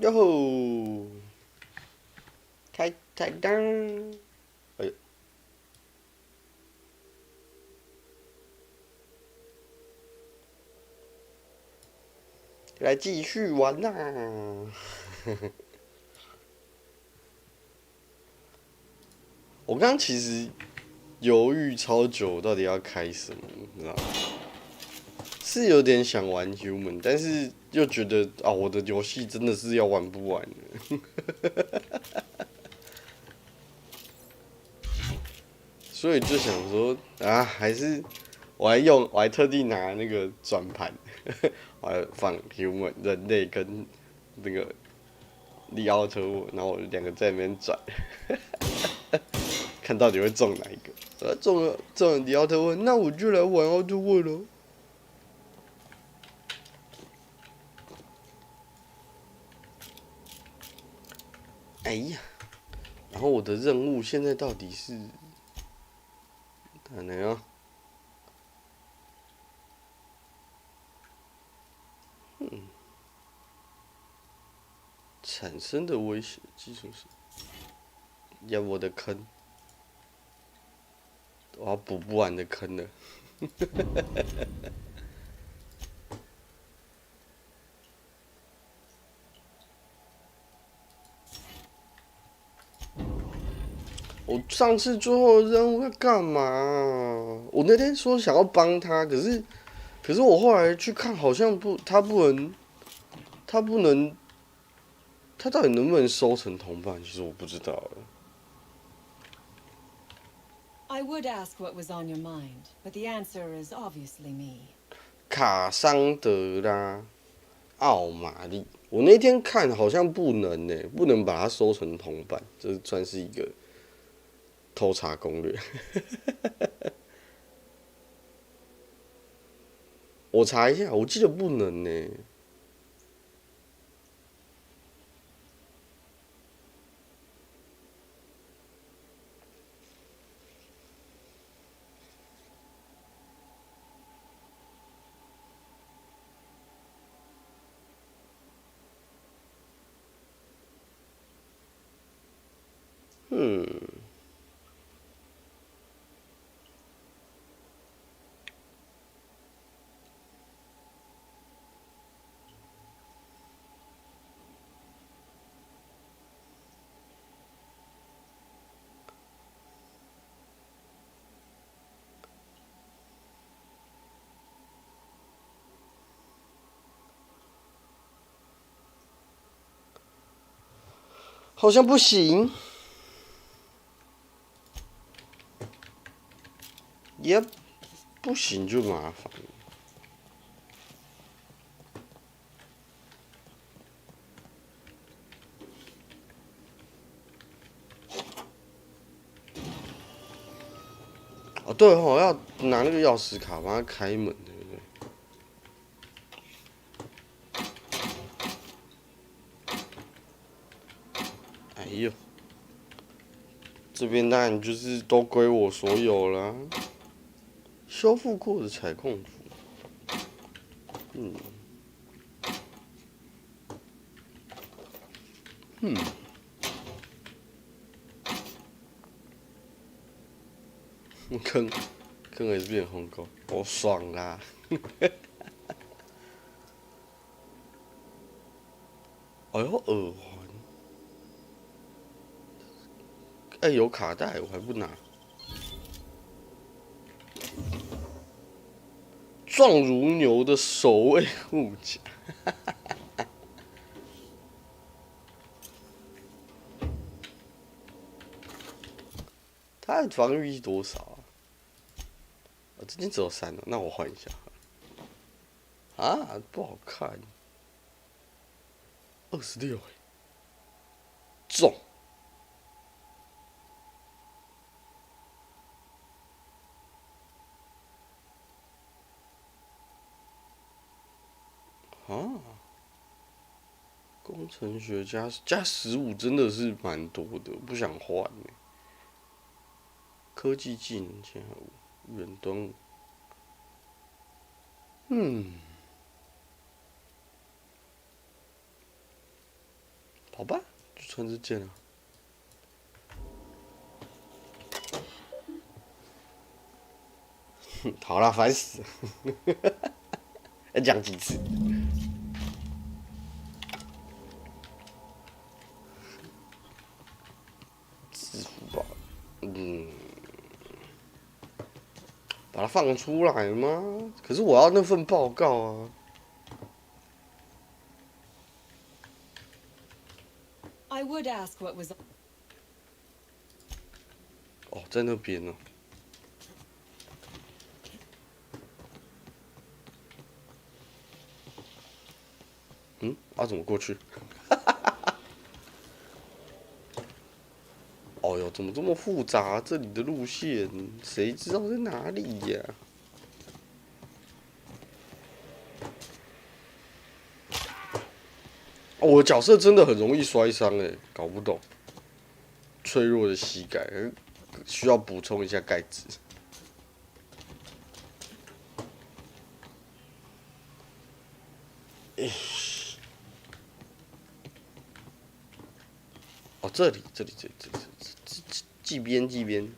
哟吼，开灯，哎呦，来继续玩呐、我刚刚其实犹豫超久，到底要开什么，你知道吗？是有点想玩 human， 但是又觉得啊，我的游戏真的是要玩不完了，所以就想说啊，还是我还特地拿那个转盘，我还放 human 人类跟那个利奥特沃，然后我两个在那边转，看到底会中哪一个。中了利奥特沃，那我就来玩奥特沃喽。哎呀，然后我的任务现在到底是哪样？产生的威胁技术是要我的坑，我要补不完的坑了。我上次最后的任务要干嘛、我那天说想要帮他，可是我后来去看，好像他不能，他到底能不能收成同伴？其实我不知道。I would ask what was on your mind, but the answer is obviously me. 卡桑德拉、奥玛丽，我那天看好像不能呢、不能把它收成同伴，这算是一个偷查攻略。我查一下，我记得不能呢、好像不行。也不行就麻烦。哦，对哦，要拿那个钥匙卡帮他开门，对不对？哎呦，这边当然就是都归我所有啦。修复过的采控符，坑还是变红狗，好爽啦！哎呦，耳环，哎，有卡带，我还不拿。壮如牛的守卫护甲，他的防御力多少啊？这件只有3了，那我换一下。啊，不好看。26，中。啊，工程学加15真的是蛮多的，不想换呢。科技技能加5，远端。好吧，就穿这件了。好啦，烦死了！要讲几次？支付宝，把它放出来吗？可是我要那份报告啊。I would ask what was. 哦，在那边呢。怎么过去？哦哟，怎么这么复杂？这里的路线，谁知道在哪里呀？哦，我的角色真的很容易摔伤哎，搞不懂。脆弱的膝盖，需要补充一下钙质。哦，这里，记边。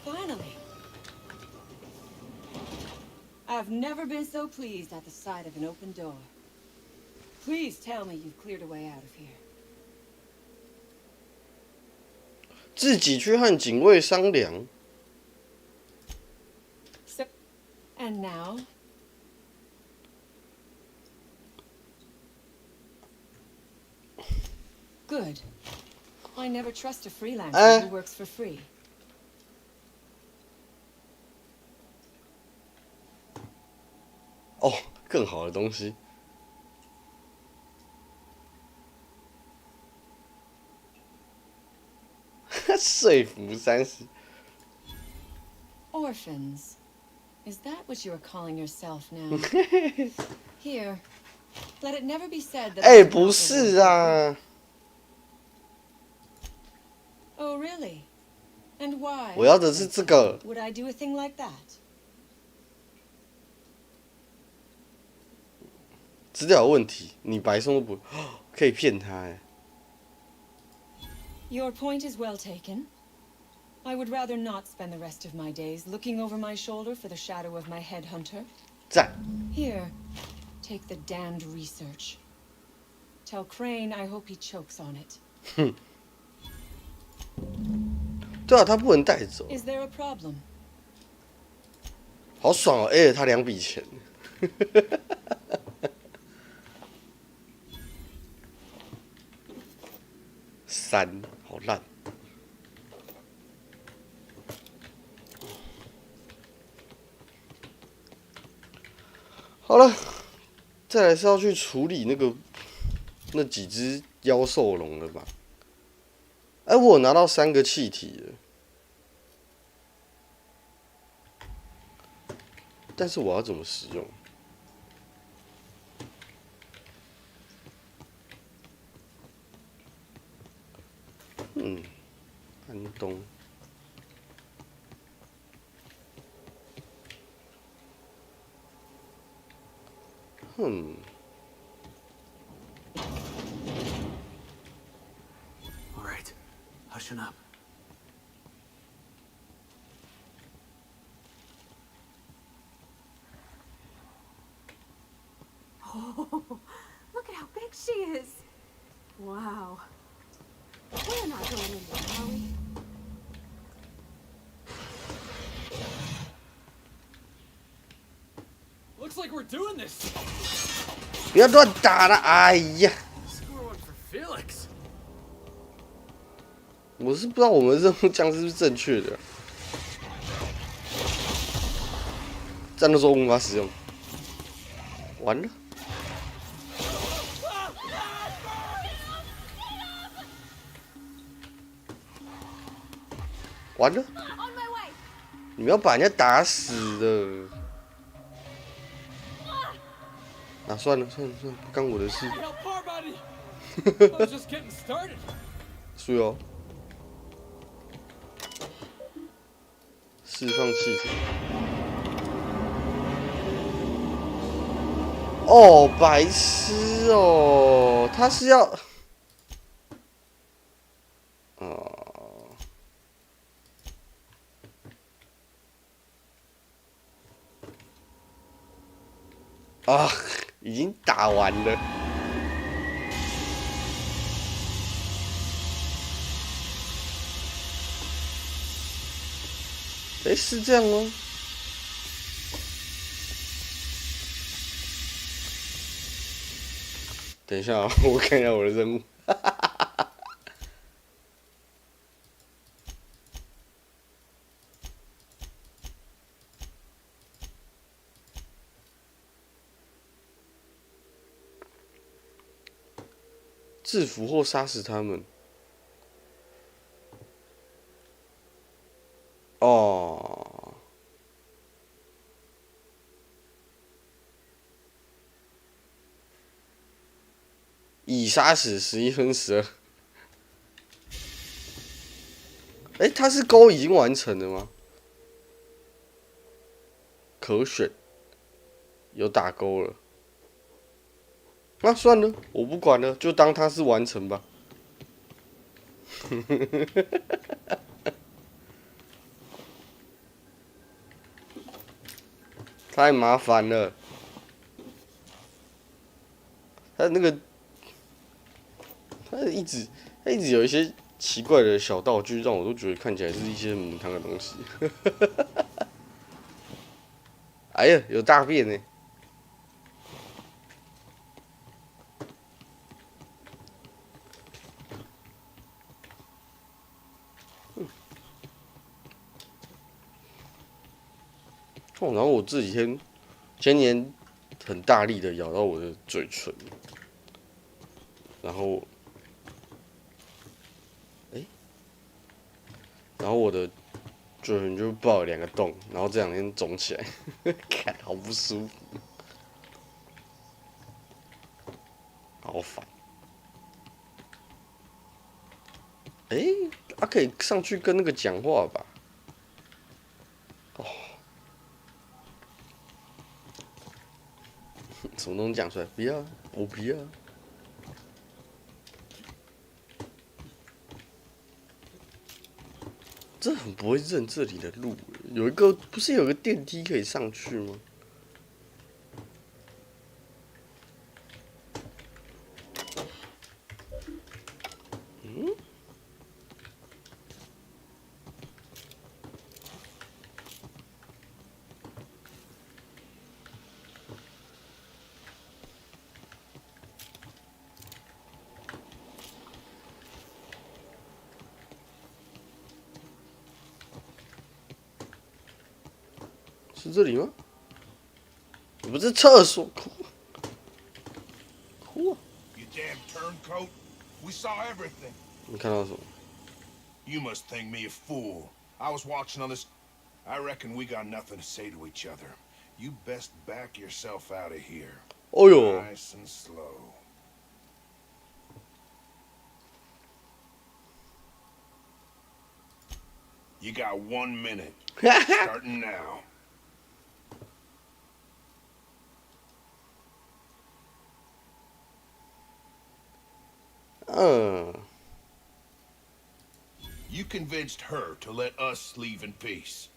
Finally. I've never been so pleased at the sight of an open door. Please tell me you've cleared a way out of here. 自己去和警卫商量。So, and now? Good. I never trust a freelancer who works for free. 哦，更好的东西。说服30。Orphans. Is that what you are calling yourself now? Here. Let it never be said that. 不是啊。Oh, really? And why? 我要的是这个。Would I do a thing like that? 资料有问题，你白送都不可以骗他哎。Your point is well taken. I would rather not spend the rest of my days looking over my shoulder for the shadow of my headhunter. 赞。Here, take the damned research. Tell Crane I hope he chokes on it. 哼。对啊，他不能带走。Is there a problem? 好爽哦 ！A 了他2笔钱。3，好烂。好了，再来是要去处理那几只妖兽龙了吧？我有拿到3个气体了，但是我要怎么使用？安东。All right, hushing up. Oh, look at how big she is. Wow. We're not going in there, are we? Looks like we're doing this. 不要乱打了！哎呀， Score one for Felix. 我是不知道我们任务这样是不是正确的。战斗中无法使用，完了。完了！你们要把人家打死的。算了，不干我的事。是哦。释放气体。哦，白痴哦，他是要，啊，已经打完了。哎，是这样吗？等一下啊，我看一下我的任务。制服或杀死他们。哦。已杀死11分12。哎，他是勾已经完成了吗？可选，有打勾了。那算了，我不管了，就当它是完成吧。太麻烦了，他那个，他一直有一些奇怪的小道具，让我都觉得看起来是一些母汤的东西。哎呀，有大便呢！哦，然后我这几天前年很大力的咬到我的嘴唇，然后，然后我的嘴唇就爆了2个洞，然后这2天肿起来，看好不舒服，好烦。他可以上去跟那个讲话吧？哦，什么东西讲出来？不要，我不要。这很不会认这里的路。有一个不是有个电梯可以上去吗？是这里吗？不是厕所，哭啊！ You damn turncoat. We saw everything. 你看到什么？ You must think me a fool. I was watching on this. I reckon we got nothing to say to each other. You best back yourself out of here. 哦呦！ Nice and slow. You got 1 minute. Starting now. You convinced her to let us leave in peace.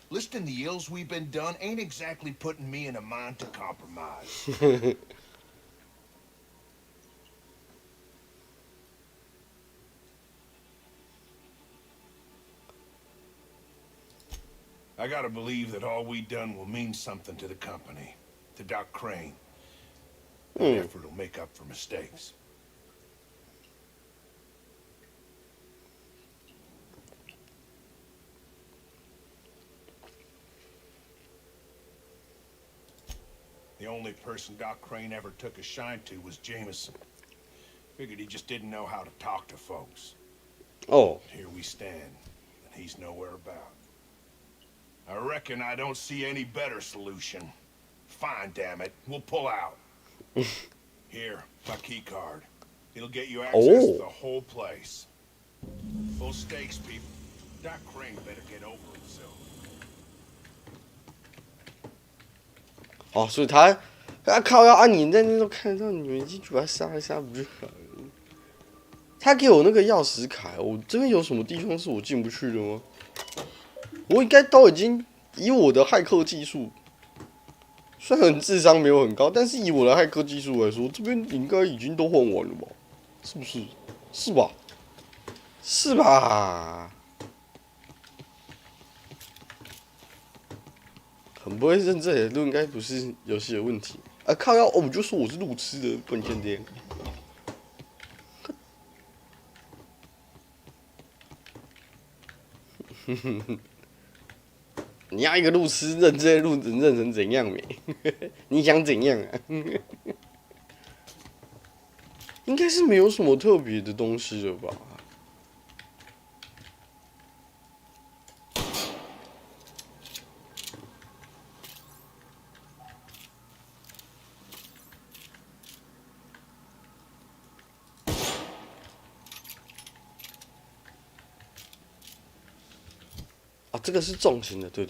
Listing the ills we've been done ain't exactly putting me in a mind to compromise. I gotta believe that all we done will mean something to the company, to Doc Crane. An effort will make up for mistakes. The only person Doc Crane ever took a shine to was Jameson. Figured he just didn't know how to talk to folks. Oh. Here we stand, and he's nowhere about. I reckon I don't see any better solution. Fine, damn it. We'll pull out. Here, my key card. It'll get you access to the whole place. Full stakes, people. Doc Crane better get over himself. 哦，所以他靠要你在那时候看到你们进去把他杀一杀不就好了？他给我那个钥匙卡，我这边有什么地方是我进不去的吗？我应该都已经以我的骇客技术，虽然智商没有很高，但是以我的骇客技术来说，这边应该已经都换完了吧？是不是？是吧？是吧？很不会认这里的路，应该不是游戏的问题啊！靠腰，我就说我是路痴的，不能这样。你要一个路痴认这些路人认成怎样没？你想怎样啊？应该是没有什么特别的东西了吧？啊，这个是重型的，对。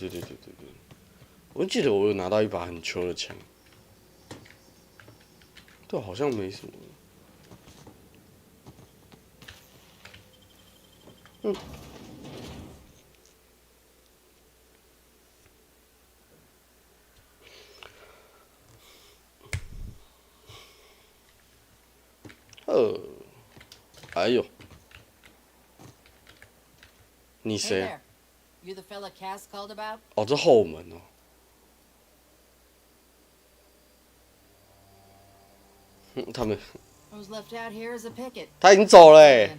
我记得我有拿到一把很球的枪，对，好像没什么。哎呦，你 Hey 谁啊？ there. You the fella Cass called about? 哦，这后门哦。他们 I was left out here as a picket. 他已经走了哎。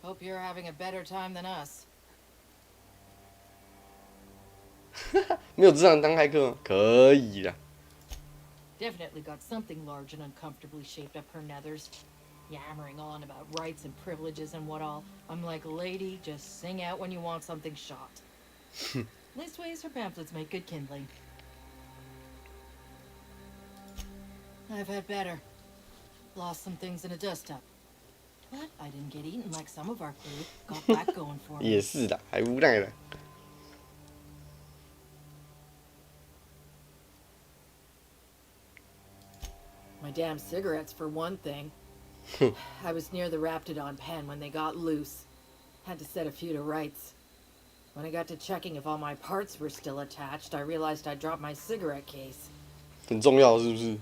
Hope you're having a better time than us. 没有智商当骇客吗？可以啦。Definitely got something large and uncomfortably shaped up her nethers. Yammering on about rights and privileges and what all. I'm like, lady, just sing out when you want something shot. Leastways, her pamphlets make good kindling. I've had better. Lost some things in a dust-up. But I didn't get eaten like some of our crew. Got that going for me. 也是的，还无奈了。My damn cigarettes, for one thing. I was near the Raptidon pen when they got loose. Had to set a few to rights. When I got to checking if all my parts were still attached, I realized I dropped my cigarette case. 很重要是不是？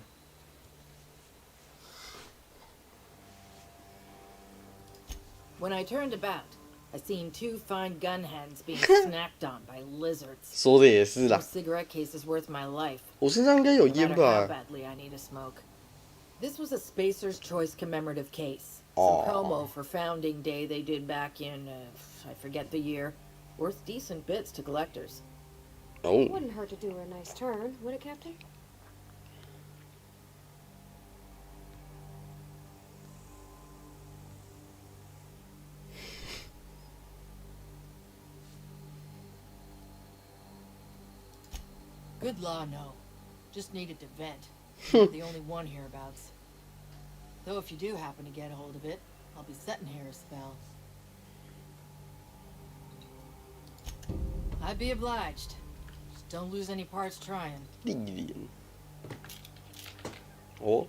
When I turned about, I seen 2 fine gun hens being snacked on by lizards. 说的也是 No 啦。 cigarette case is worth my life. 我身上应该有 No 烟 matter how 吧？ badly I need a smoke. This was a Spacer's Choice commemorative case. Aw. Some promo for Founding Day they did back in, I forget the year. Worth decent bits to collectors. 哦， Wouldn't hurt to do her a nice turn, would it, Captain? Good law, no. Just needed to vent. You're the only one hereabouts. Though if you do happen to get a hold of it, I'll be sitting here a spell. I'd be obliged. Just don't lose any parts trying. 历练。哦，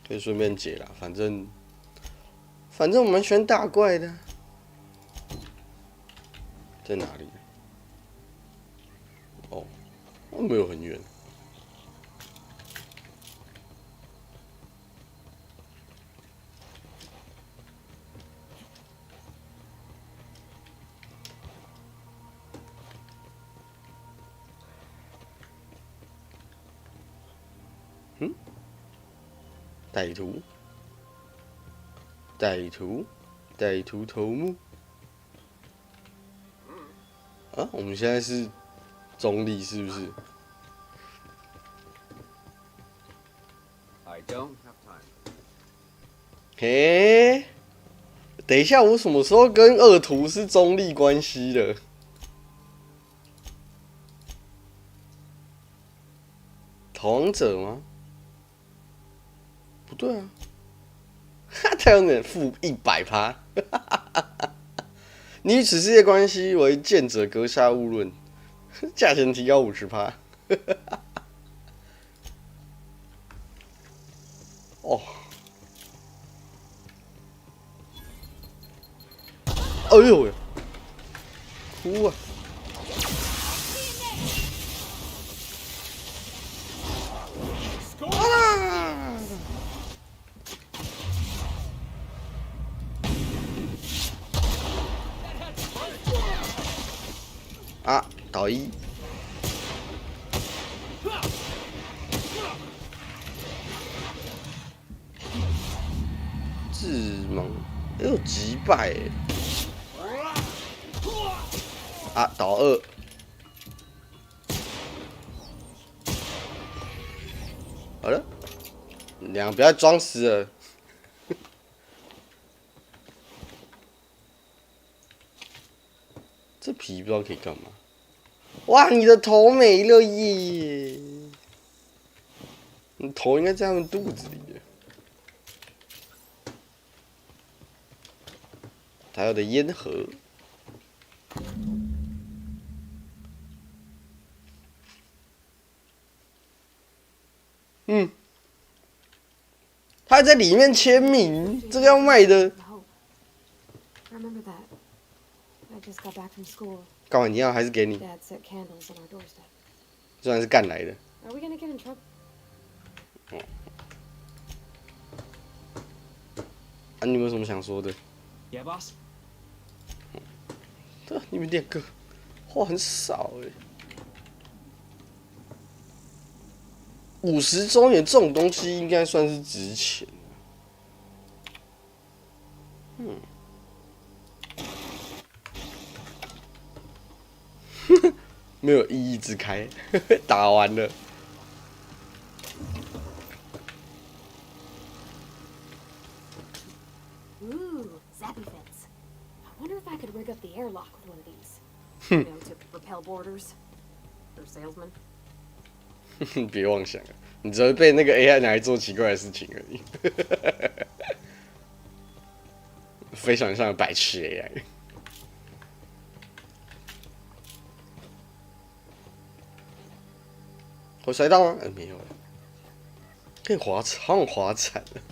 可以顺便解啦，反正我蛮喜欢打怪的。在哪里？哦，没有很远。歹徒，歹徒头目。啊，我们现在是中立是不是？ I don't have time. 嘿，等一下，我什么时候跟恶徒是中立关系的？逃亡者吗？不对啊，太阳能负100%。你与此世界关系为见者阁下勿论，价钱提高50%。哦，哎呦喂，哭啊！啊，倒一。致盲，有击败欸。啊，倒2。好了，两个不要装死了。这皮不知道可以干嘛。哇，你的头没了耶！你头应该在他们肚子里耶。他要的烟盒。他还在里面签名，这个要卖的。Remember that. I just got back from school. 干嘛你要还是给你？ Dad set candles on our doorstep. 虽然是干来的。Are we gonna get in trouble? 啊，你们有什么想说的？ Yeah, boss. 对，你们2个话很少哎。50周年这种东西应该算是值钱。没有意义之开，打完了。Ooh, zappy fence. I wonder if I could rig up the airlock with one of these. You know, to repel boarders or salesmen. 别妄想了，你只会被那个 AI 拿来做奇怪的事情而已。非常像白痴 AI。我摔到吗？没有。变滑惨，好像滑惨了。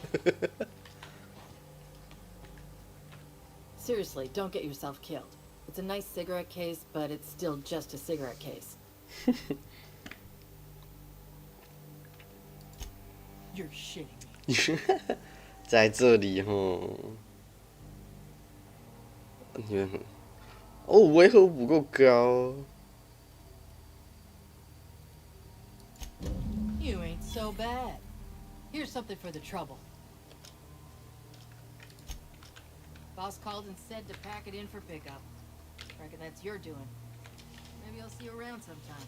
Seriously, don't get yourself killed. It's a nice cigarette case, but it's still just a cigarette case. You're shitting me. 在这里吼，你们哦，维和不够高。You ain't so bad. Here's something for the trouble. Boss called and said to pack it in for pickup. Reckon that's your doing. Maybe I'll see you around sometime.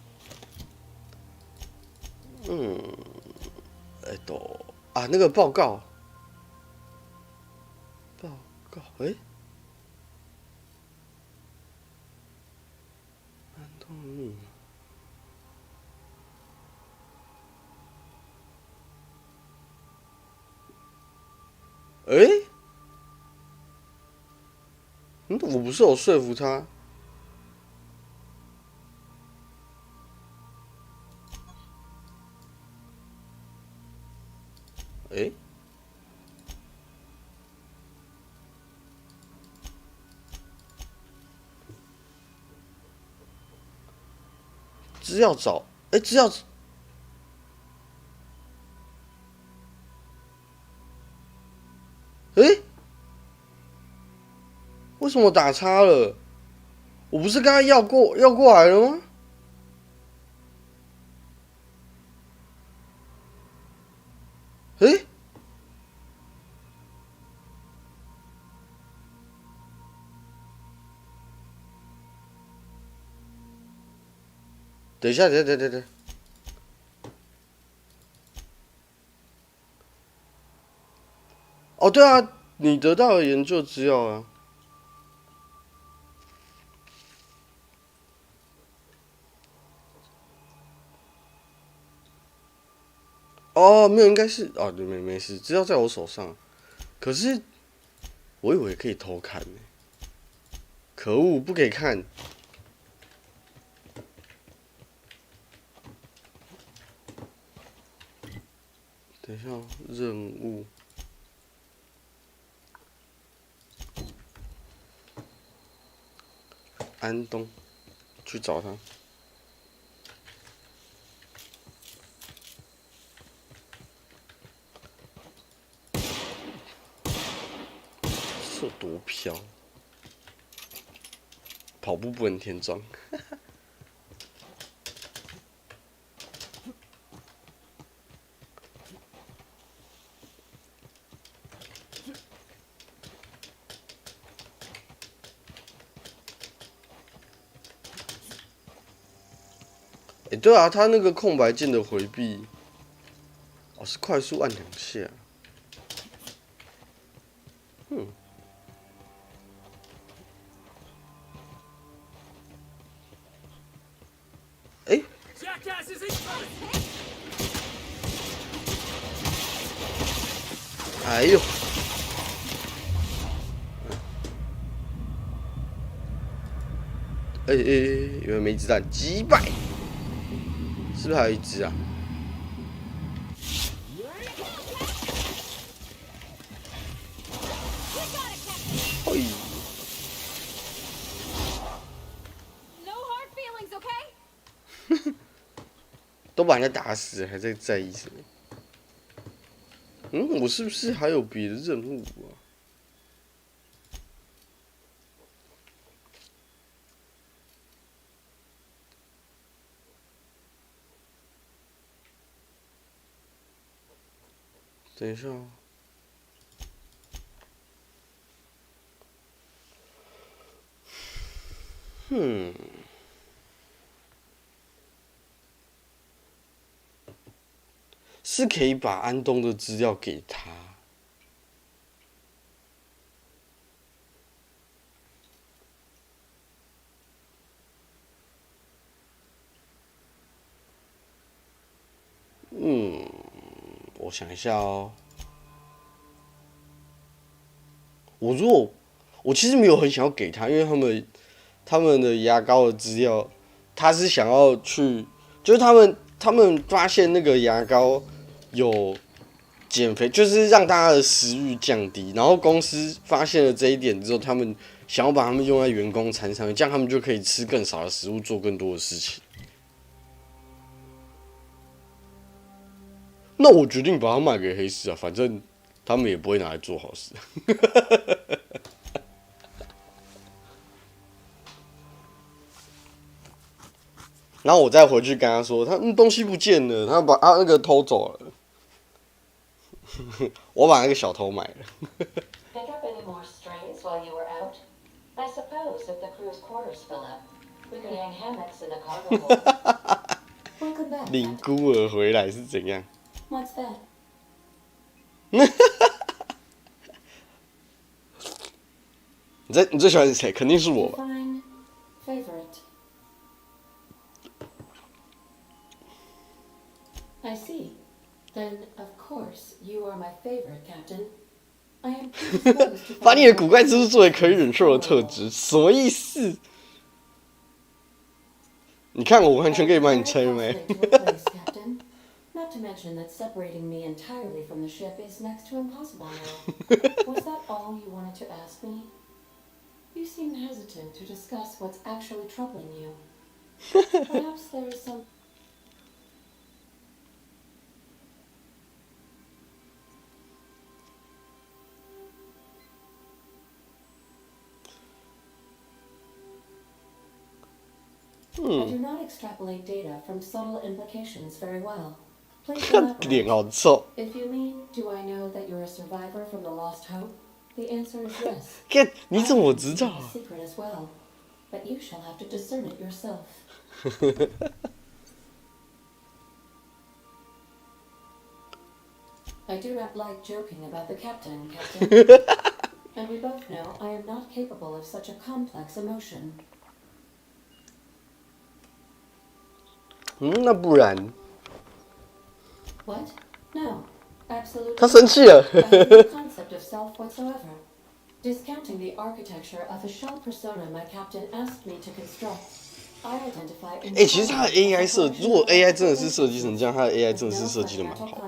那个报告，我不是有说服他。资料找，资料，为什么打叉了？我不是刚刚要过来了吗？等一下，等。哦，对啊，你得到的研究资料啊。哦，没有，应该是哦，对，没事，资料在我手上。可是我以为可以偷看呢，可恶，不给看。等一下，任务。安东，去找他。这多飘！跑步不能填装。对啊，他那个空白键的回避，哦，是快速按2下。哎呦！原来没子弹，击败。是不是还有一只啊？嘿！都把人家打死了，还在意什么？我是不是还有别的任务啊？等一下，是可以把安东的资料给他。我想一下哦。我其实没有很想要给他，因为他们的牙膏的资料，他是想要去，就是他们发现那个牙膏有减肥，就是让大家的食欲降低，然后公司发现了这一点之后，他们想要把他们用在员工餐上面，这样他们就可以吃更少的食物，做更多的事情。那我决定把它卖给黑市啊，反正他们也不会拿来做好事。然后我再回去跟他说，他东西不见了，他把那个偷走了。我把那个小偷买了。Pick up any more strays while you were out? I suppose if the crew's quarters fill up, we could hang hammocks in the cargo hold. Welcome back. 领孤儿回来是怎样？ What's that? 你最喜欢谁？肯定是我吧。Define favorite. I see. Then, of course, you are my favorite, Captain. I am predisposed to 把你的古怪之处作为可以忍受的特质，什么意思？你看我完全可以把你拆没。Not to mention that separating me entirely from the ship is next to impossible now. Was that all you wanted to ask me? You seem hesitant to discuss what's actually troubling you. Perhaps there is some... I do not extrapolate data from subtle implications very well. Please elaborate. 脸好臭。 If you mean, do I know that you're a survivor from the lost hope? The answer is yes. 看你怎么知道 I have a secret as well, but you shall have to discern it yourself. I do not like joking about the captain, Captain. And we both know I am not capable of such a complex emotion. 那不然 What? No, absolutely. 他生气了。 I have no concept of self whatsoever. Discounting the architecture of a shell persona my captain asked me to construct, I identify. 其实它的 AI 如果 AI 真的是设计成这样，它的 AI 真的是设计的蛮好。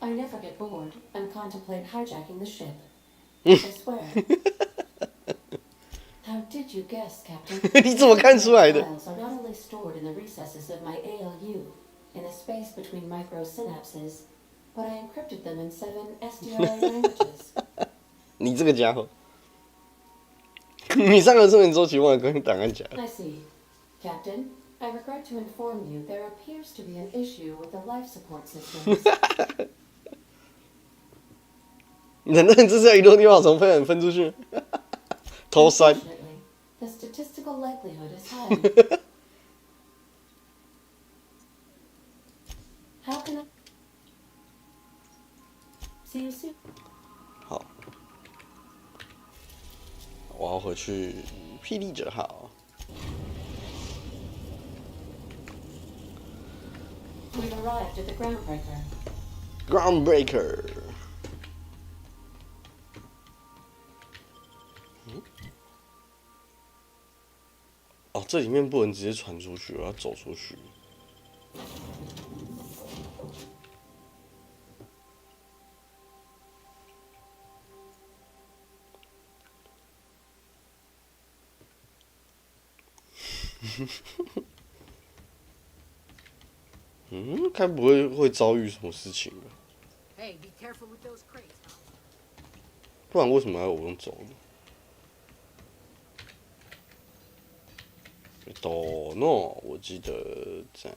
I never get bored and contemplate hijacking the ship. I swear. How did you guess, Captain? 你怎么看出来的 Files are not only stored in the recesses of my ALU, in the space between microsynapses, but I encrypted them in 7 SDRA languages. 你这个家伙，你上个证明周期忘了跟档案讲。I see. Captain, I regret to inform you there appears to be an issue with the life support systems. 难道你这是要一路地方从分出去？偷删。 Unfortunately, the statistical likelihood is high. How can I see you soon? 好，我要回去霹雳者号。 We've arrived at the groundbreaker. Groundbreaker。哦，这里面不能直接传出去，我要走出去。该不会遭遇什么事情吧？ Hey, be careful with those crates, huh? 不然为什么要我用走的？多诺，我记得在。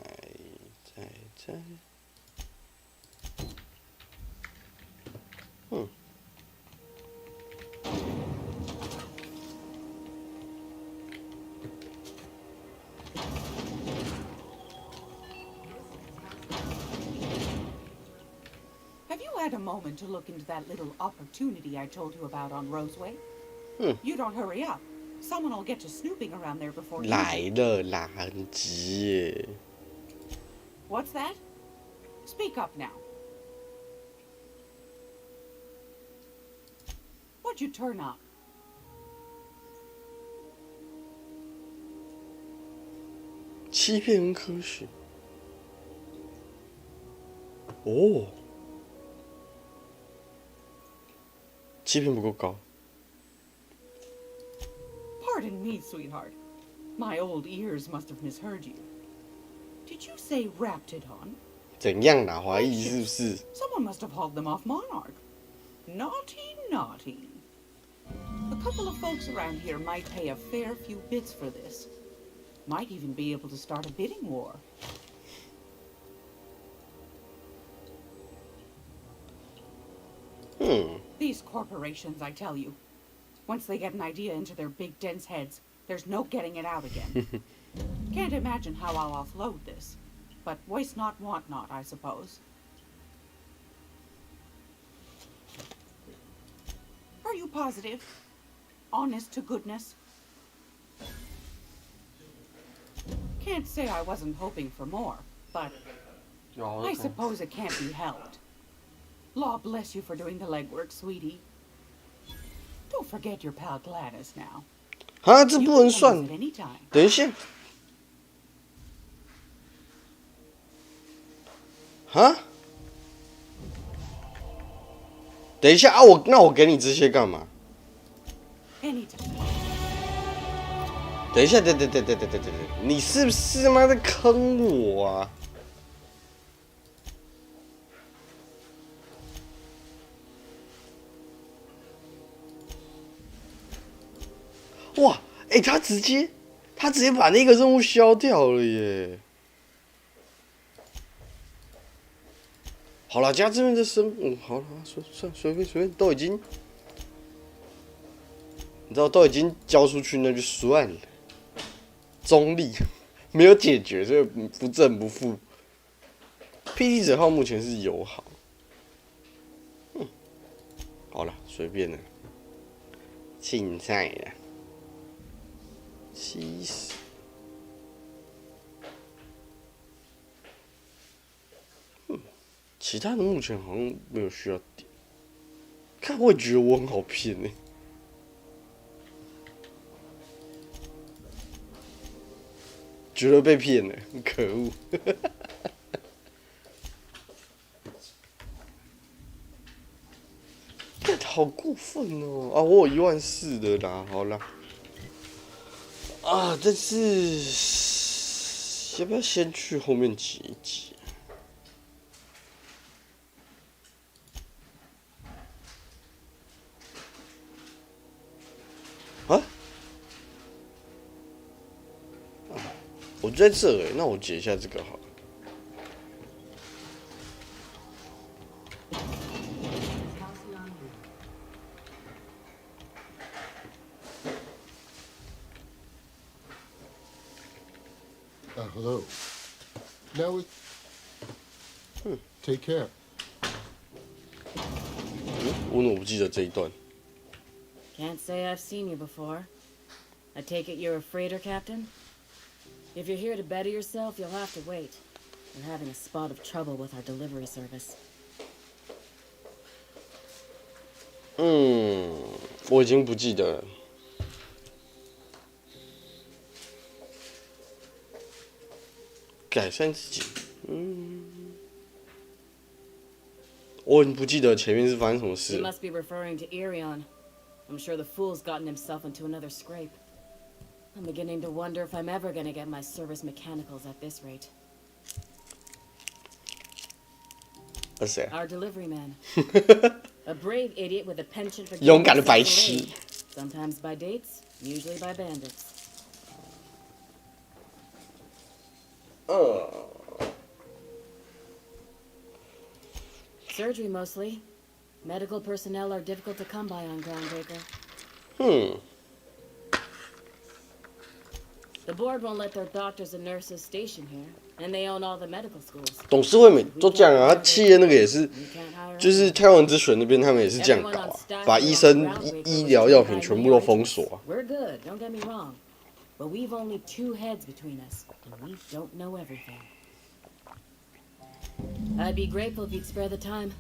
Have you had a moment to look into that little opportunity I told you about on Roseway? You don't hurry up. Someone will get to snooping around there before you. 来了啦，很急耶！ What's that? Speak up now. What'd you turn up? 欺骗很科学。哦，欺骗不够高。 Pardon me, sweetheart. My old ears must have misheard you. Did you say wrapped it on? 怎样啦？怀疑是不是？ Someone must have hauled them off Monarch. Naughty, naughty. A couple of folks around here might pay a fair few bits for this. Might even be able to start a bidding war. These corporations, I tell you. Once they get an idea into their big dense heads, there's no getting it out again. Can't imagine how I'll offload this. But waste not, want not, I suppose. Are you positive? Honest to goodness? Can't say I wasn't hoping for more, but I suppose it can't be helped. Law bless you for doing the legwork, sweetie. Don't forget your pal Gladys now. 啊，这不能算。 At any time. 等一下。啊？等一下啊！那我给你这些干嘛？ Anytime. 等一下，等，你是不是他妈在坑我啊？哇，他直接把那个任务消掉了耶！好了，家这边的好了，算随便，都已经，你知道都已经交出去，那就算了。中立，没有解决，所以不正不负。霹雳者号目前是友好。好了，随便了，青菜了。70。其他的目前好像没有需要点。看，我也觉得我很好骗觉得被骗了，可恶！好过分哦！啊，我有14000的啦，好啦。啊，但是要不要先去后面挤一挤？啊？我就在这哎，那我解一下这个好了。Hello. Now it. Take care. 我怎么不记得这一段？ Can't say I've seen you before. I take it you're a freighter captain? If you're here to better yourself, you'll have to wait. We're having a spot of trouble with our delivery service. 我已经不记得了。改善自己，我已经不记得前面是发生什么 You 事。 must be referring to Irion. I'm sure the fool's gotten himself into another scrape. I'm beginning to wonder if I'm ever gonna get my service mechanicals at this rate. 那谁啊？ Our delivery man. A brave idiot with a penchant for 勇敢的 getting 白 himself 痴。 laid. Sometimes by dates, usually by bandits. Surgery mostly. Medical personnel are difficult to come by on Groundbreaker. The board won't let their doctors and nurses station here, and they own all the medical schools. 董事会都这样啊，他企业那个也是， You can't hire 就是太阳之水那边他们也是这样 Everyone 搞 on 啊， staff 把 who 医 on 生 Groundbreaker 医 was 疗 trained 药 by 品全 me 部都 artists. 封锁啊。 We're good, don't get me wrong. But we've only 2 heads between us, and we don't know everything. I'd be grateful if you'd spare the time.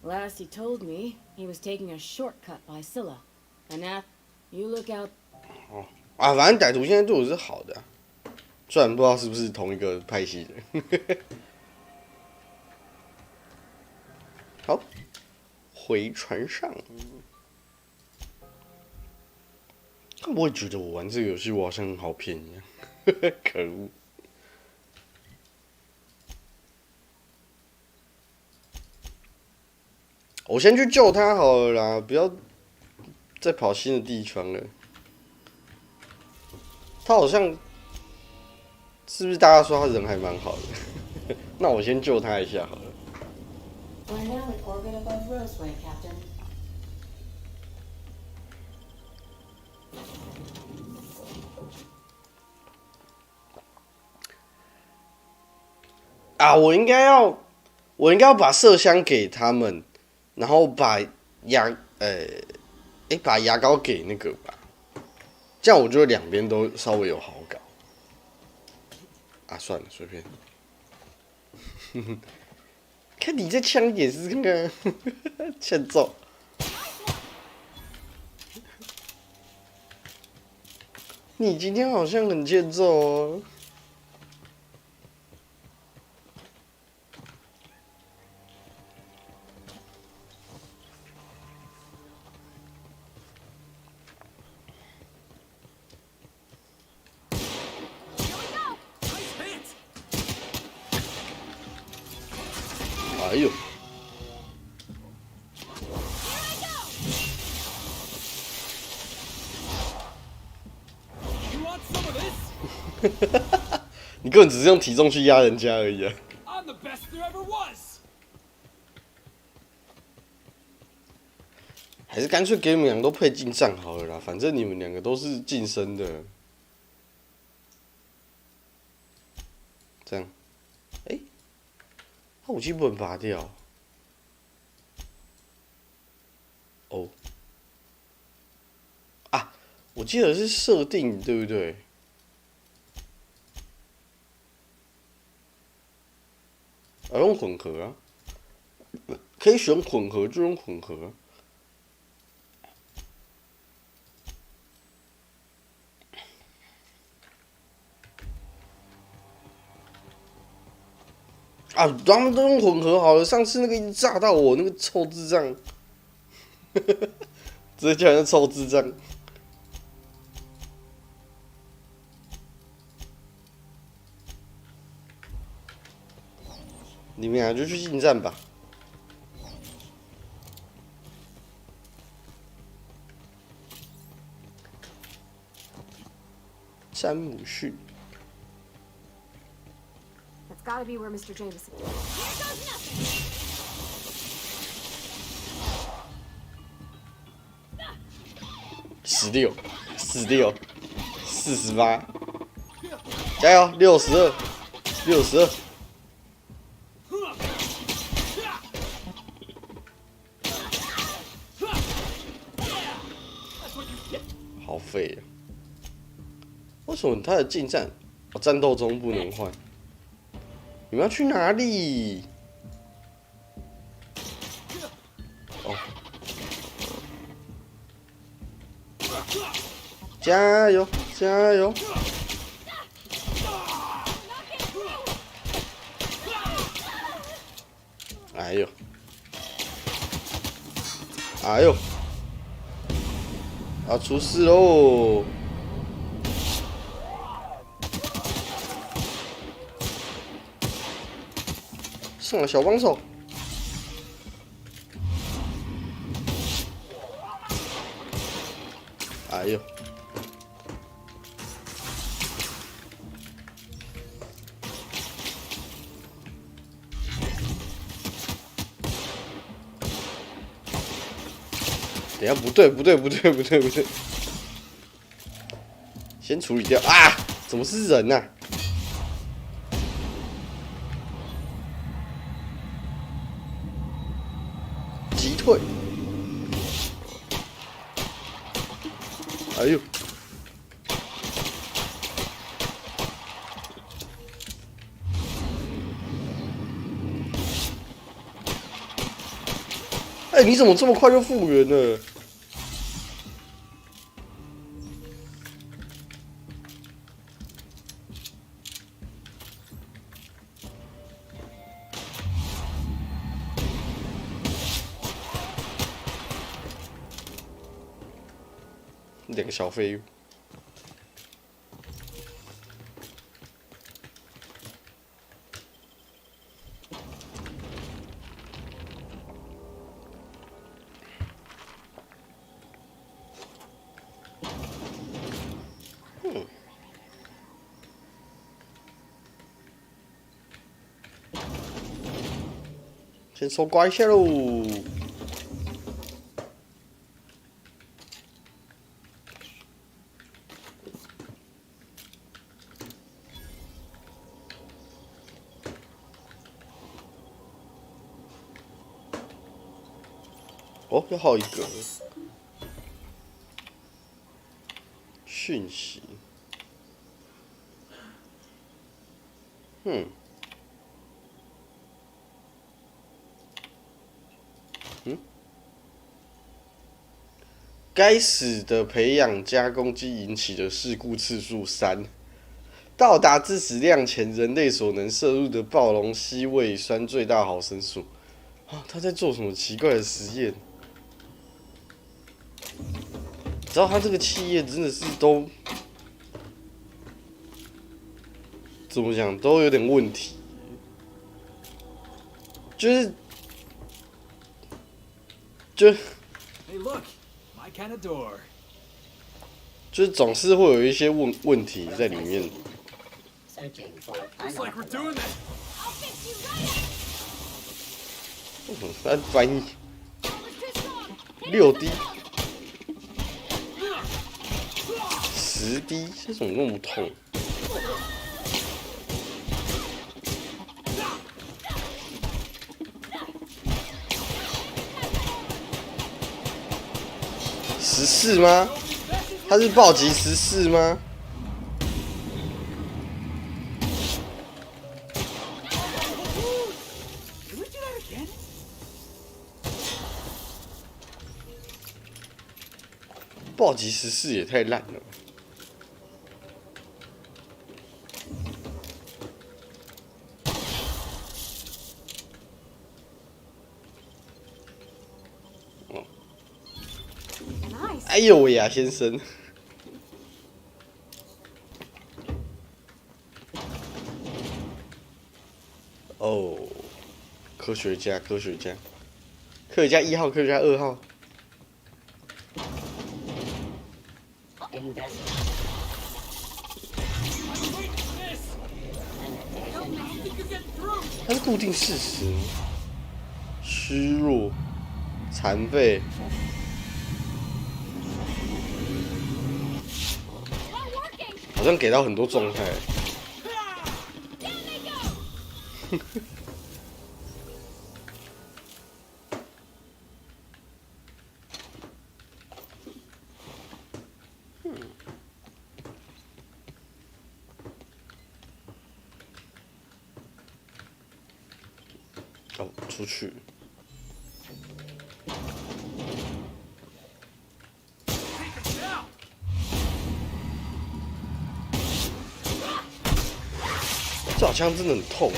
Last he told me, he was taking a shortcut by Scylla. And now, you look out. 啊，反正歹徒现在对我是好的、啊，虽然不知道是不是同一个派系的。好，回船上。我也觉得我玩这个游戏我好像很好骗一样，可恶！我先去救他好了啦，不要再跑新的地方了。他好像是不是大家说他人还蛮好的？那我先救他一下好了。 We're now in orbit above Roseway, Captain. 啊，我应该要把麝香给他们，然后把把牙膏给那个吧，这样我觉得两边都稍微有好感。啊，算了，随便。看你再呛一点试试看看，欠揍。你今天好像很欠揍哦。哎呦！你根本只是用体重去压人家而已啊！还是干脆给你们两个都配近战好了啦，反正你们两个都是近身的。这样，他武器不能拔掉。哦，啊，我记得是设定对不对？用混合啊，可以选混合就用混合啊。啊，他们都用混合好了。上次那个一直炸到我，那个臭智障，直接叫人家臭智障。你们俩就去应战吧。詹姆逊。That's gotta be where Mr. Jameson. Here goes nothing. 16、46、48，加油！62、62。好废啊！为什么他的近战战斗中不能换？你们要去哪里？哦，加油，加油！哎呦，哎呦，要出事喽！上了小帮手，哎呦！等一下，不对，不对，不对，不对，不对，先处理掉啊！怎么是人啊？击退！哎呦！哎，你怎么这么快就复原了？两个小废物。先收刮一下喽。哦，又好一个讯息。该死的培养加工机引起的事故次数3，到达致死量前人类所能摄入的暴龙烯胃酸最大毫升数。啊，他在做什么奇怪的实验？你知道他这个企业真的是都怎么讲，都有点问题，就是。Hey, look, my kind of door. 就是总是会有一些问题在里面。Looks like we're doing this. 按翻译6D、10D， 这怎么那么痛？14吗？他是暴击14吗？暴击14也太烂了。哎呦喂呀，先生！哦，科学家，科学家，科学家1号，科学家2号。它是固定事实，虚弱、残废。好像给到很多状态。哦，出去。这把枪真的很痛。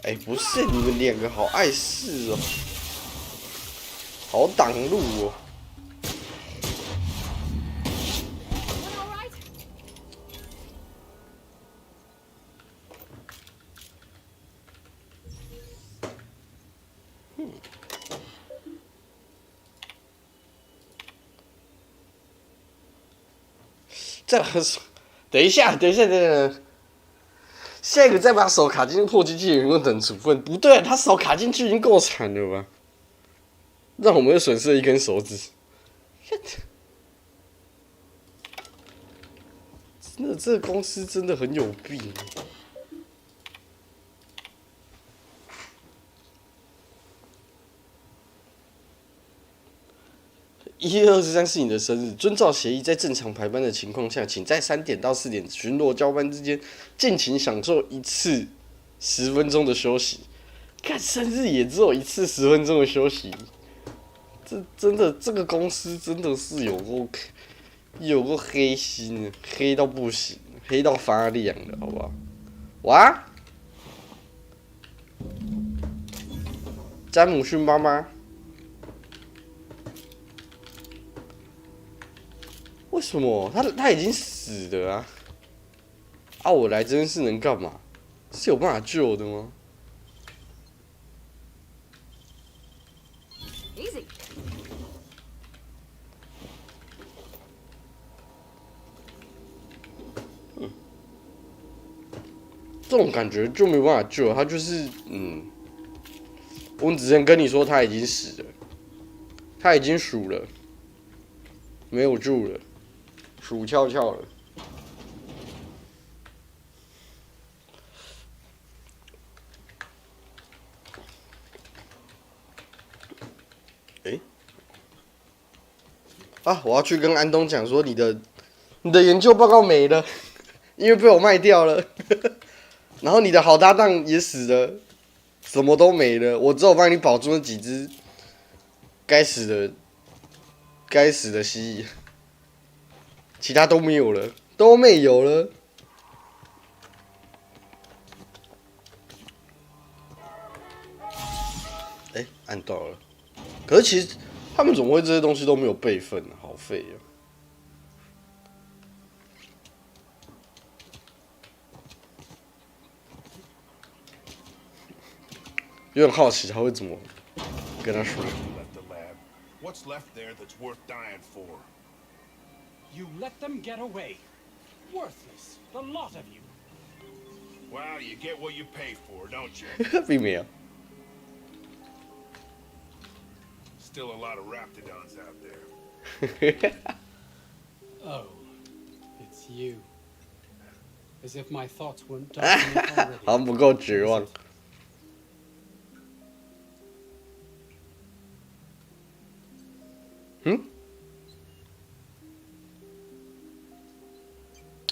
哎，不是，你们2个好碍事哦，好挡路哦。等一下，下一个再把手卡进去破机器人员工等处分，不对，他手卡进去已经够惨了吧？让我们又损失了1根手指，真的，这个公司真的很有病。1月23是你的生日，遵照协议，在正常排班的情况下，请在3点到4点巡逻交班之间，尽情享受1次10分钟的休息。看生日也只有1次10分钟的休息，这真的，这个公司真的是有够黑心的，黑到不行，黑到发亮的，好不好？哇，詹姆逊妈妈。为什么他已经死了啊？啊，我来这件事能干嘛？是有办法救的吗？ Easy. 这种感觉就没办法救，他就是我只能跟你说他已经死了，他已经数了，没有救了，数翘翘了。啊！我要去跟安东讲说你的研究报告没了，因为被我卖掉了。然后你的好搭档也死了，什么都没了。我只有帮你保住那几只该死的蜥蜴，其他都没有了，都没有了。哎，按到了。可是其实他们怎么会这些东西都没有备份呢？好废啊！有点好奇他会怎么跟他说。What's left there that's worth dying for? You let them get away. Worthless, the lot of you. Well, you get what you pay for, don't you? 并没有。Still a lot of raptidons out there. Oh, it's you. As if my thoughts weren't dominant already. 好像不够绝望。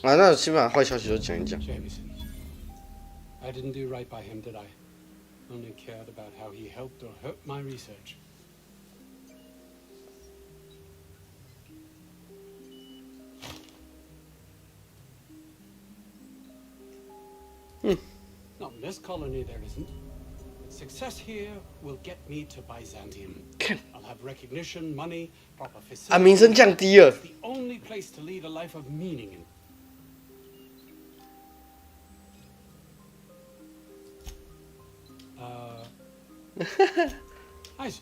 啊，那先把坏消息都讲一讲。Jameson, I didn't do right by him, did I? Only cared about how he helped or hurt my research. Not in this colony, there isn't. It success here will get me to Byzantium. I'll have recognition, money, proper facilities. 啊，名声降低了。 It's the only place to lead a life of meaning. Nice.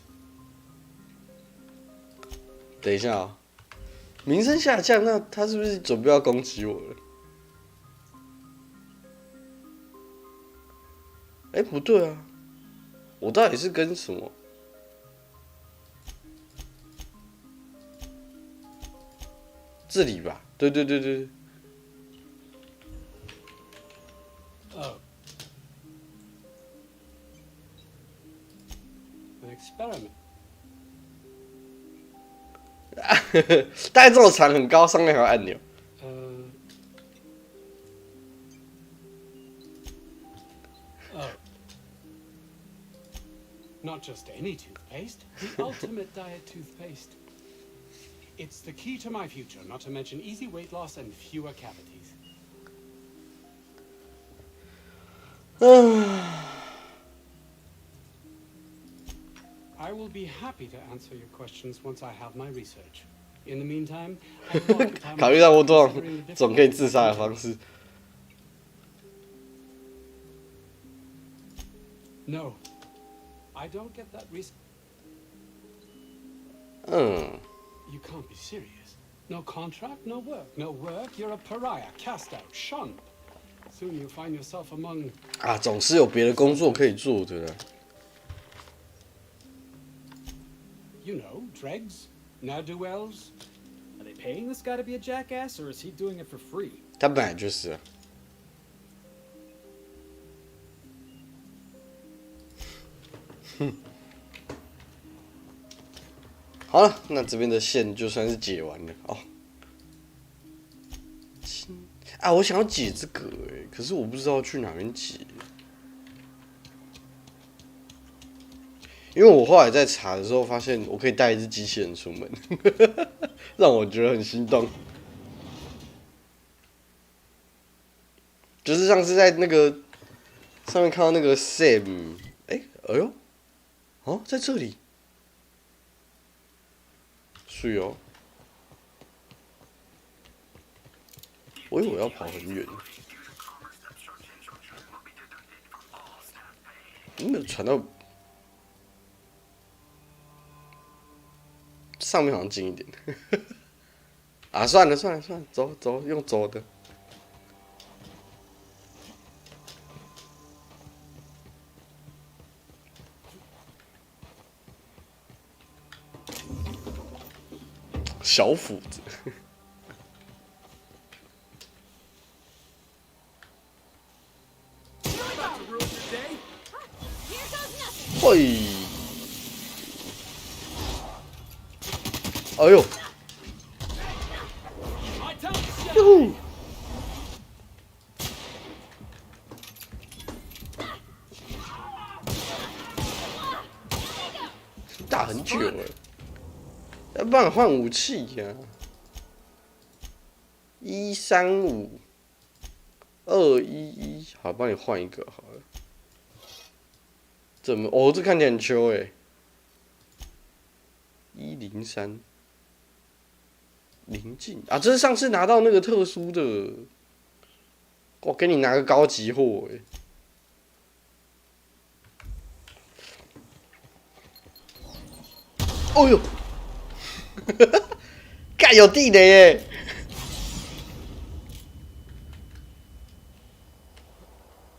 等一下啊、名声下降，那他是不是准备要攻击我了？哎，不对啊，我到底是跟什么？这里吧，对对对对。 Oh. An experiment. 大概这么长很高，上面还有按钮。Oh. Not just any toothpaste, the ultimate diet toothpaste. It's the key to my future, not to mention easy weight loss and fewer cavities. I will be happy to answer your questions once I have my research. In the meantime, 考虑到我总可以自杀的方式。 No, I don't get that research. You can't be serious. No contract, no work. No work, you're a pariah, cast out, shunned. Soon you'll find yourself among... 啊，总是有别的工作可以做的啦。 You know, dregs, ne'er-do-wells. Are they paying this guy to be a jackass, or is he doing it for free? 他本来就是啊。好了，那这边的线就算是解完了哦。啊，我想要解这个哎，可是我不知道去哪边解。因为我后来在查的时候发现，我可以带一只机器人出门，让我觉得很心动。就是上次在那个上面看到那个 Sam， 哎呦，哦，在这里。 是哦，我以为我要跑很远，没有传到上面，好像近一点。啊，算了，走，用走的。小斧子，嘿，哎呦，哟，打很久了。 要帮你换武器呀、啊！135-211，好，帮你换一个好了。怎么？哦，这看起来很秋哎。103，临近啊，这是上次拿到那个特殊的。我给你拿个高级货哎。哦呦！ 干有地雷耶！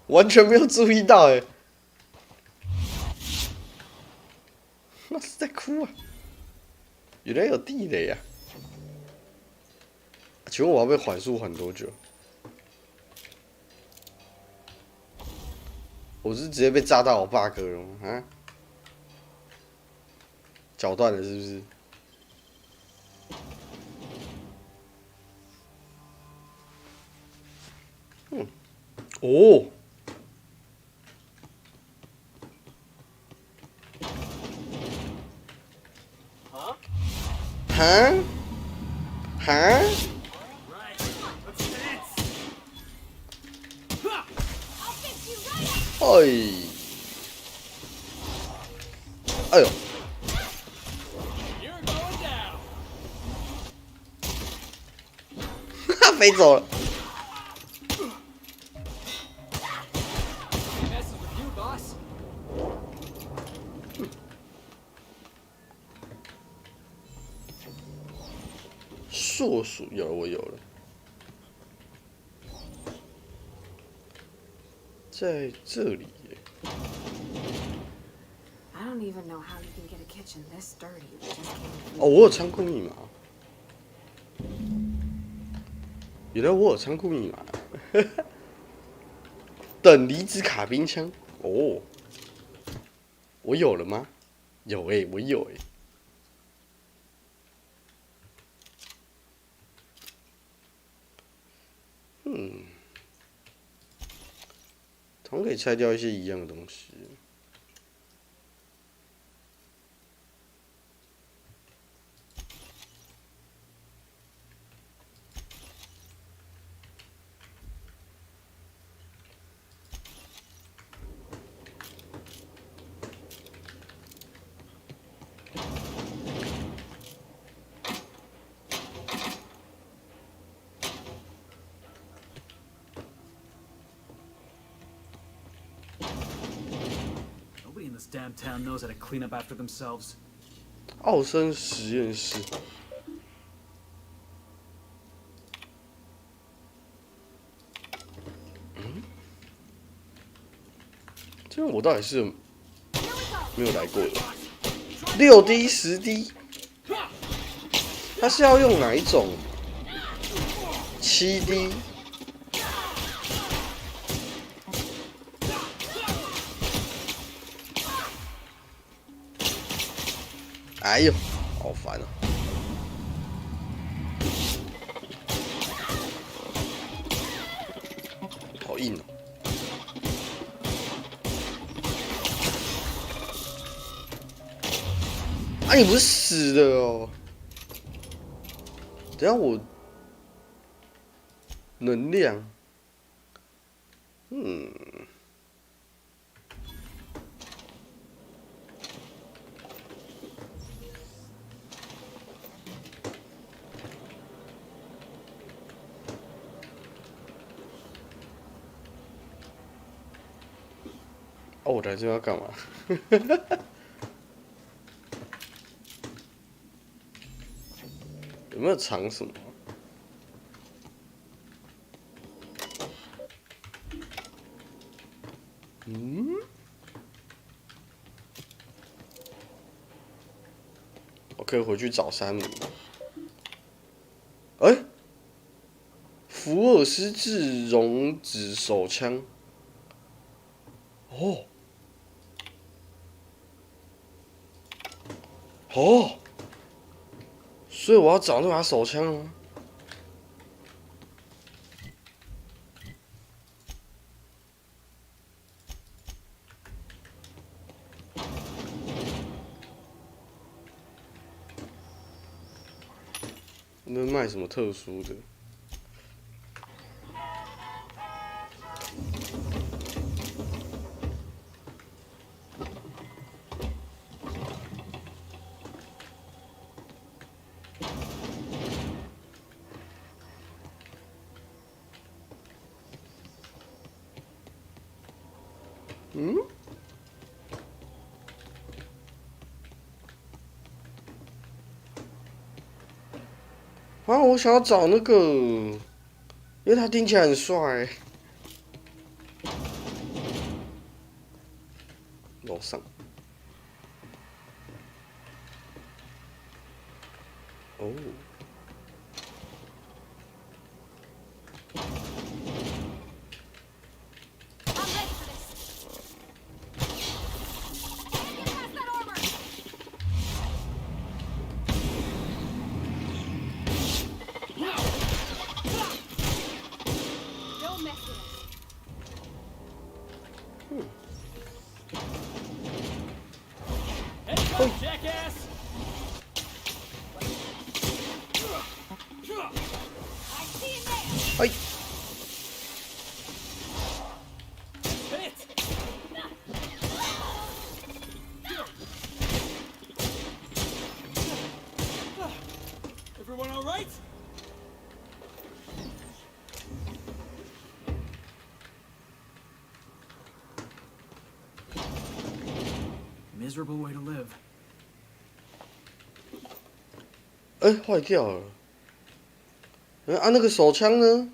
完全没有注意到哎，那是在哭啊！原来有地雷啊！请问我要被缓速缓多久？我是直接被炸到我 bug 了吗？啊？脚断了是不是？ 哦，哈，哎，哎呦！他飞走了。硕鼠有了，我有了。在这里耶。I don't even know how you can get a kitchen this dirty. 哦，我有仓库密码。原来我有仓库密码。等离子卡冰箱。哦，我有了吗？有诶、我有诶、好像可以拆掉一些一样的东西。This damn town knows how to clean up after themselves. 奥森实验室。这个我到底是没有来过的。6D、10D， 它是要用哪一种？7D。哎呦，好烦啊！好硬哦！啊，你不是死的哦？等下我能量，哦，我来这边要干嘛？有没有藏什么？我可以回去找山姆。哎，福尔斯制溶子手枪。哦。哦，所以我要找那把手枪吗？那卖什么特殊的？啊，我想要找那个，因为他听起来很帅。楼上。哦。哎， Everyone all right? Miserable way to live. 哎，坏掉了。啊，那个手枪呢？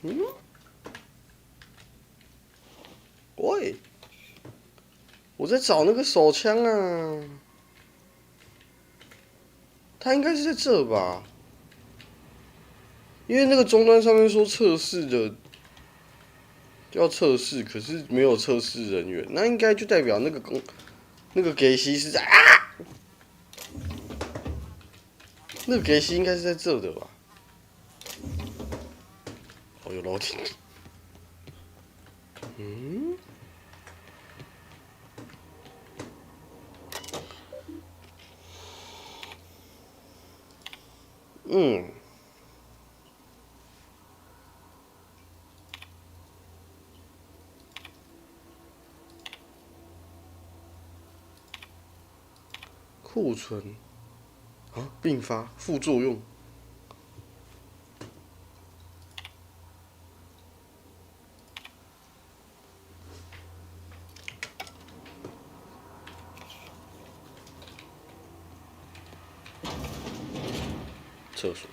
嗯？喂，我在找那个手枪啊。它应该是在这吧？因为那个终端上面说测试的。要测试，可是没有测试人员，那应该就代表那个给息是在啊，那个给息应该是在这的吧？哦，有楼梯。嗯？嗯。库存啊，并发副作用。厕所。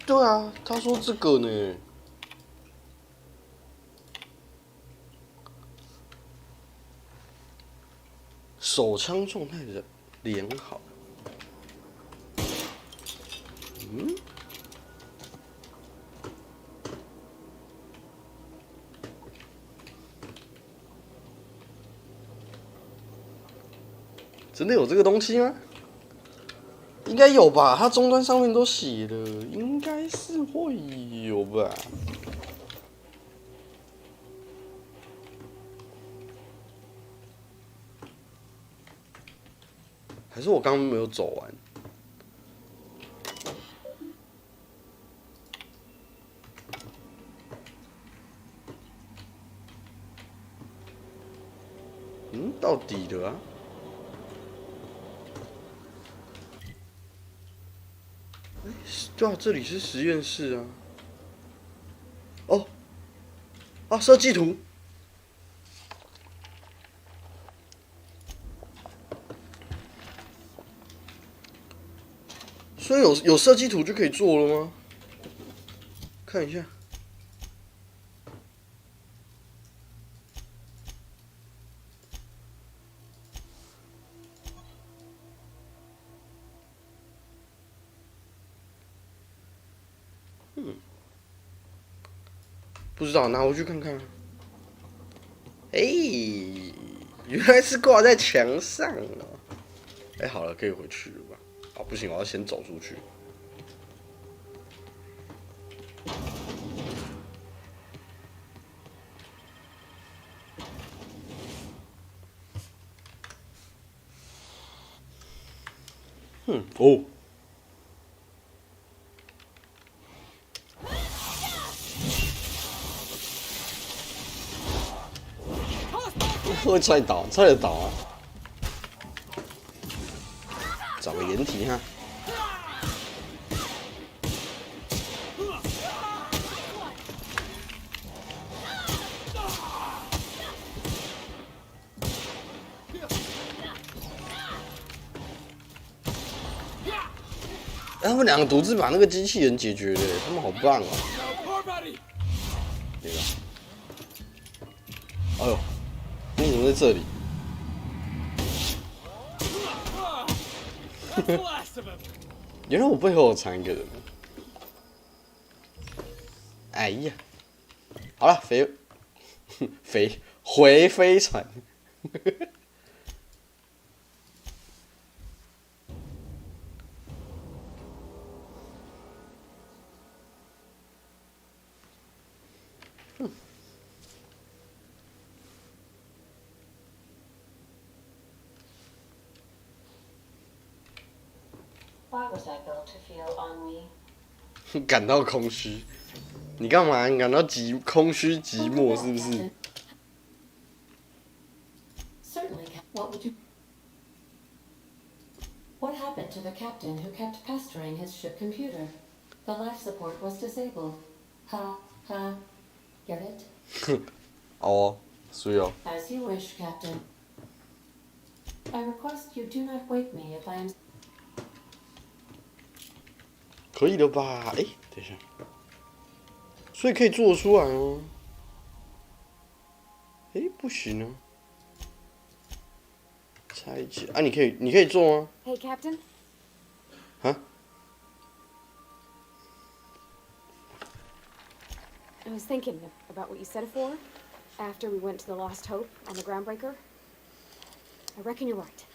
对啊，他说这个呢。手枪状态的良好。嗯？真的有这个东西吗？应该有吧，它终端上面都写了，应该是会有吧。还是我刚刚没有走完？嗯，到底了啊？对啊，这里是实验室啊。哦，啊，设计图。所以有设计图就可以做了吗？看一下。不知道，拿回去看看。哎，原来是挂在墙上哦。哎，好了，可以回去了吧？啊，不行，我要先走出去。哦。会踹倒，踹得倒啊！找个掩体哈。他们两个独自把那个机器人解决了，他们好棒哦！对吧？哎呦，你怎么在这里？原来我背后有藏一个人。哎呀，好了，回飞船。Why was I built to feel ennui? 感到空虚，你干嘛？你感到空虚寂寞是不是？ Certainly. What would you? What happened to the captain who kept pestering his ship computer? The life support was disabled. Ha ha. Get it? 哦，所以哦。 As you wish, Captain. I request you do not wake me if I am. 可以了吧？哎，等一下，所以可以做得出来哦。哎，不行啊。拆解啊，你可以做吗？ Hey, Captain. 啊？ I was thinking about what you said before, after we went to the Lost Hope on the Groundbreaker. I reckon you're right.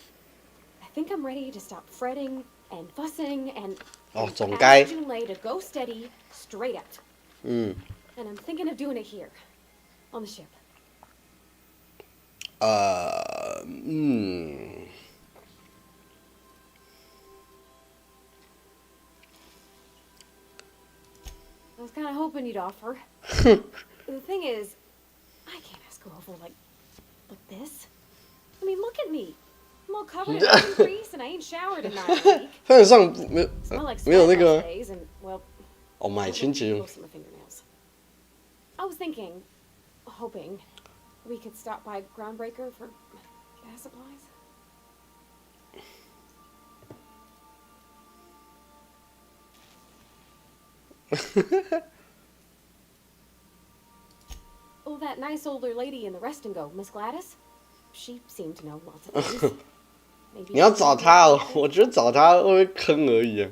I think I'm ready to stop fretting and fussing and 哦，总该。 ask Junlei to go steady, straight out. 嗯。 And I'm thinking of doing it here, on the ship. 嗯。 I was kind of hoping you'd offer. The thing is, I can't ask her over like this. I mean, look at me. I'm all covered in ocean grease and I ain't showered in 9 weeks. 饭上没有那个。 And, well, 哦，买清洁用。 close to my fingernails. I was thinking, hoping, we could stop by Groundbreaker for bath supplies. Oh, that nice older lady in the rest and go, Miss Gladys? She seemed to know lots of things. Maybe 你要找他哦，我觉得找他会坑而已啊。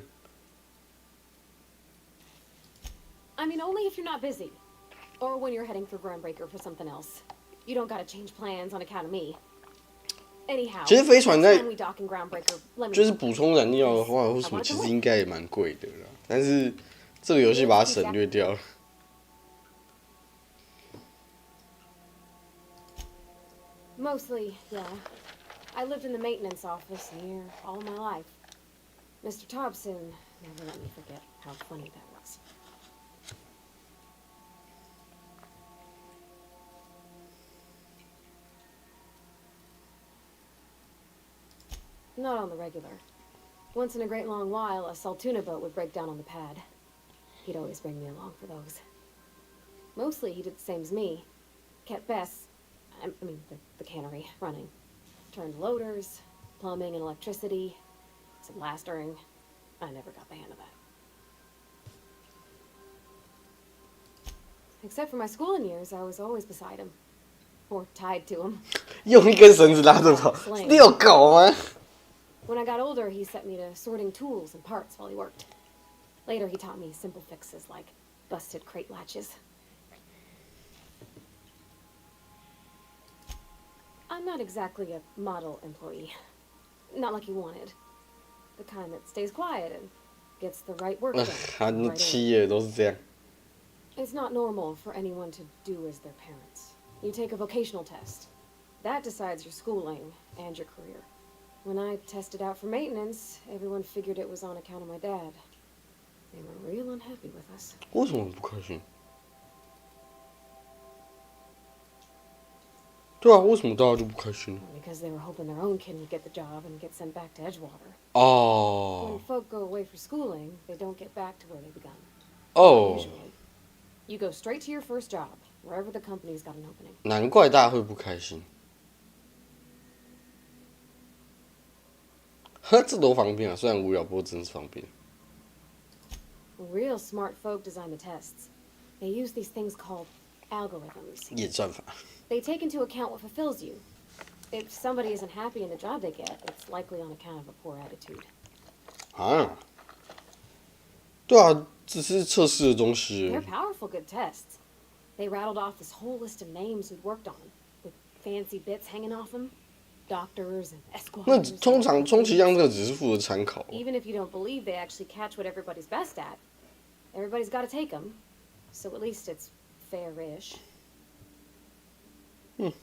I mean, only if you're not busy. Or when you're heading for Groundbreaker for something else. You don't gotta change plans on account of me. Anyhow, 其实飞船在 next time we dock in Groundbreaker, let me 就是 know. 补充燃料的话，或什么其实应该也蛮贵的啦。但是这个游戏把它省略掉了。 Mostly, yeah. I lived in the maintenance office near all my life. Mr. Thompson never let me forget how funny that was. Not on the regular. Once in a great long while, a Saltuna boat would break down on the pad. He'd always bring me along for those. Mostly, he did the same as me. Kept Bess, the cannery, running. Turned loaders, plumbing and electricity, some plastering. I never got the hang of that. Except for my schooling years, I was always beside him. Or tied to him. 用一根绳子拉着跑，遛狗吗？ When I got older, he set me to sorting tools and parts while he worked. Later, he taught me simple fixes like busted crate latches. I'm not exactly a model employee. Not like you wanted. The kind that stays quiet and gets the right work done. 他企业都是这样。 It's not normal for anyone to do as their parents. You take a vocational test. That decides your schooling and your career. When I tested out for maintenance, everyone figured it was on account of my dad. They were real unhappy with us. 为什么不开心？对啊，为什么大家就不开心？ Because they were hoping their own kid would get the job and get sent back to Edgewater. 哦。 When folk go away for schooling, they don't get back to where they begun. 哦。 Usually, you go straight to your first job, wherever the company's got an opening. 难怪大家会不开心。呵，这多方便啊！虽然无聊，不过真是方便。 Real smart folk design the tests. They use these things called algorithms. 演算法。 They take into account what fulfills you. If somebody isn't happy in the job they get, it's likely on account of a poor attitude. 啊？对啊，这是测试的东西。 They're powerful good tests. They rattled off this whole list of names we'd worked on, with fancy bits hanging off them. Doctors and 那 esquires. 通常充其量这个只是负责参考。 Even if you don't believe they actually catch what everybody's best at, everybody's got to take them. So at least it's fair-ish. Well,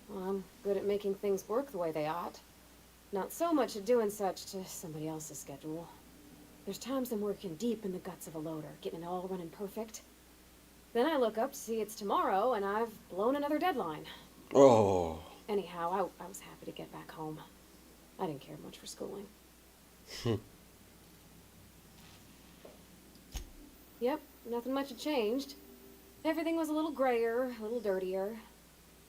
I'm good at making things work the way they ought. not so much at doing such to somebody else's schedule. There's times I'm working deep in the guts of a loader, getting it all running perfect. Then I look up to see it's tomorrow, and I've blown another deadline. Oh. Anyhow, I was happy to get back home. I didn't care much for schooling. Yep, nothing much had changed. Everything was a little grayer, a little dirtier.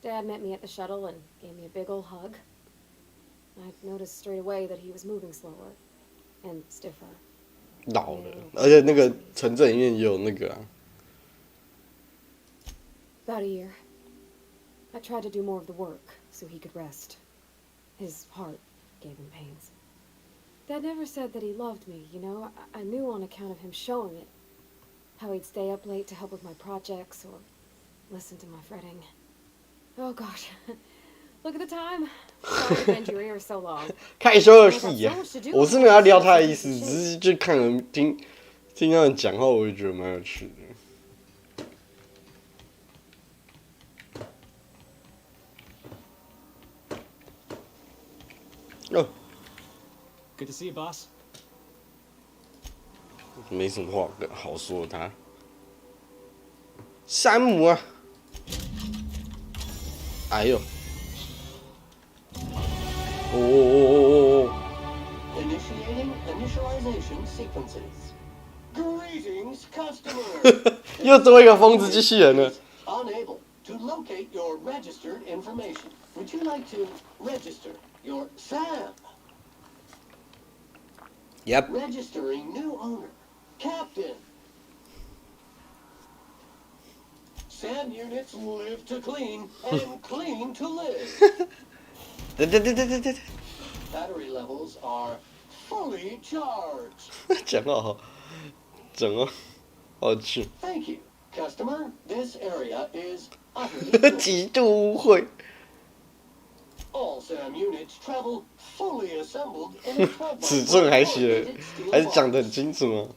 Dad met me at the shuttle and gave me a big ol' hug. I noticed straight away that he was moving slower and stiffer. 老了，而且那个城镇里面也有那个啊。About a year. I tried to do more of the work so he could rest. His heart gave him pains. Dad never said that he loved me, you know. I knew on account of him showing it. How he'd stay up late to help with my projects or listen to my fretting. Oh gosh. Look at the time. Sorry to bend your ear so long. 看所有戏呀，我是没有要撩他的意思，只是就看人听他们讲话，我就觉得蛮有趣的。哦 Good to see you, boss. 没什么话好说的他。山姆啊！哎呦！哦 Initiating initialization sequences. Greetings, customer. 又多一个疯子机器人了。Unable to locate your registered information. Would you like to register your Sam? Yep. Registering new owner, Captain. Sam units live to clean and clean to live. Battery levels are fully charged. 讲话好，整哦，好趣。Thank you, customer. This area is utterly 极度污秽。All Sam units travel fully assembled in a 12 尺寸还写，还是讲得很清楚吗？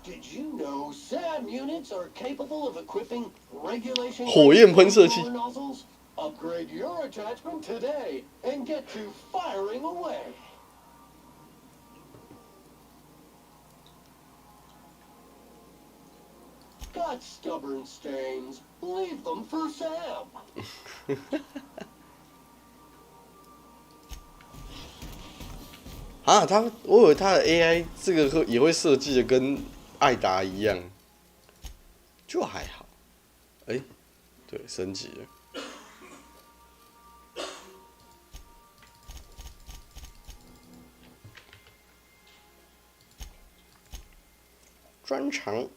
Did you know SAM units are capable of equipping regulation 火焰喷射器 nozzles? Upgrade your attachment today and get to firing away. Got stubborn stains. Leave them for Sam. 啊，我以为他的 AI 这个也会设计的跟艾达一样，就还好。哎，对，升级了。专长，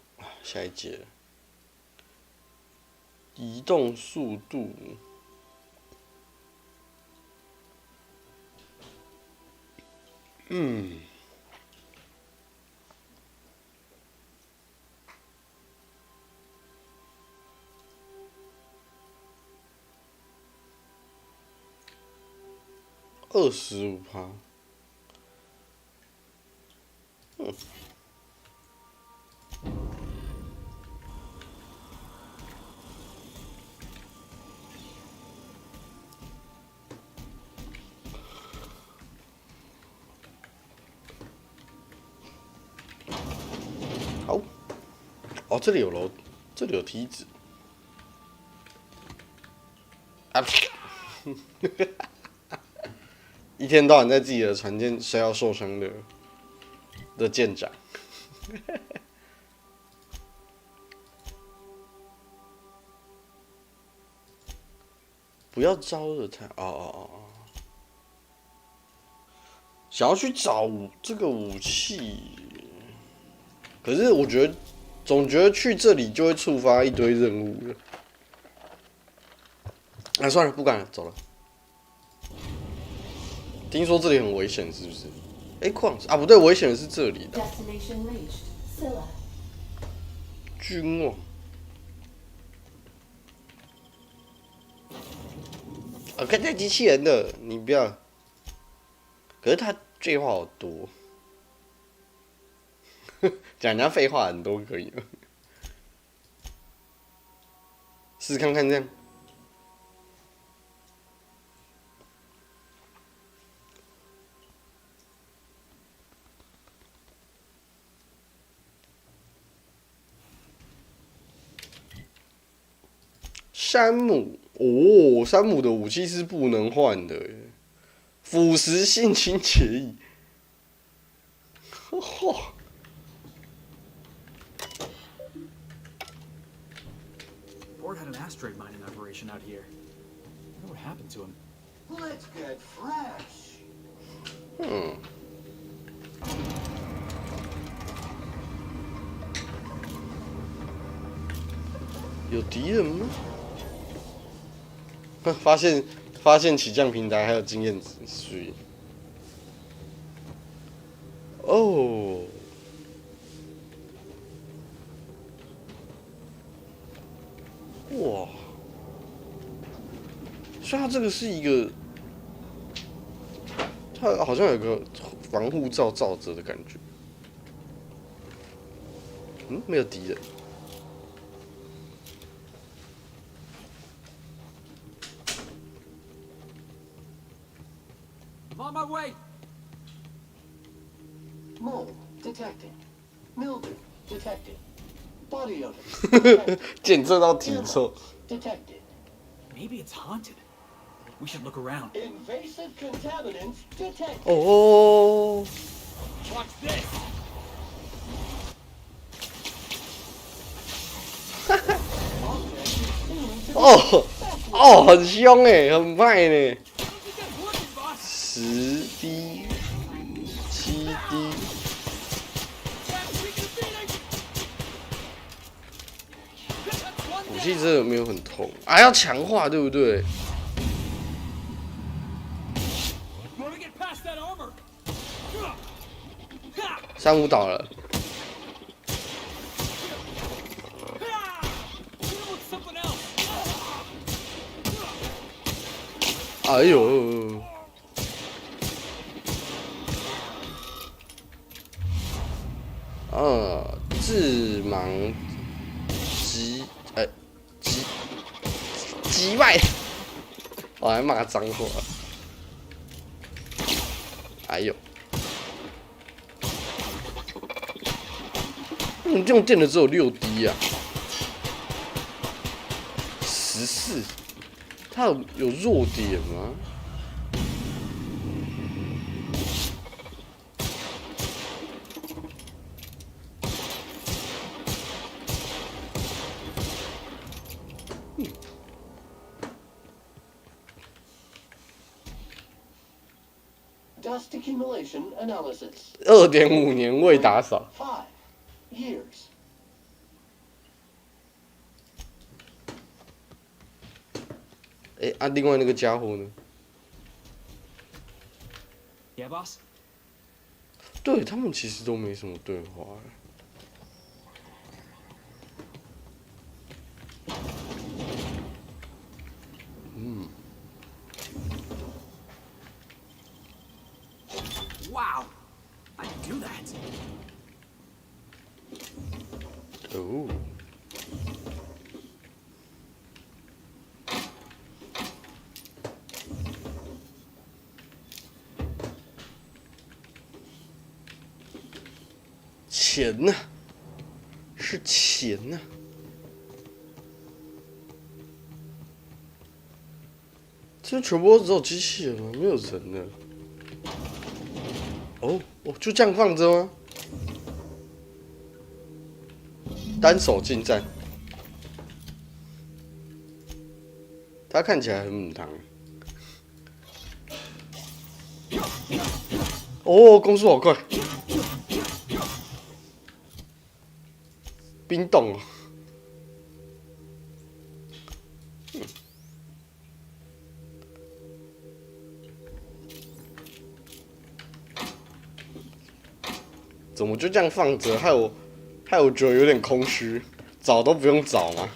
下一节，移动速度。 25%。好，哦，这里有楼，这里有梯子。啊！一天到晚在自己的船舰摔到受伤的舰长。不要招惹他哦！想要去找这个武器，可是我觉得总觉得去这里就会触发一堆任务了。啊，算了，不管了，走了。听说这里很危险，是不是？哎，矿石啊，不对，危险的是这里的。君王。看这机器人的，你不要。可是他废话好多，讲人家废话很多可以吗？试试看看这样。山姆哦，山姆的武器是不能换的耶，腐蚀性侵协议。嚯！ Ford had an asteroid mining operation out here. I wonder what happened to him. Let's get fresh. 有敌人吗？发现起降平台还有经验值，所以哦，哇，所以它这个是一个，它好像有个防护罩罩着的感觉。嗯，没有敌人。 I'm on my way. Mold detected. Mildew detected. Body odor 检测到体臭。 detected. Maybe it's haunted. We should look around. Invasive contaminants detected. 哦。 Watch this. 哦哦，很凶哎，很派呢。10滴，7滴。武器真的没有很痛，啊，要强化对不对？3-5倒了。 哎呦！致盲击败，我还骂脏话。哎呦！你这种电的只有6滴啊，14。 他有弱点吗？Dust accumulation analysis. 2.5年未打扫。 5 years. 哎，啊，另外那个家伙呢？ Yeah, boss. 对他们其实都没什么对话。Wow, I can do that. 哦。 钱呐、是钱呐、这全部都只有机器人吗？没有人了。哦，就这样放着吗？单手近战，他看起来很母汤。哦，攻速好快。 冰冻哦，怎么就这样放着？害我觉得有点空虚，找都不用找吗？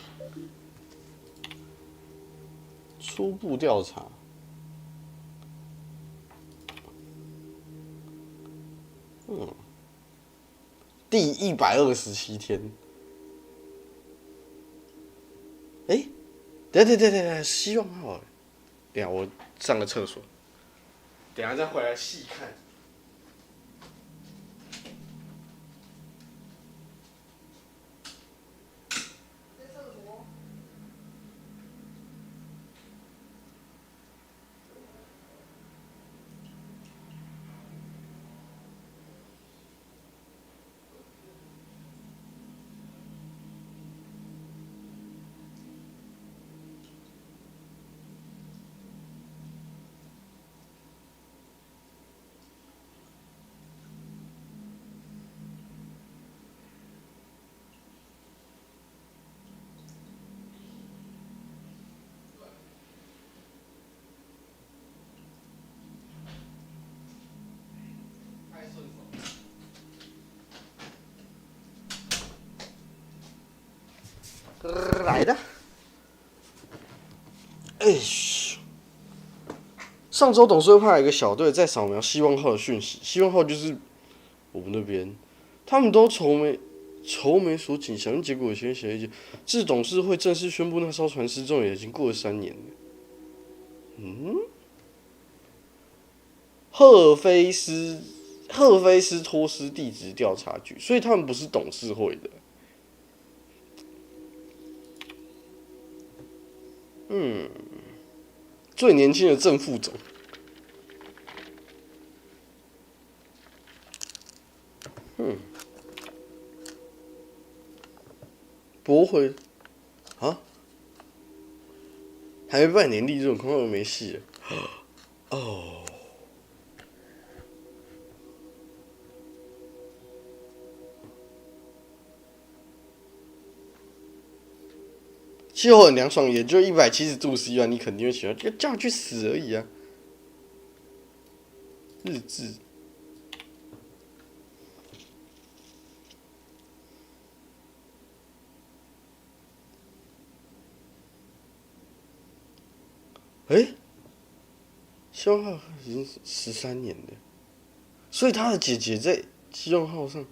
初步调查，第127天。 哎，等，希望好了。等下我上个厕所，等下再回来细看。来的。哎嘘！上周董事会派了一个小队在扫描希望号的讯息，希望号就是我们那边，他们都愁眉所紧，响应结果有些协议。自董事会正式宣布那艘船失踪，也已经过了3年了。赫菲斯托斯地质调查局，所以他们不是董事会的。最年轻的正副总。驳回啊？还没办年历，这种恐怕都没戏了。哦。气候很凉爽，也就170度C啊，你肯定会喜欢，就叫我去死而已啊。日志。希望号已经13年了，所以他的姐姐在希望号上。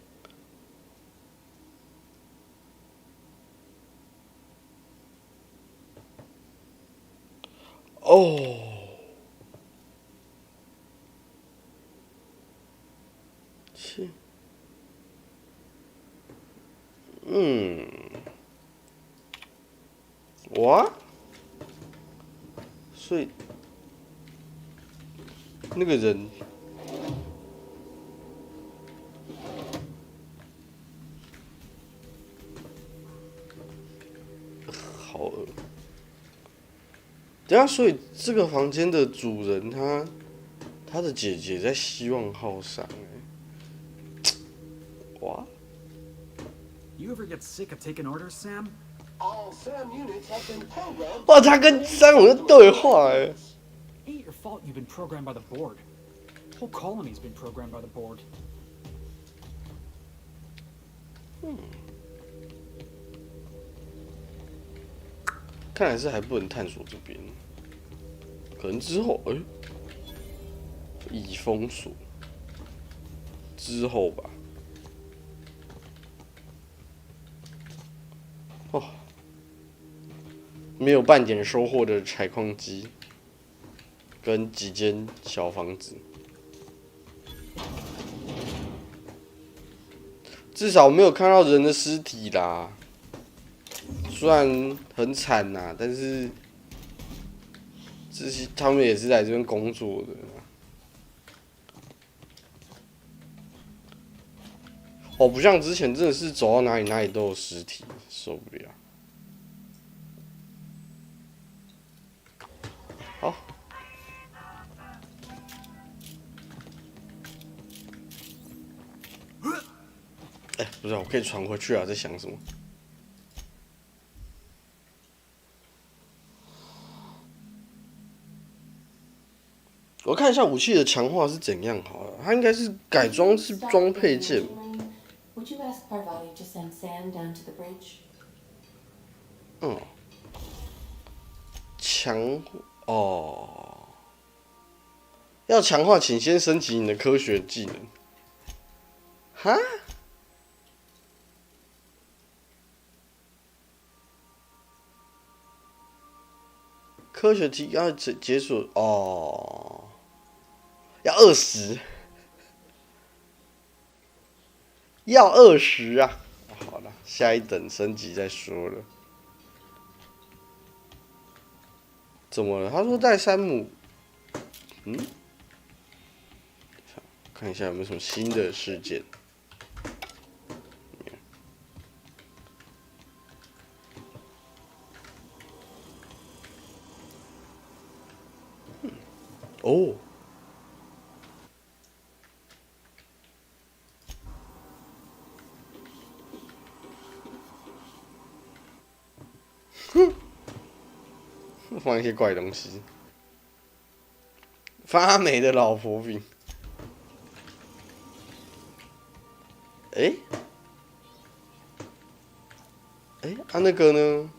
哇，所以那个人好恶。等下，所以这个房间的主人他的姐姐在希望号上哇。You ever get sick of taking orders, Sam? All SAM units have been programmed. 哇，他跟山姆在对话Ain't your fault you've been programmed by the board. Whole colony's been programmed by the board. 看来是还不能探索这边，可能之后已封锁之后吧。没有半点收获的采矿机，跟几间小房子，至少没有看到人的尸体啦。虽然很惨呐，但是这些他们也是来这边工作的。不像之前真的是走到哪里都有尸体，受不了。好，不是，我可以传回去啊，在想什么？我看一下武器的强化是怎样好了，它应该是改装是装配件。Would you ask Parvati to send Sam down to the bridge? 要强化，请先升级你的科学技能。哈？科学题要解锁要20，要20啊！好了，下一等升级再说了。怎么了？他说带山姆，看一下有没有什么新的事件。放一些怪东西，发霉的老婆饼。哎，那个呢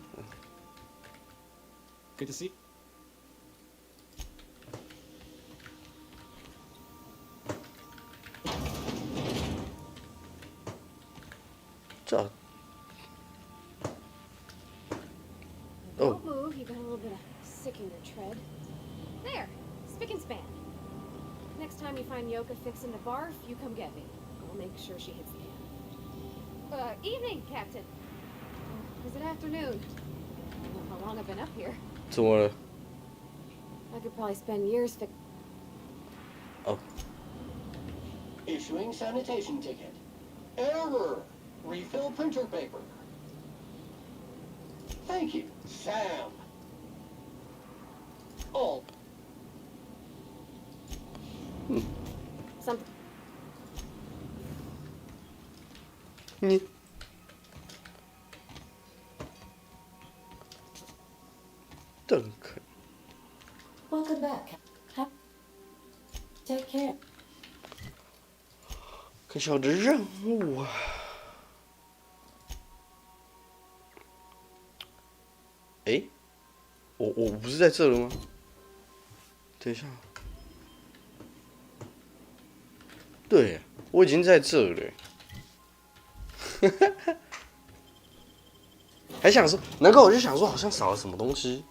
Good to see. 这。 Don't move, you got a little bit of sick in your tread. There, spick and span. Next time you find Yoka fixing to barf, you come get me. I'll make sure she hits the can. Evening, Captain. Is it afternoon? I don't know how long I've been up here. 怎么了？ I could probably spend years Oh. Issuing sanitation ticket. Error. Refill printer paper. Thank you, Sam. Oh. Something. 你。邓肯。 Welcome back. Take care. 可小的任务啊！哎，我不是在这了吗？等一下，对，我已经在这了。还想说，难怪我就想说，好像少了什么东西。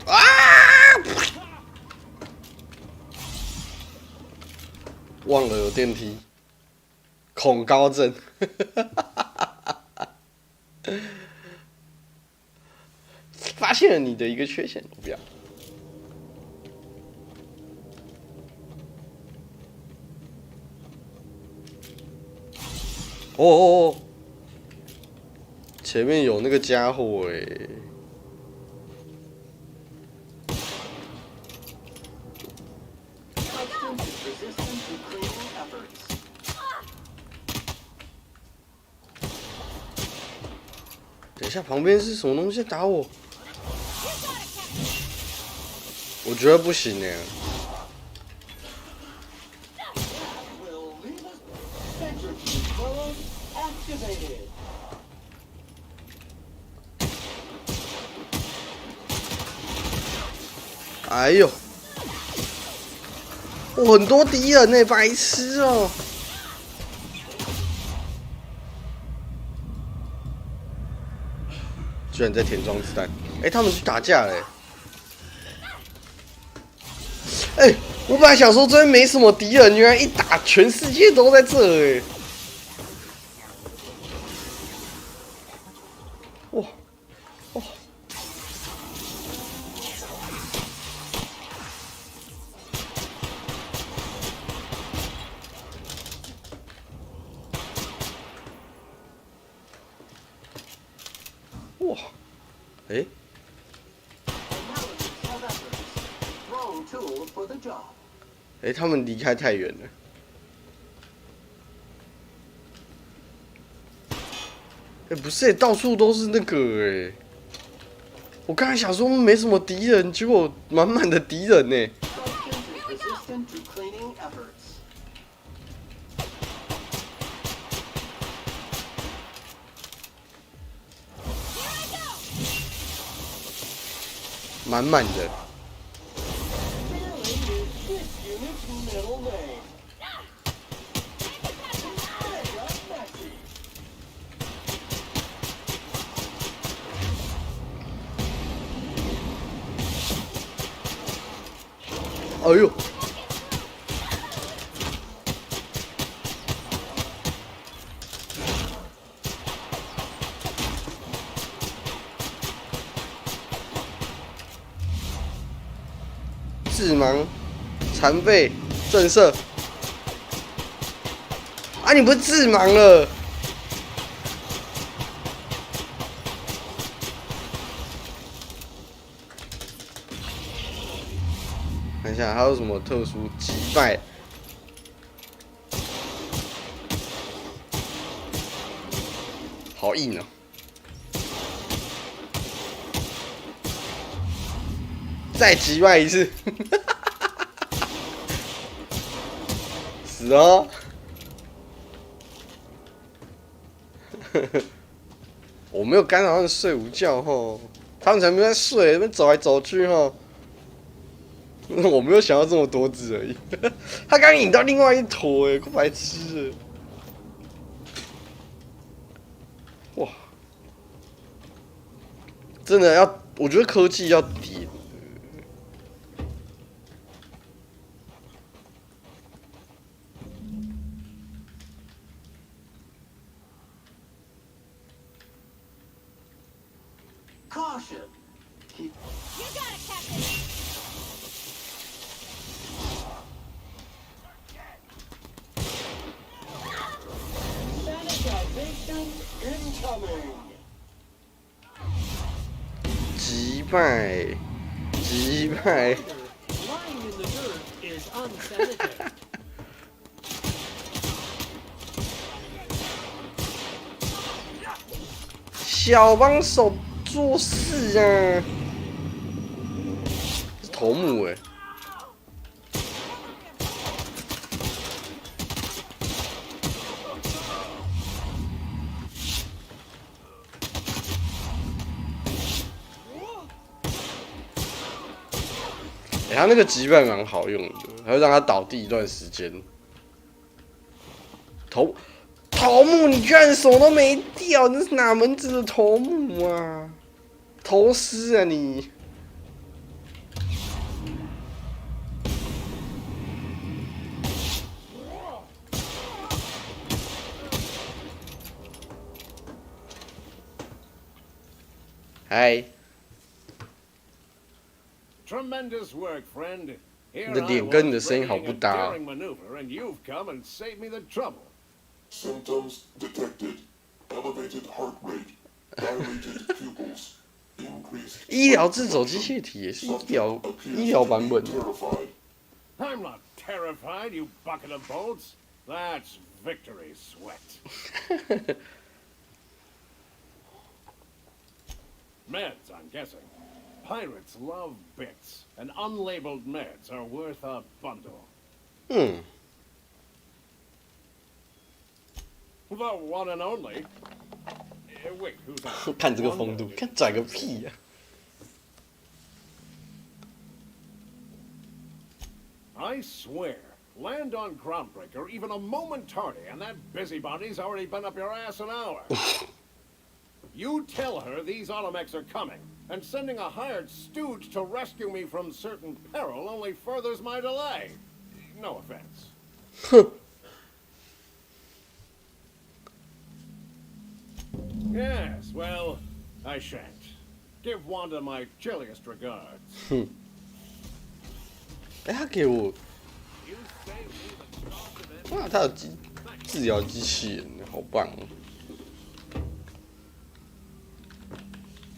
啊！忘了有电梯，恐高症。发现了你的一个缺陷，我不要。哦，前面有那个家伙哎。 等一下，旁边是什么东西打我？我觉得不行哎。哎呦，很多敌人呢，白痴哦！ 居然在填装子弹！哎，他们去打架嘞！哎，我本来想说这边没什么敌人，原来一打全世界都在这哎！哇哇！哇！哎，哎，他们离开太远了。哎，不是，到处都是那个哎。我刚才想说没什么敌人，结果满满的敌人呢。满满的。哎呦！致盲、残废、震慑。啊，你不是致盲了？看一下还有什么特殊击败？好硬哦！再击败一次，死哦！我没有干扰他们睡午觉吼，他们才没在睡，那边走来走去吼。我没有想到这么多只而已。他刚引到另外一坨哎，够白痴了。哇，真的要，我觉得科技要点。Caution. Keep. You got it, Captain. Sanitization incoming. 击败，击败。Lying in the dirt is unsanitary. 小帮手做事啊！是头目哎。他那个击败蛮好用的，还会让他倒地一段时间。头目，你居然手都没掉，你是哪门子的头目啊？头师啊你！嗨。Tremendous work, friend. 你的脸跟你的声音好不搭。Maneuver, and you've come and saved me the trouble. Symptoms detected. Elevated heart rate. Dilated pupils. Increased. 医疗自走机械体也是医疗版本的。I'm not terrified, you bucket of bolts. That's victory sweat. Meds, I'm guessing. Pirates love bits, and unlabeled meds are worth a bundle. The one and only. Wait, who's that? 看这个风度，看拽个屁呀！I swear, land on Groundbreaker even a moment tardy, and that busybody's already been up your ass an hour. You tell her these automechs are coming, and sending a hired stooge to rescue me from certain peril only furthers my delay. No offense. Yes, well, I shan't. Give Wanda my chilliest regards. 他给我，哇，他有治疗机器人，好棒哦！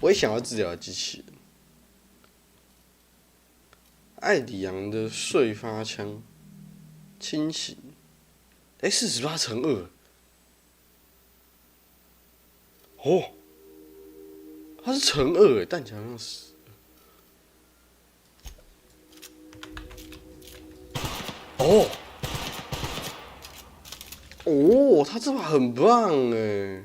我也想要治疗机器人。艾里昂的碎发枪，轻型，48×2。哦，它是×2，弹起来好像是。哦，哦，他这把很棒哎。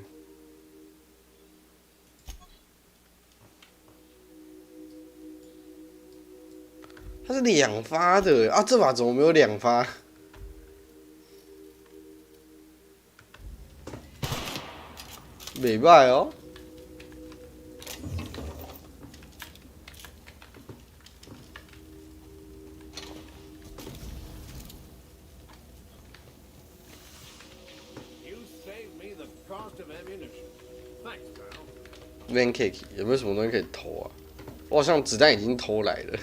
它是2发的啊，这把怎么没有2发？袂歹哦。Pancake 有没有什么东西可以偷啊？我好像子弹已经偷来了。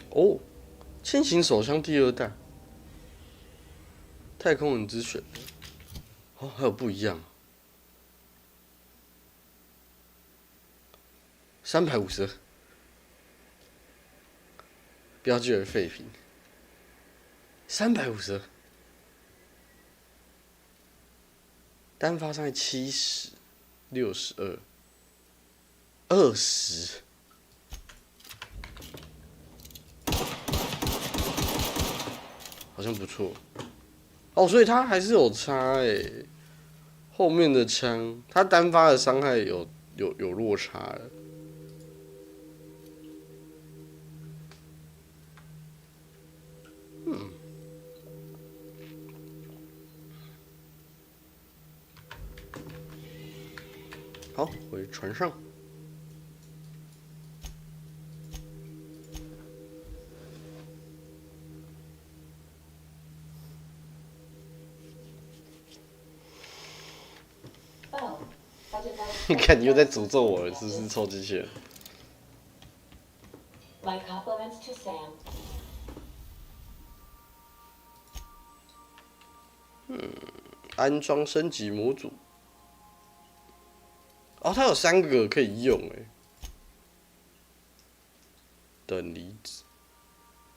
哦，轻型手枪第2弹，太空人之选。哦，还有不一样。352，标记为废品。352，单发伤害70、62、20，好像不错。哦，所以他还是有差欸。后面的枪，他单发的伤害有落差了。好，回船上。你看，你又在诅咒我了，是不是臭机器人？ My compliments to Sam. 安装升级模组。哦，它有3个可以用哎。等离子、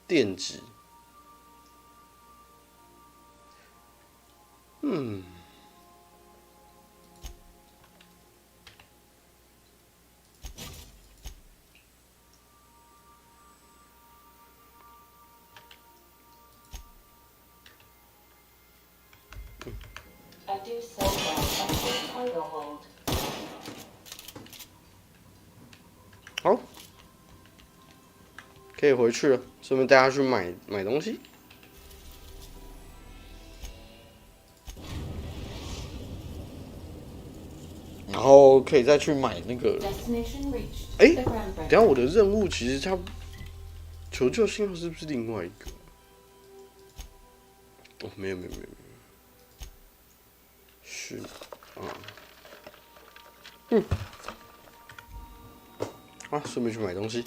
电极。I do so well. Cargo hold. 好，可以回去了，顺便带他去买东西。然后可以再去买那个。哎，等一下我的任务其实它求救信号是不是另外一个？哦，没有。是啊，啊，顺便去买东西。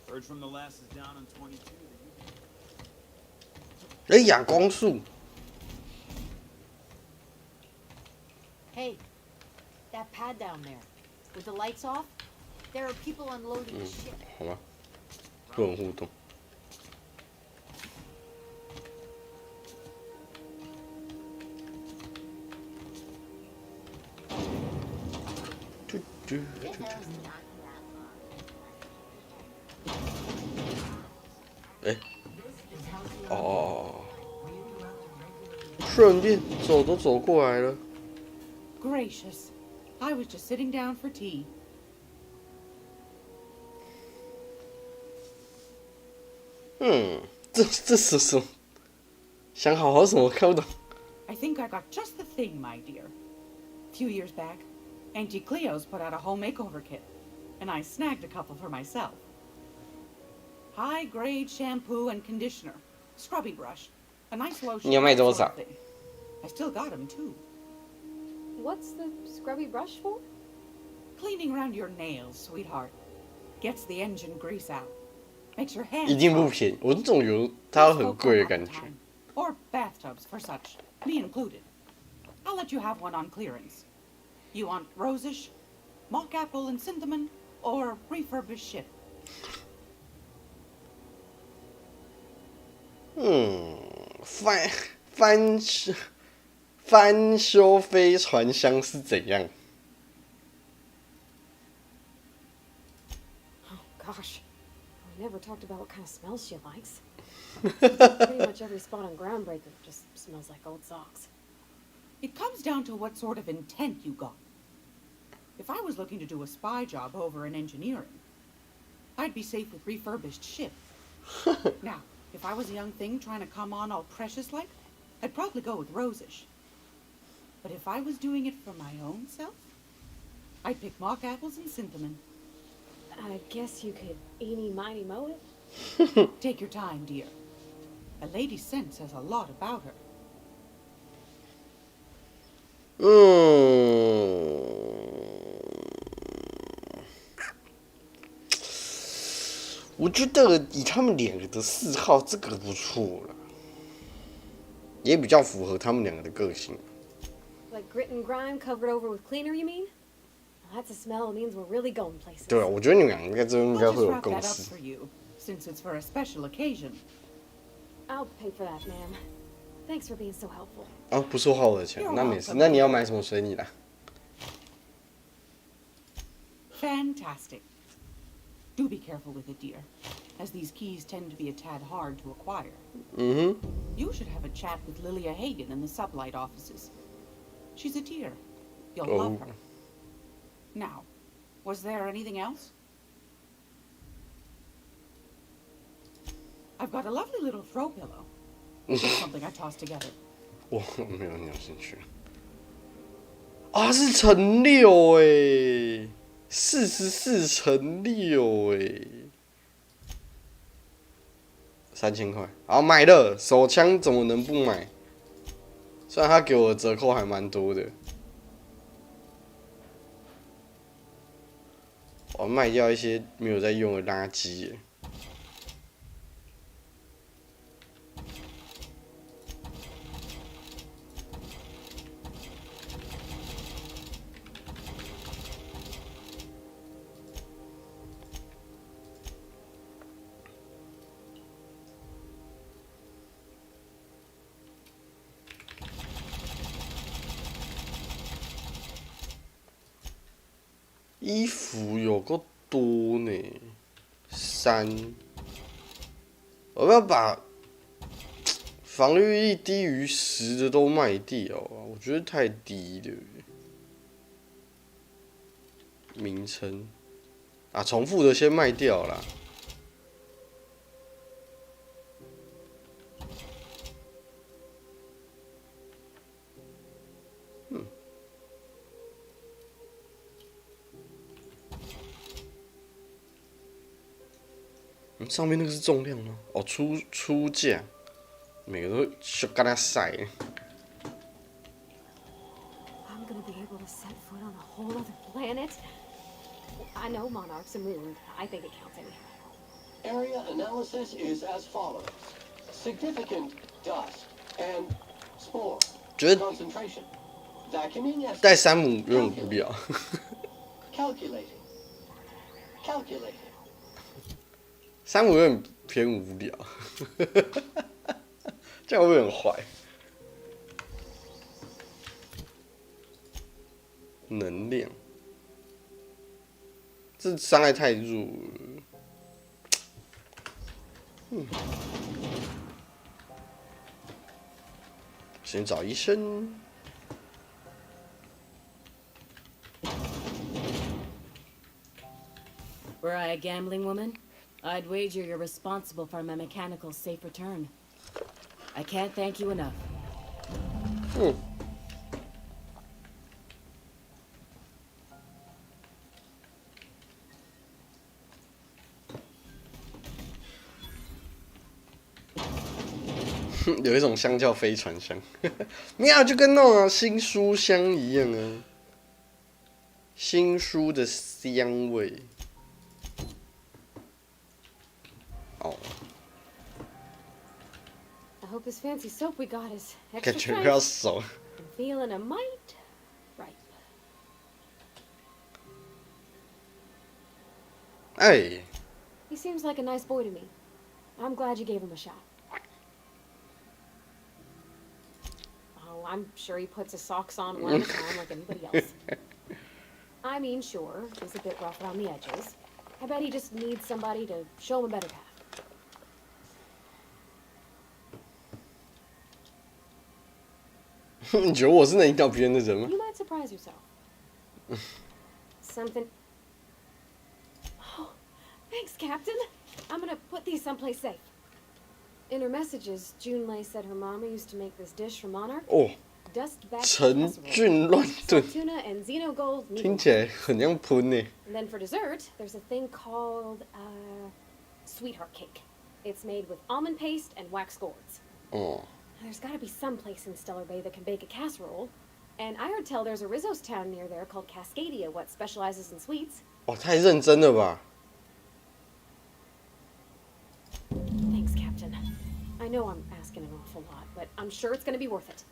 Heard from the lasses down on 22. 哎，亚光束。Hey, that pad down there, with the lights off, there are people unloading the ship. 好吧，不能互动。哎，哦，顺便走都走过来了。Gracious, I was just sitting down for tea. 这是什么？想好好什么看不懂。I think I got just the thing, my dear. A few years back, Auntie Cleo's put out a home makeover kit, and I snagged a couple for myself. High-grade shampoo and conditioner, scrubby brush, a nice lotion. 你要卖多少？ I still got them too. What's the scrubby brush for? Cleaning around your nails, sweetheart. Gets the engine grease out. Makes your hands. 一定不便宜，我总觉得它要很贵的感觉。 Or bathtubs for such, me included. I'll let you have one on clearance. You want rosish, mock apple and cinnamon, or refurbished ship? 翻修飞船箱是怎样？ Oh gosh, we never talked about what kind of smells she likes. Pretty much every spot on Groundbreaker just smells like old socks. It comes down to what sort of intent you got. If I was looking to do a spy job over in engineering, I'd be safe with refurbished ship. Now, if I was a young thing trying to come on all precious like, I'd probably go with rosish. But if I was doing it for my own self, I'd pick mock apples and cinnamon. I guess you could eeny miny moe it. Take your time, dear. A lady's scent says a lot about her. 我觉得以他们两个的嗜好，这个不错了，也比较符合他们两个的个性。Like grit and grime covered over with cleaner, you mean? That's a smell that means we're really going places. 对啊，我觉得你们俩应该这边应该会有共识。 Since it's for a special occasion. I'll pay for that, ma'am. Thanks for being so helpful. 啊，不是花我的钱，那没事。那你要买什么随你来。Fantastic. Do be careful with it, dear, as these keys tend to be a tad hard to acquire. You should have a chat with Lilia Hagen in the sublight offices. She's a dear. You'll love her. Now, was there anything else? I've got a lovely little throw pillow. Something I tossed together. 我没有鸟兴趣。啊，是乘6哎，44乘6哎，3000块，好买了。手枪怎么能不买？虽然他给我的折扣还蛮多的。我卖掉一些没有在用的垃圾耶。衣服有够多呢，3。我要把防御力低于10的都卖掉啊！我觉得太低了。名称啊，重复的先卖掉啦。上面那个是重量吗？哦，出价，每个都就跟他晒。I'm gonna be able to set foot on a whole other planet. I know monarch's a moon. I think it counts anyhow. Area analysis is as follows: significant dust and spore concentration. Vacuuming estimate. 带山姆有点无聊。Calculating. 山姆有点偏无聊，这样会不会很坏？能量，这伤害太弱了。先找医生。Were I a gambling woman, I'd wager you're responsible for my mechanical safe return. I can't thank you enough. 有一种香叫飞船香，喵，就跟那种新书香一样啊，新书的香味。哦。I hope this fancy soap we got is 感 extra 觉不要 strength. 手。I'm feeling a mite ripe. 哎。He seems like a nice boy to me. I'm glad you gave him a shot. Oh, I'm sure he puts his socks on one at a time like anybody else. I mean, sure, he's a bit rough around the edges. I bet he just needs somebody to show him a better path. 你觉得我是能引导别人的人吗？ You might surprise yourself. Something. Oh, thanks, Captain. I'm gonna put these someplace safe. In her messages, Junlei said her mama used to make this dish for Monarch. 哦， Dust back 陈俊乱炖， tuna and xeno gold 听起来很像喷呢。 And then for dessert, there's a thing called sweetheart cake. It's made with almond paste and wax gourds. 哦。 There's got to be some place in Stellar Bay that can bake a casserole. And I heard tell there's a Rizzo's town near there called Cascadia, what specializes in sweets. 哇，太认真了吧！ know I'm asking an awful lot, but I'm sure it's gonna be worth it.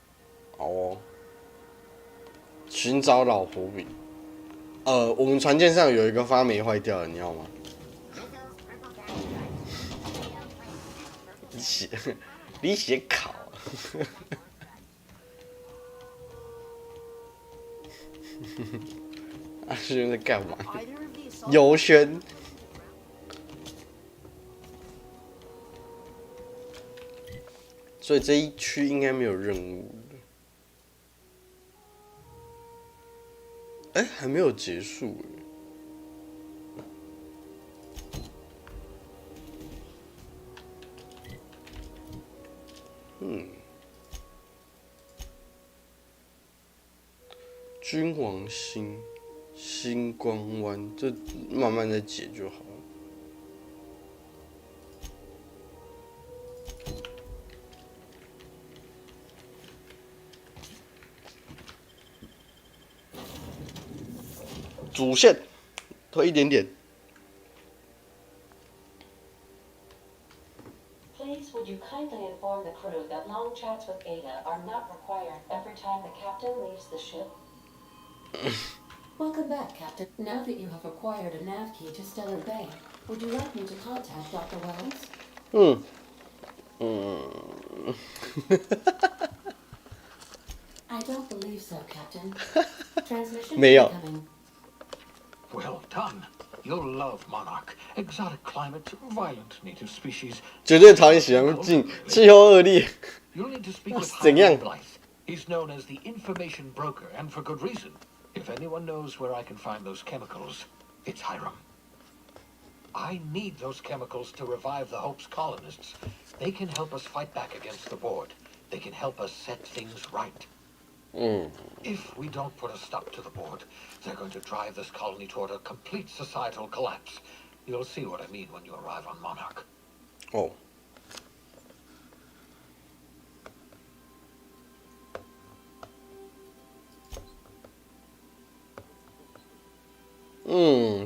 哦，寻找老婆饼。我们船舰上有一个发霉坏掉了，你要吗？你写考。阿轩在干嘛？游轩。所以这一区应该没有任务了。还没有结束君王星、星光湾，这慢慢再解就好了。主线推一点点。Please, would you kindly inform the crew that long chats with Ada are not required every time the captain leaves the ship? Welcome back, Captain. Now that you have acquired a nav key to Stellar Bay, would you like me to contact Dr. Wells? I don't believe so, Captain. Transmission incoming. Well done. You'll love Monarch. Exotic climate, violent native species. 绝对讨厌喜欢气候恶劣。You'll need to speak with 怎样 Hiram Blythe. He's known as the information broker, and for good reason. If anyone knows where I can find those chemicals, it's Hiram. I need those chemicals to revive the Hope's colonists. They can help us fight back against the board. They can help us set things right. If we don't put a stop to the board, they're going to drive this colony toward a complete societal collapse. You'll see what I mean when you arrive on Monarch. Oh.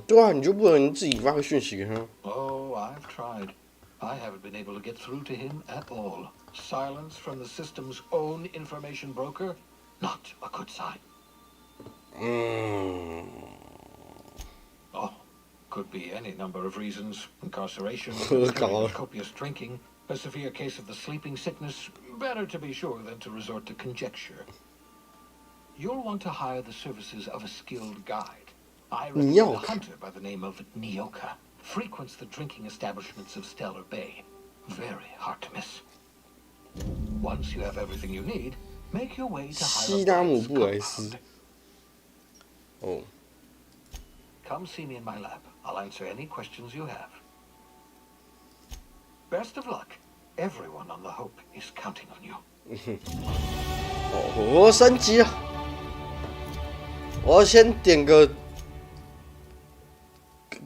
对啊，你就不能自己发个讯息给他？ Oh, I've tried. I haven't been able to get through to him at all. Silence from the system's own information broker? Not a good sign. Oh, could be any number of reasons. Incarceration, copious drinking, a severe case of the sleeping sickness. Better to be sure than to resort to conjecture. You'll want to hire the services of a skilled guide. I recommend a hunter by the name of Nyoka. Frequents the drinking establishments of Stellar Bay. Very hard to miss. Once you have everything you need, make your way to Hiram Blythe's compound. Come see me in my lab. I'll answer any questions you have. Best of luck. Everyone on the Hope is counting on you. 我升级了，我要先点个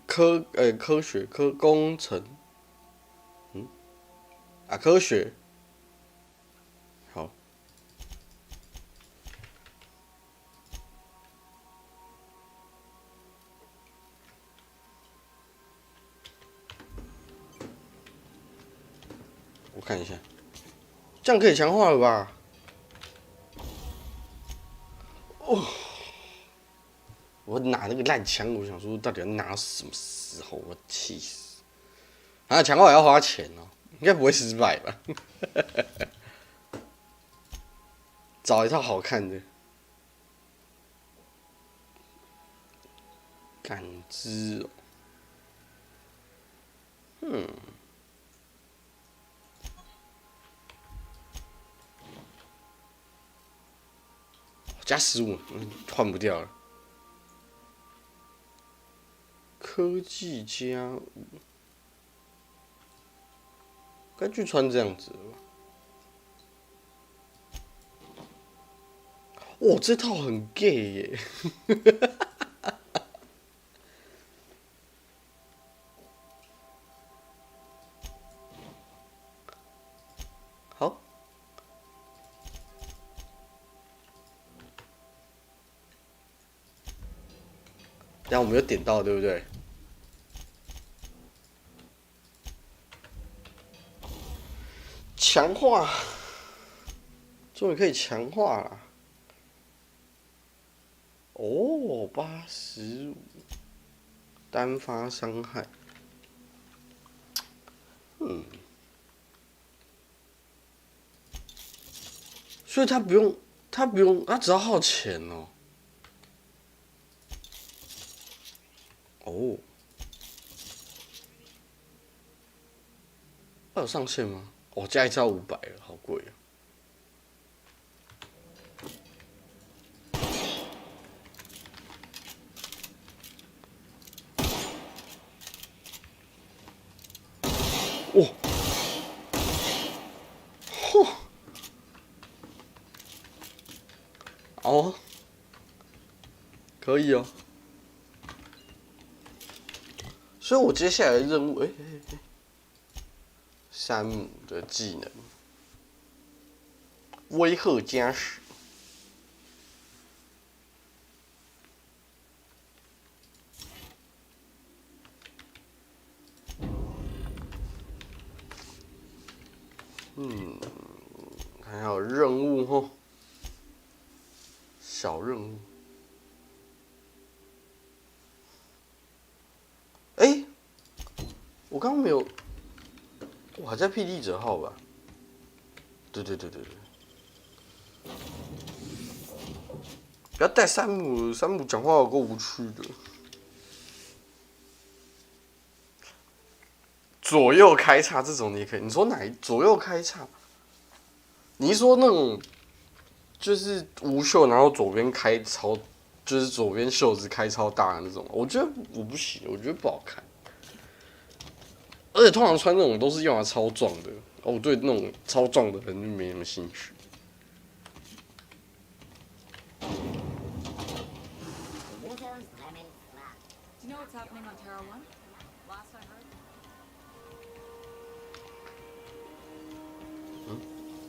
科学工程，科学，好，我看一下，这样可以强化了吧？我拿那个烂枪，我想说到底要拿什么时候？我气死！强化也要花钱哦，应该不会失败吧？找一套好看的，感知哦，加15，换不掉了。科技加5，该就穿这样子了吧？哦，这套很 gay 耶！好，这样我们有点到，对不对？强化，终于可以强化了。哦，85，单发伤害。所以他不用，他只要耗钱哦。哦，他有上限吗？哦，加一次要500了，好贵啊！哇，嚯！哦，可以哦。所以我接下来的任务，山姆的技能，威吓加10。还有任务吼，小任务。我刚刚没有，我还在霹雳者号吧？对，不要带山姆，山姆讲话有够无趣的。左右开叉这种你也可以，你说哪一左右开叉？你是说那种就是无袖，然后左边开超，就是左边袖子开超大的那种？我觉得我不行，我觉得不好看。而且通常穿那种都是用来超壮的，我对那种超壮的人就没什么兴趣。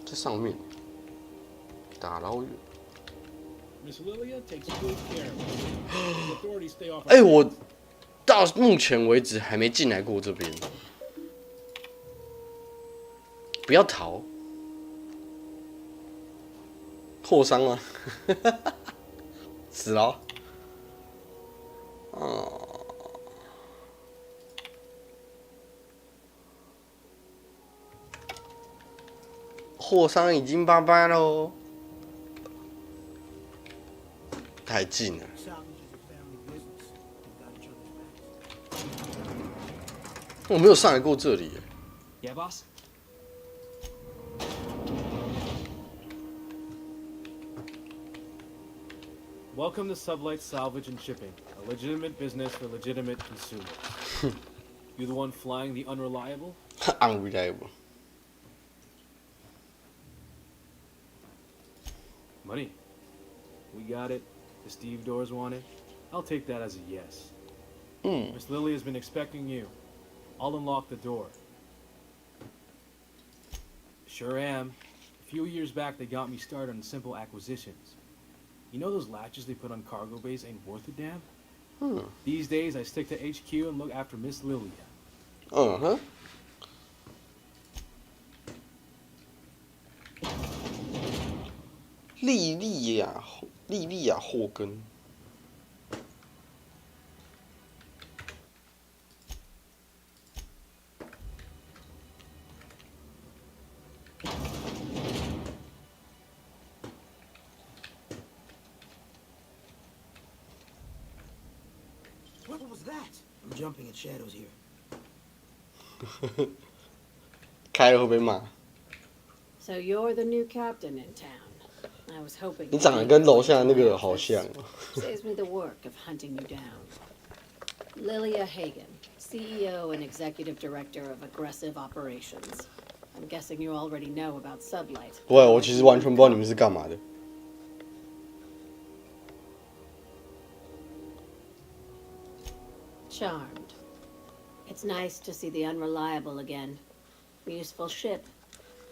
在上面打老远。我到目前为止还没进来过这边。不要逃，破伤吗？死了。破伤已经拜拜喽，太近了。我没有上来过这里。Yeah, boss. Welcome to Sublight Salvage and Shipping, a legitimate business for legitimate consumers. You the one flying the unreliable? Unreliable. Money. We got it. The Steve Doors want it. I'll take that as a yes. Miss Lily has been expecting you. I'll unlock the door. Sure am. A few years back, they got me started on simple acquisitions. You know those latches they put on cargo bays ain't worth a damn? These days, I stick to HQ and look after Miss Lilia. Uh-huh. 莉莉亚霍根。What was that? I'm jumping at shadows here. 开了会被骂。 So you're the new captain in town. I was hoping. 你长得跟楼下那个好像。Saves me the work of hunting you down. Lilia Hagen, CEO and Executive Director of Aggressive Operations. I'm guessing you already know about Sublight. 喂，我其实完全不知道你们是干嘛的。 Charmed. It's nice to see the Unreliable again. Useful ship.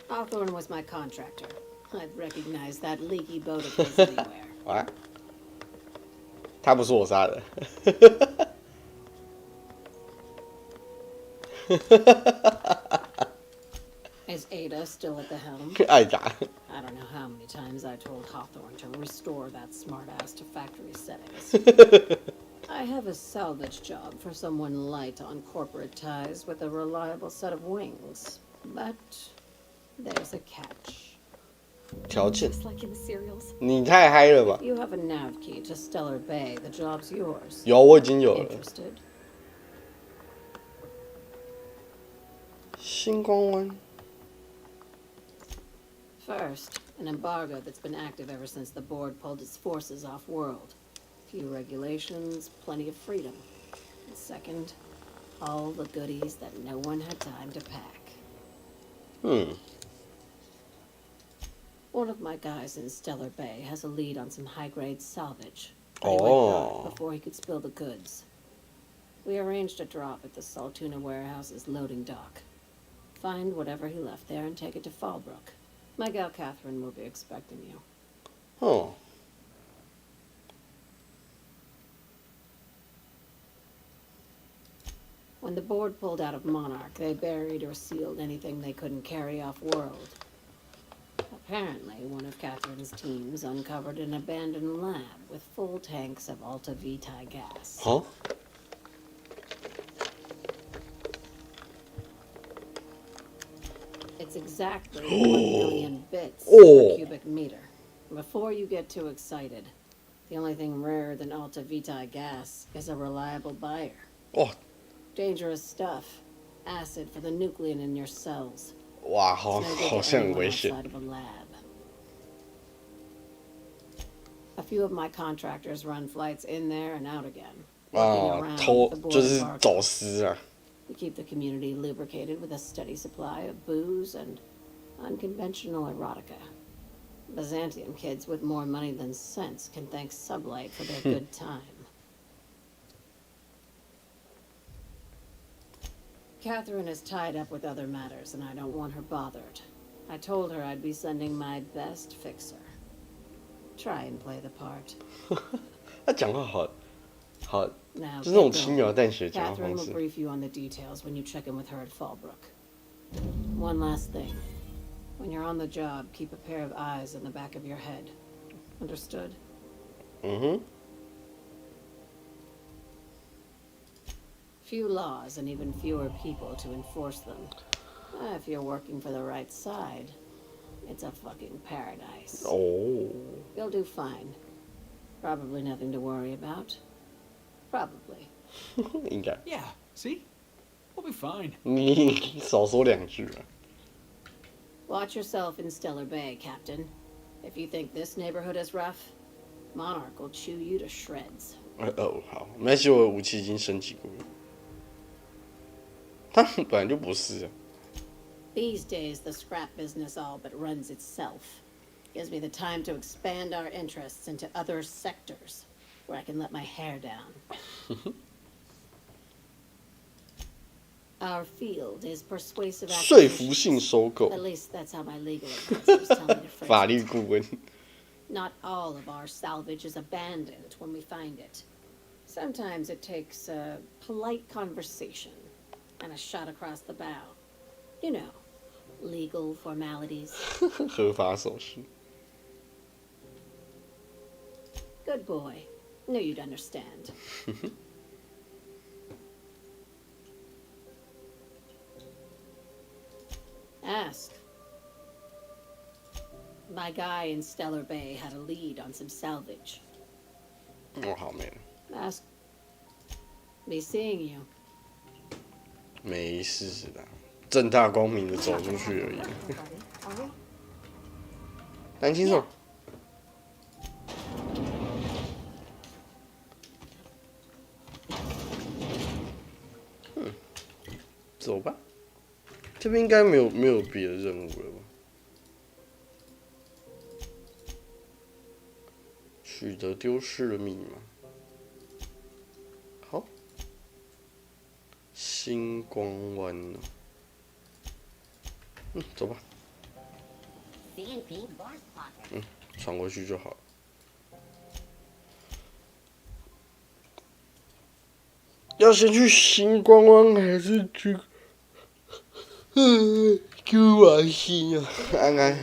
Hawthorne was my contractor. I'd recognize that leaky boat of his anywhere. What? 他不是我杀的。Is Ada still at the helm? 爱打。 I don't know how many times I told Hawthorne to restore that smartass to factory settings. I have a salvage job for someone light on corporate ties with a reliable set of wings. But there's a catch. 条件 Just like in the serials. 你太嗨了吧？ You have a nav key to Stellar Bay. The job's yours. 有，我已经有了。 Interested? 星光湾。 First, an embargo that's been active ever since the board pulled its forces off-world. Few regulations, plenty of freedom. And second, all the goodies that no one had time to pack. One of my guys in Stellar Bay has a lead on some high-grade salvage. But he went dark before he could spill the goods. We arranged a drop at the Saltuna warehouse's loading dock. Find whatever he left there and take it to Fallbrook. My gal Catherine will be expecting you. Oh. When the board pulled out of Monarch, they buried or sealed anything they couldn't carry off-world. Apparently, one of Catherine's teams uncovered an abandoned lab with full tanks of Alta Vitae gas. Huh? It's exactly 1 million bits per cubic meter. Before you get too excited, the only thing rarer than Alta Vitae gas is a reliable buyer. Oh. Dangerous stuff. Acid for the nuclein in your cells. 哇，好像很危险。 Outside of a lab. A few of my contractors run flights in there and out again. 啊，偷就是走私啊。 We keep the community lubricated with a steady supply of booze and unconventional erotica. Byzantium kids with more money than sense can thank Sublight for their good time. Catherine is tied up with other matters, and I don't want her bothered. I told her I'd be sending my best fixer. Try and play the part. 他讲话好， Now, 就是那种轻描淡写的讲话 Catherine 方 will 式。 brief you on the details when you check in with her at Fallbrook. One last thing. When you're on the job, keep a pair of eyes in the back of your head. Understood? Few laws and even fewer people to enforce them. If you're working for the right side, it's a fucking paradise. Oh. You'll do fine. Probably nothing to worry about. Probably. 应该。 Yeah, see? We'll be fine. 你少说2句啊。 Watch yourself in Stellar Bay, Captain. If you think this neighborhood is rough, Monarch will chew you to shreds. 好，没关系，我的武器已经升级过了。他本来就不是啊。 These days, the scrap business all but runs itself. Gives me the time to expand our interests into other sectors, where I can let my hair down. Our field is persuasive 说服性收购。 At least that's how my legal advisors tell me to phrase it. 法律顾问。 Not all of our salvage is abandoned when we find it. Sometimes it takes a polite conversation and a shot across the bow. You know, legal formalities. 合法手续。 Good boy. Knew you'd understand. Ask. My guy in Stellar Bay had a lead on some salvage. 好没了。 Ask. Be seeing you. 没事的，正大光明的走出去而已。蓝轻松。走吧。这边应该没有别的任务了吧？取得丢失的密码。好。星光湾呢？走吧。传过去就好了。要先去星光湾还是去 cứu我心啊！安安，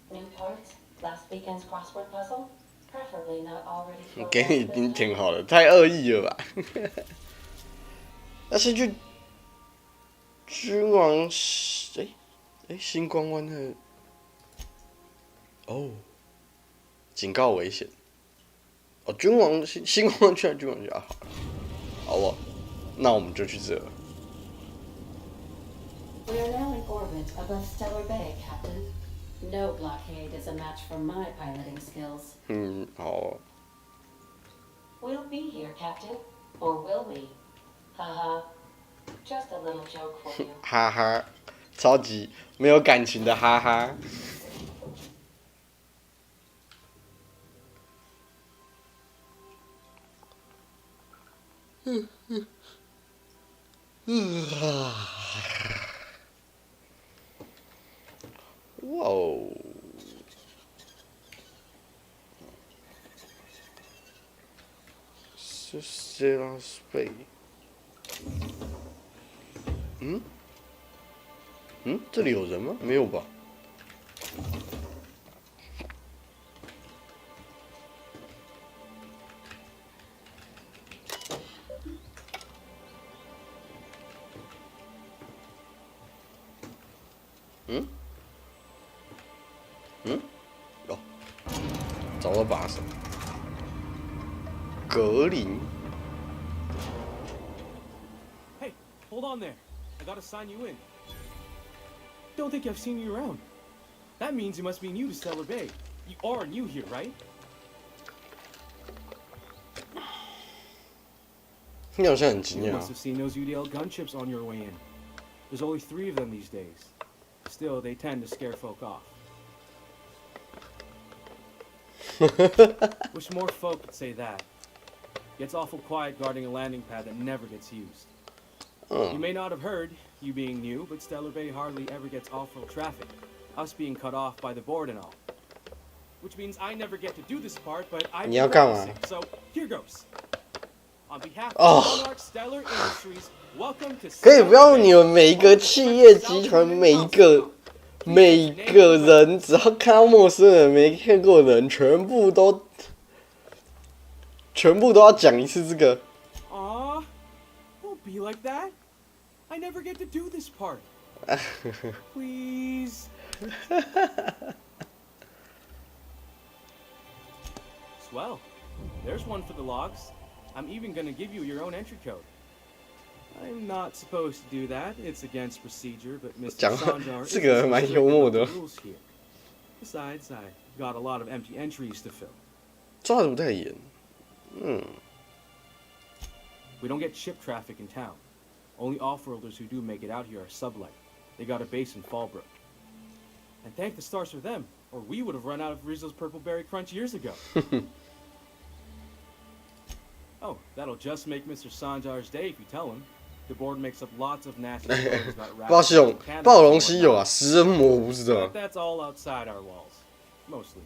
New parts? Last weekend's crossword puzzle? Preferably not already 给你已经挺好了，太恶意了吧？要先去君王星光湾的哦，警告危险。哦，君王星光湾去了君王就好了，好不好？那我们就去这了。 We are now in orbit above Stellar Bay, Captain. No blockade is a match for my piloting skills. 好。We'll be here, Captain. Or will we? Haha. Just a little joke for you. 哈哈，超级没有感情的哈哈。哇哦！是谁拉斯贝？这里有人吗？没有吧？哦，找到把手。格林。 Hey, hold on there. I gotta sign you in. Don't think I've seen you around. That means you must be new to Stellar Bay. You are new here, right? 你好像很惊 You 讶。 must have seen those UDL gunships on your way in. There's only 3 of them these days. Still, they tend to scare folk off. Wish more folk could say that. Gets awful quiet guarding a landing pad that never gets used. You may not have heard, you being new, but Stellar Bay hardly ever gets off-road traffic, us being cut off by the board and all. Which means I never get to do this part, but I'm practicing, so here goes. On behalf of Monarch Stellar Industries, welcome to 可以不要你们每一个企业集团每一个人，只要看到陌生人没看过的人，全部都要讲一次这个。 Aw, don't be like that. I never get to do this part. Please. Swell. There's one for the logs. I'm even gonna give you your own entry code. I'm not supposed to do that. It's against procedure, but Mr. Sanjar is the rules here. Besides, I got a lot of empty entries to fill. 抓得不太严。We don't get ship traffic in town. Only off-worlders who do make it out here are sublight. They got a base in Fallbrook. And thank the stars for them, or we would have run out of Rizzo's Purple Berry Crunch years ago. Oh, that'll just make Mr. Sanjar's day if you tell him. The board makes up lots of nasty stories about rabbits. 暴龙稀有啊，食人魔我不知道。 But that's all outside our walls. Mostly.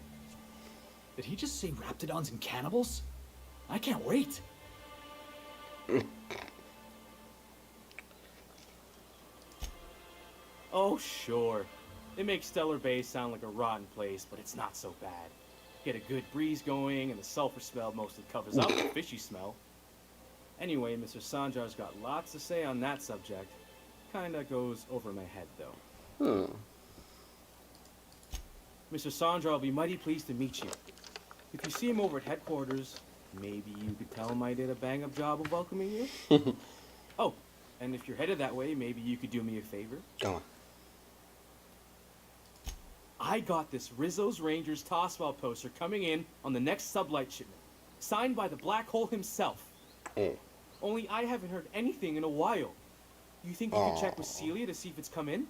Did he just say raptidons and cannibals? I can't wait. Oh, sure. It makes Stellar Bay sound like a rotten place, but it's not so bad. Get a good breeze going, and the sulfur smell mostly covers up the fishy smell. Anyway, Mr. Sanjar's got lots to say on that subject. Kinda goes over my head, though. Mr. Sanjar will be mighty pleased to meet you. If you see him over at headquarters, maybe you could tell him I did a bang-up job of welcoming you? Oh, and if you're headed that way, maybe you could do me a favor? Go on. I got this Rizzo's Rangers Tossball poster coming in on the next sublight shipment, signed by the Black Hole himself. Only I haven't heard anything in a while. You think you could check with Celia to see if it's come in?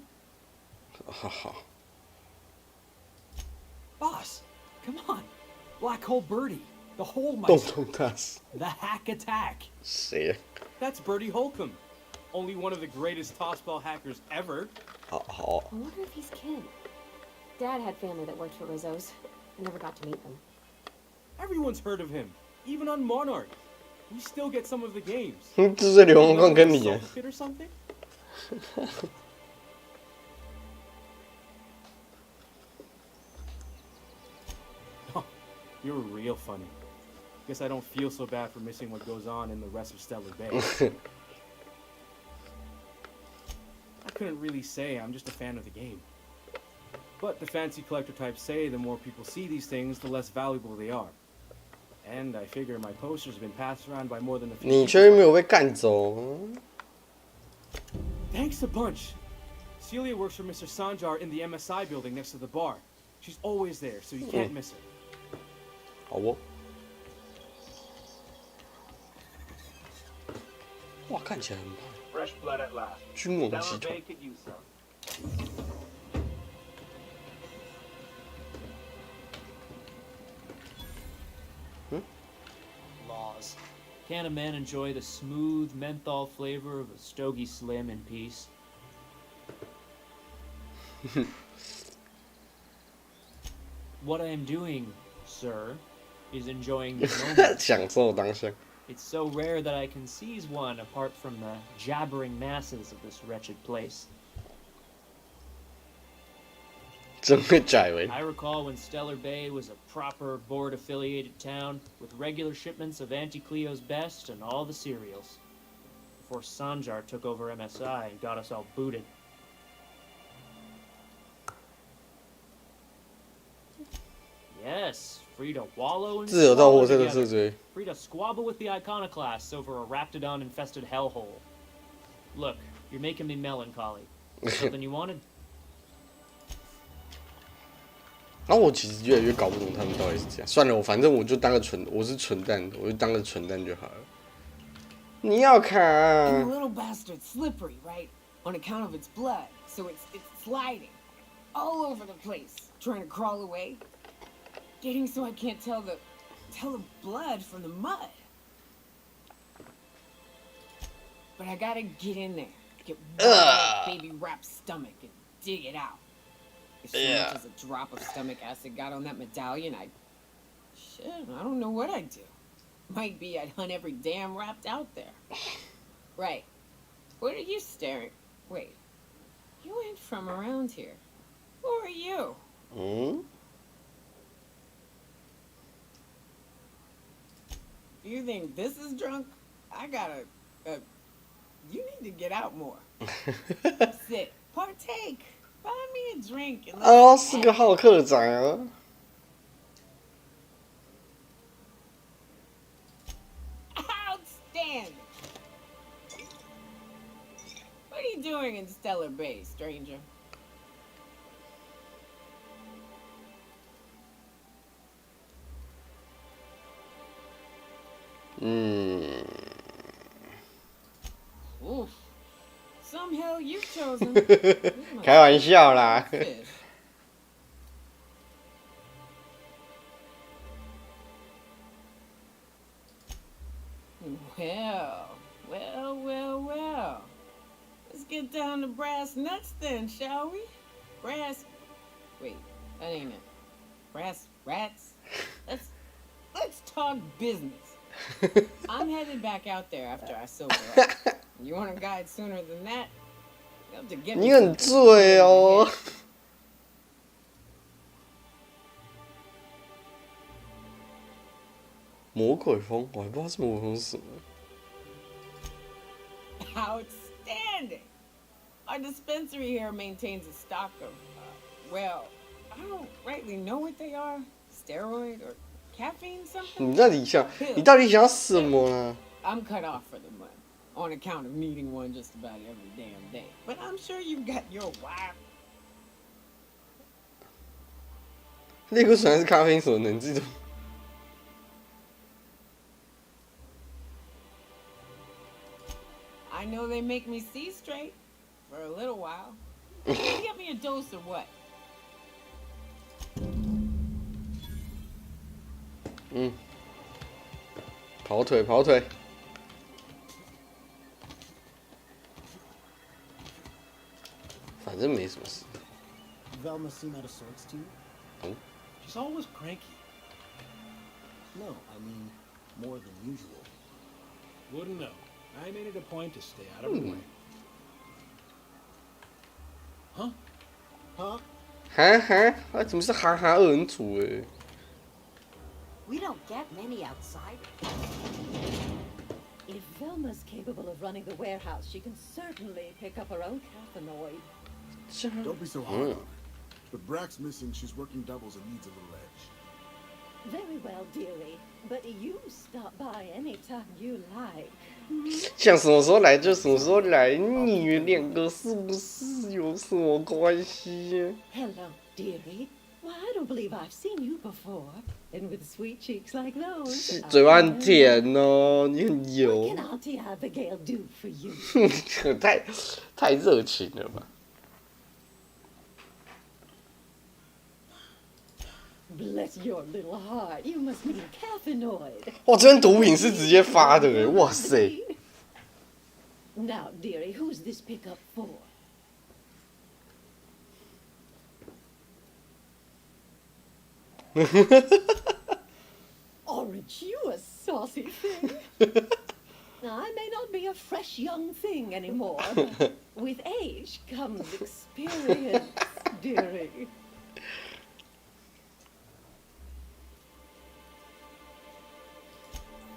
Boss, come on. Black Hole Birdie. The Hole 洞 Meister. 洞大师 The Hack Attack. 谁？ That's Bertie Holcomb. Only one of the greatest Tossball hackers ever. 好。 I wonder if he's kin. Dad had family that worked for Rizzo's. I never got to meet them. Everyone's heard of him, even on Monarch. We still get some of the games. 这是流氓跟你。 Pit or something? You're real funny. Guess I don't feel so bad for missing what goes on in the rest of Stellar Bay. I couldn't really say I'm just a fan of the game. But the fancy collector types say the more people see these things, the less valuable they are. And I figure my posters have been passed around by more than a few 你却没有被干走。Thanks a bunch. Celia works for Mr. Sanjar in the MSI building next to the bar. She's always there, so you can't miss her. 好哦。哇，看起来很棒。Fresh blood at last. 君王集团。Laws. Can't a man enjoy the smooth menthol flavor of a Stogie Slim in peace? What I am doing, sir, is enjoying the moment. 享受当下。 It's so rare that I can seize one apart from the jabbering masses of this wretched place. 真会拽喂。 I recall when Stellar Bay was a proper board-affiliated town with regular shipments of Auntie Cleo's best and all the cereals. Before Sanjar took over MSI and got us all booted. Yes, free to wallow and 自由到货 squabble 真的是追。 free to squabble with the iconoclasts over a raptidon-infested hellhole. Look, you're making me melancholy. Something you wanted? 然后我其实越来越搞不懂他们到底是这样。算了，反正我就当个我是蠢蛋，我就当个蠢蛋就好了。你要卡、And the little bastard's slippery, right? On account of its blood, so it's sliding all over the place, trying to crawl away. Getting so I can't tell the blood from the mud. But I gotta get in there, get that baby wrapped stomach and dig it out. If so much as a drop of stomach acid got on that medallion, I don't know what I'd do. Might be I'd hunt every damn wrapped out there. Right. What are you staring? Wait. You ain't from around here. Who are you? You think this is drunk? I gotta... you need to get out more. Sit. Partake. Buy me a drink and 哦，是个好客仔啊。Outstanding. What are you doing in Stellar Bay, stranger? Oof. Some hell you've chosen. 开玩笑啦。Well. Let's get down to brass nuts then, shall we? Wait, that ain't it. Brass rats? Let's talk business. I'm headed back out there after I sober up. You want a guide sooner than that? You have to get me 你很醉哦。魔鬼风，我还不知道这魔鬼风是什么。Outstanding! Our dispensary here maintains a stock of, well, I don't rightly know what they are. Steroid or caffeine something? 你到底想要什么呢？ I'm cut off for the month on account of needing one just about every damn day. But I'm sure you've got your wife. 类固醇还是咖啡因所能这种？ I know they make me see straight for a little while. Can you get me a dose or what? 跑腿。反正没什么事。Velma seem out of sorts to you? Oh. She's always cranky. No, I mean more than usual. Wouldn't know. I made it a point to stay out of her way. Huh? 哈，怎么是哈哈二人组哎？ We don't get many outsiders. If Velma's capable of running the warehouse, she can certainly pick up her own cathanoid. Don't be so hard on her. With Brack's missing, she's working doubles and needs a little edge. Very well, dearie. But you stop by anytime you like. 想什么时候来就什么时候来，你们两个是不是有什么关系？ Hello, dearie. Why, I don't believe I've seen you before. And with sweet cheeks like those. 嘴巴很甜哦，你很油。 What can Auntie Abigail do for you? 太热情了吧？ Bless your little heart. You must mean cathanoid. 哇，这边毒品是直接发的哎，哇塞！ Now, dearie, who's this pickup for? Aren't you a saucy thing? I may not be a fresh young thing anymore, but with age comes experience, dearie.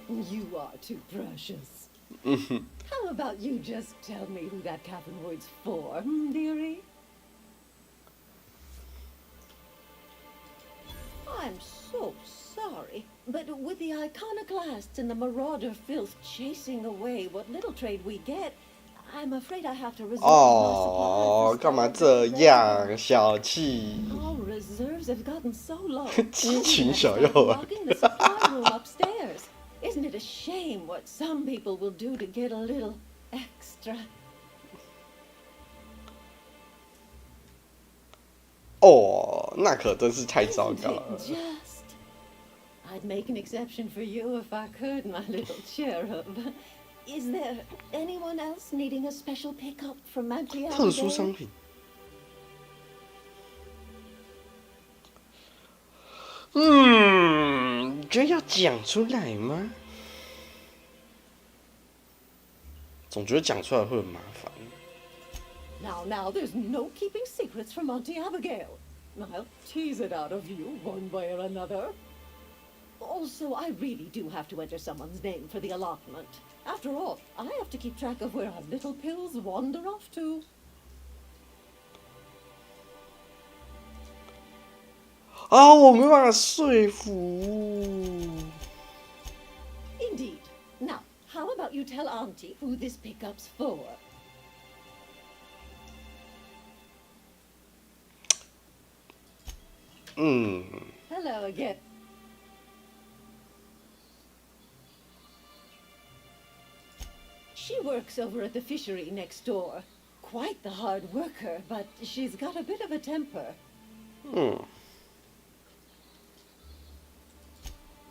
You are too precious. How about you just tell me who that cathanoid's for, dearie? I'm so sorry, but with the iconoclasts and the marauder filth chasing away what little trade we get, I'm afraid I have to resort哦，干嘛这样，小气？ Our reserves have gotten so low. 激情小药丸。 The supply room upstairs. Isn't it a shame what some people will do to get a little extra? 哦，那可真是太糟糕了。 I'd make an exception for you if I could, my little cherub. Is there anyone else needing a special pickup from Auntie Abigail? 特殊商品。你觉得要讲出来吗？总觉得讲出来会很麻烦。 Now, there's no keeping secrets from Auntie Abigail. I'll tease it out of you one way or another. Also, I really do have to enter someone's name for the allotment. After all, I have to keep track of where our little pills wander off to. 啊，我没办法说服。 Indeed. Now, how about you tell Auntie who this pickup's for? Hello again. She works over at the fishery next door. Quite the hard worker, but she's got a bit of a temper.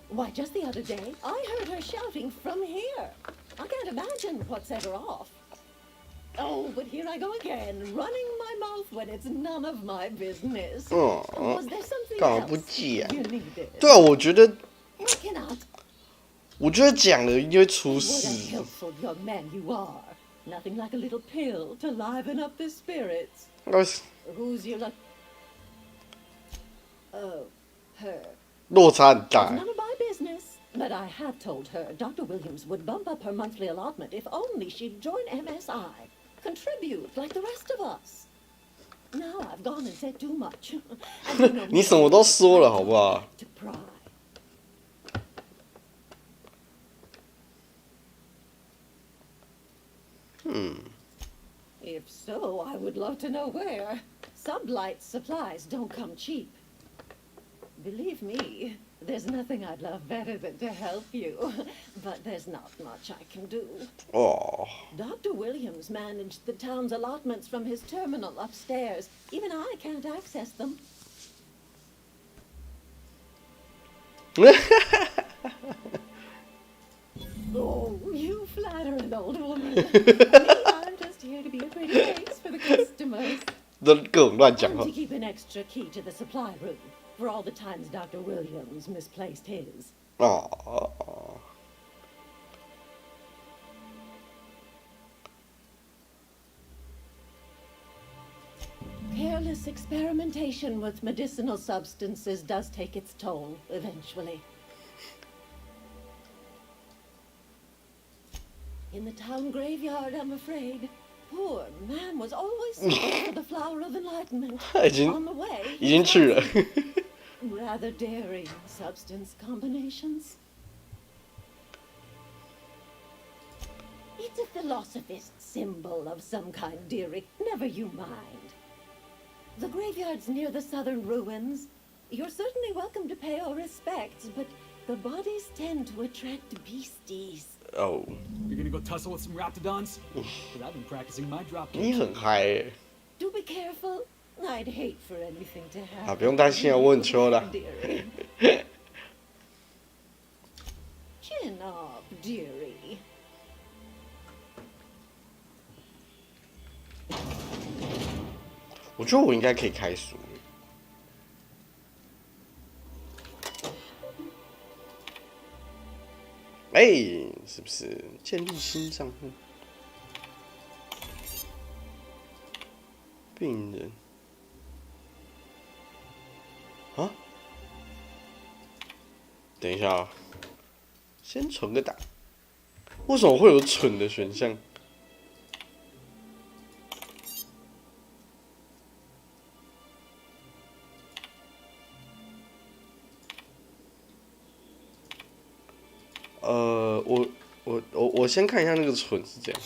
Why, just the other day, I heard her shouting from here. I can't imagine what set her off. Oh, but here I go again, running my mouth when it's none of my business. Was there something 干嘛不 else 讲 you needed? 对啊，我觉得 I cannot. 我觉得讲了一定会出 What a 事。 helpful young man you are. Nothing like a little pill to liven up the spirits. 那是 Who's your luck? Oh, her. 落差很 It's 大。 none of my business. But I had told her Dr. Williams would bump up her monthly allotment if only she'd join MSI. Contribute like the rest of us. Now I've gone and said too much. And you know 你什么都说了，好不好？ to pry. If so, I would love to know where. Sublight supplies don't come cheap. Believe me, there's nothing I'd love better than to help you. But there's not much I can do. Oh. Dr. Williams managed the town's allotments from his terminal upstairs. Even I can't access them. Oh, you flatter an old woman. Me, I'm just here to be a pretty face for the customers. 都各种乱讲 And 话 to。keep an extra key to the supply room for all the times Dr. Williams misplaced his. 哦。 Careless experimentation with medicinal substances does take its toll, eventually. In the town graveyard, I'm afraid. Poor man was always searching for the flower of enlightenment. On the way, 已经去了。 rather daring substance combinations. It's a philosophist symbol of some kind, dearie. Never you mind. The graveyard's near the southern ruins. You're certainly welcome to pay our respects, but the bodies tend to attract beasties. Oh. You're gonna go tussle with some raptidons? But I've been practicing my drop kick. 你很嗨耶。 Do be careful. I'd hate for anything to happen. 啊，不用担心啊，我很秋的。 Chin up, dearie. 我觉得我应该可以开书。哎，是不是建立新账户？病人啊？等一下啊，先存个档。为什么会有存的选项？ 我先看一下那个存是这样。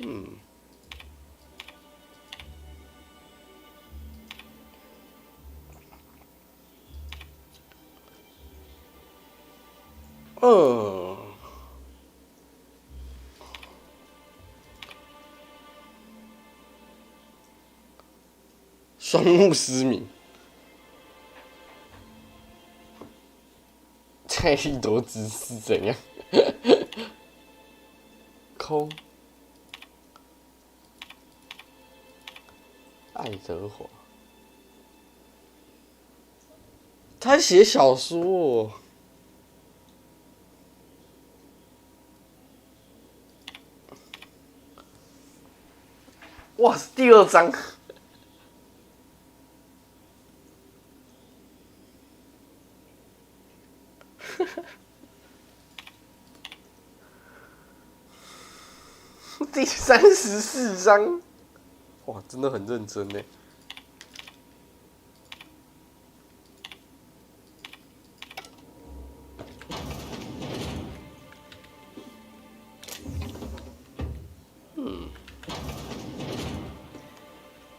嗯。双目失明。 蔡立多姿是怎样？空，爱德华，他写小说哦。哇，是第2章。第34章，哇，真的很认真呢。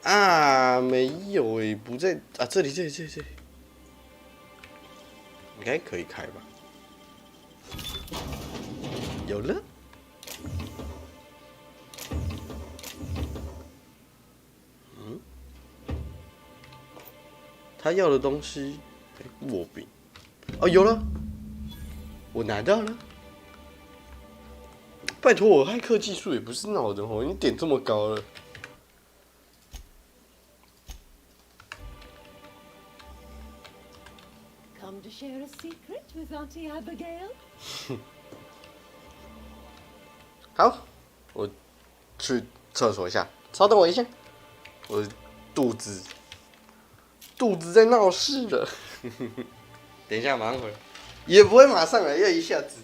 啊，没有诶，不在啊，这里，应该可以开吧？有了。 他要的东西，握柄，哦，有了，我拿到了。拜托，我骇客技术也不是脑的哦，你点这么高了。Come to share a secret with Auntie Abigail? 好，我去厕所一下，稍等我一下，我肚子在闹事了。等一下，马上回来，也不会马上来，要一下子。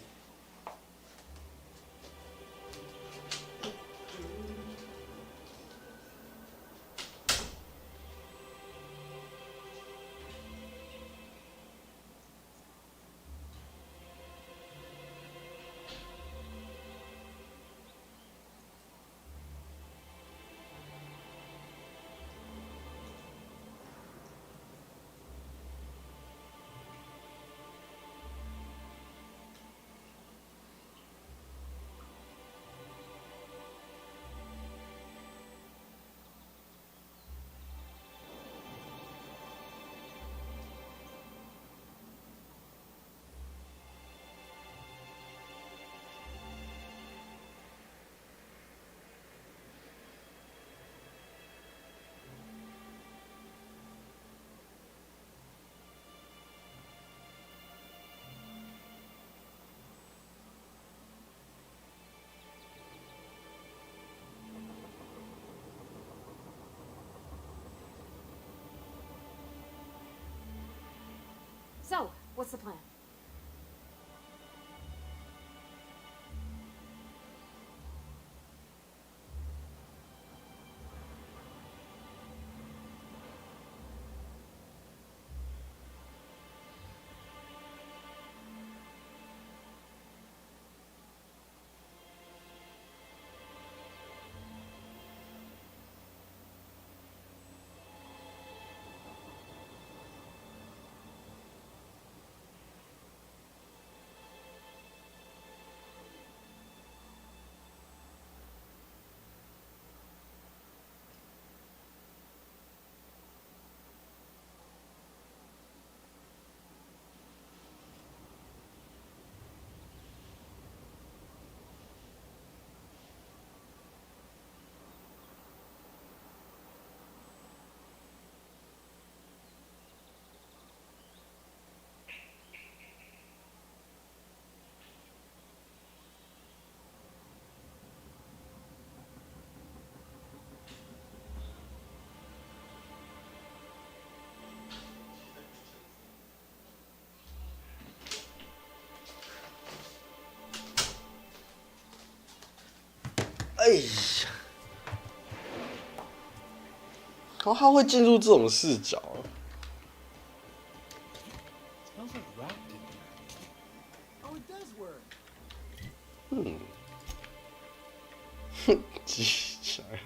So, what's the plan?哎呀，然后他会进入这种视角。记起来。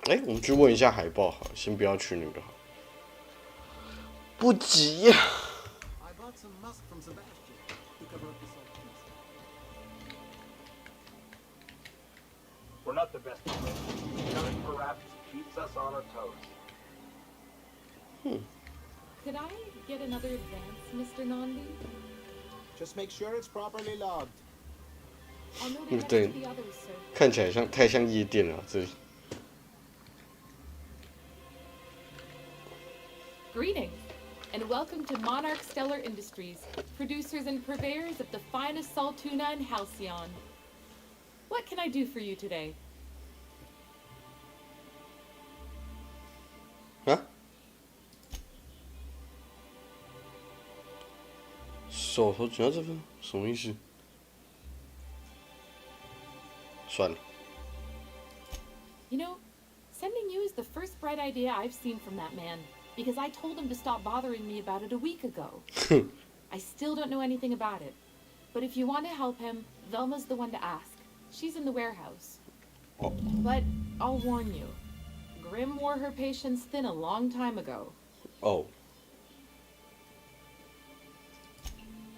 哎，我们去问一下海报好了，先不要去女的好。不急呀。We're not the best. Coming for raps keeps us on our toes. Could I get another advance, Mr. Nandi? Just make sure it's properly logged. I'll know the rest对 of the others, sir. 看起来太像夜店了，这里。Greetings, and welcome to Monarch Stellar Industries, producers and purveyors of the finest salt tuna in Halcyon. What can I do for you today? 啊？手头只要这份，什么意思？算了。You know, sending you is the first bright idea I've seen from that man, because I told him to stop bothering me about it a week ago. I still don't know anything about it, but if you want to help him, Velma's the one to ask. She's in the warehouse. Oh. But I'll warn you, Grim wore her patience thin a long time ago. Oh.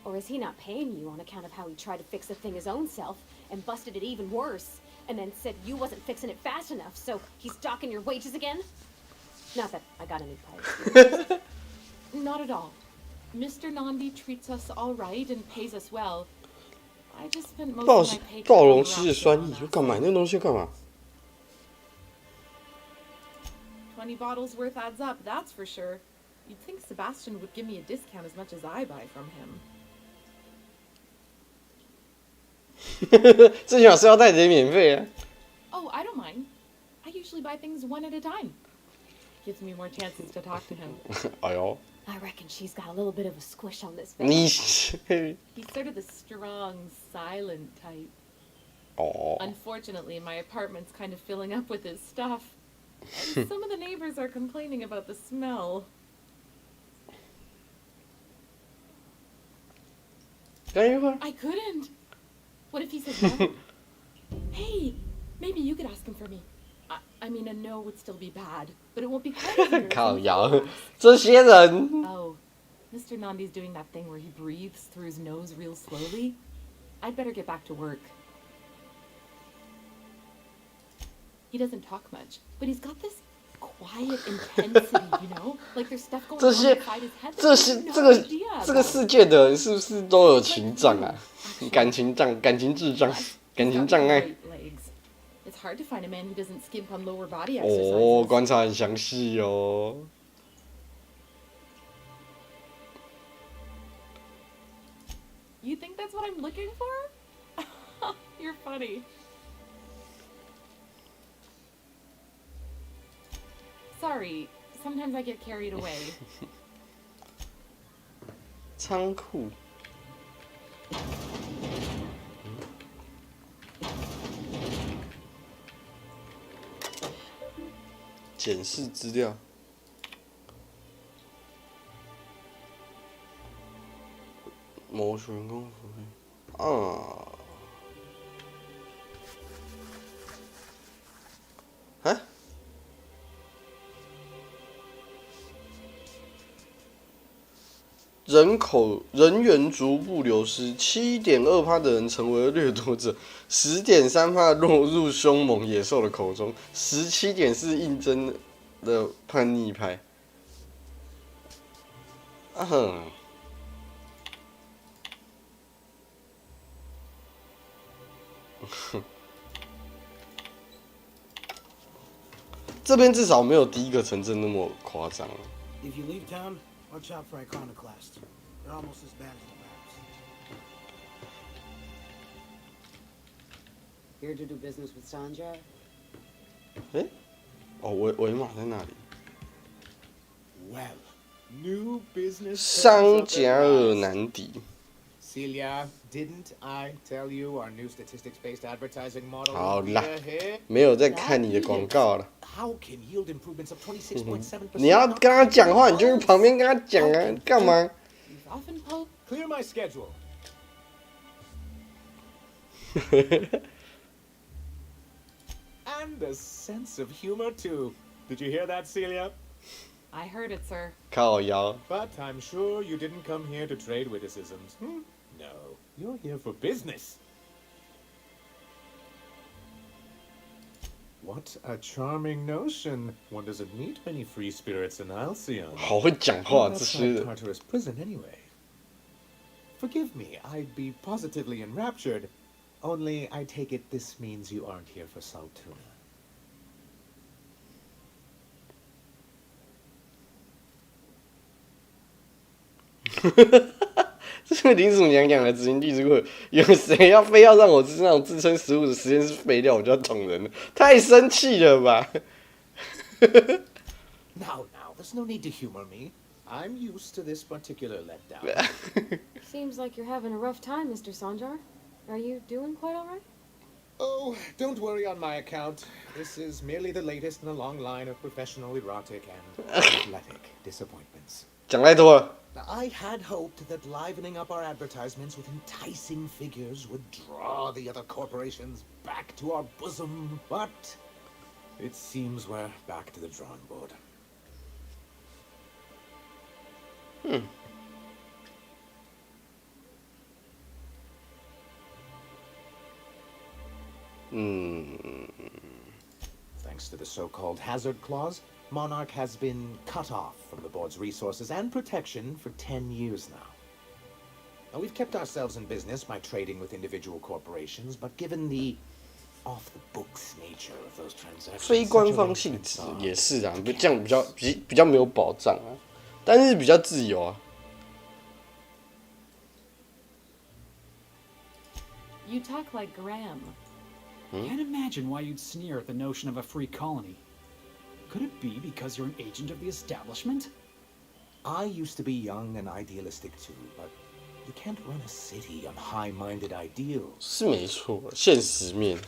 Or is he not paying you on account of how he tried to fix the thing his own self and busted it even worse, and then said you wasn't fixing it fast enough, so he's docking your wages again? Not that I got any price. Not at all. Mr. Nandi treats us all right and pays us well. I just spent most of my paycheck 暴龙吃的酸液，我干嘛？那个东西干嘛？ 20 bottles worth adds up, that's for sure. You'd think Sebastian would give me a discount as much as I buy from him. 最起码是要带点免费啊。Oh, I don't mind. I usually buy things one at a time. Gives me more chances to talk to him. 哎呦。 I reckon she's got a little bit of a squish on this. He's sort of the strong, silent type. Oh. Unfortunately, my apartment's kind of filling up with his stuff. And some of the neighbors are complaining about the smell. I couldn't. What if he said no? Hey, maybe you could ask him for me. I mean, a no would still be bad, but it won't be quite as embarrassing. 靠腰，这些人。 Oh, Mr. Nandi's doing that thing where he breathes through his nose real slowly. I'd better get back to work. He doesn't talk much, but he's got this quiet intensity, you know? Like there's stuff going on inside his head. 这个世界的人是不是都有情障啊？感情智障，感情障碍。 It's hard to find a man who doesn't skimp on lower body exercises. 哦，观察很详细哦。You think that's what I'm looking for? You're funny. Sorry, sometimes I get carried away. 仓库。检视资料。某员工福利啊。啊？人员逐步流失，7.2%的人成为了掠夺者，10.3%落入凶猛野兽的口中，17.4%应征的叛逆派。啊哼。这边至少没有第一个城镇那么夸张。If you leave town, watch out for iconoclasts. They're almost as bad as the raps. Here to do business with Sandra? 哦，维马在那里。Well, new business. 桑加尔南迪。Celia, didn't I tell you our new statistics-based advertising model? 好啦，没有在看你的广告了。How can yield improvements of 26.7%? 你要跟他讲话，你就去旁边跟他讲啊，干嘛 ？Clear my schedule. And a sense of humor too. Did you hear that, Celia? I heard it, sir. 靠腰。 But I'm sure you didn't come here to trade witticisms. No, you're here for business. What a charming notion. One doesn't meet many free spirits in Halcyon. 好会讲话，这 That's 些 like Tartarus prison anyway. Forgive me, I'd be positively enraptured. Only I take it this means you aren't here for Saltuna. 这是林鼠娘讲的执行地之会，有谁非要让我吃那种自称食物的实验室废料，我就要捅人了，太生气了吧！ Now, there's no need to humor me. I'm used to this particular letdown. Seems like you're having a rough time, Mr. Sanjar. Are you doing quite all right? Oh, don't worry on my account. This is merely the latest in a long line of professional erotic and athletic disappointments. 讲太多了。 I had hoped that livening up our advertisements with enticing figures would draw the other corporations back to our bosom, but it seems we're back to the drawing board. Thanks to the so-called hazard clause, Monarch has been cut off from the board's resources and protection for 10 years now. Now, we've kept ourselves in business by trading with individual corporations, but given the off-the-books nature of those transactions, 非官方性质也是啊，这样比较没有保障啊，但是比较自由啊。 You talk like Graham. Can't imagine why you'd sneer at the notion of a free colony. Could it be because you're an agent of the establishment? I used to be young and idealistic too, but you can't run a city on high-minded ideals. 是没错，现实面。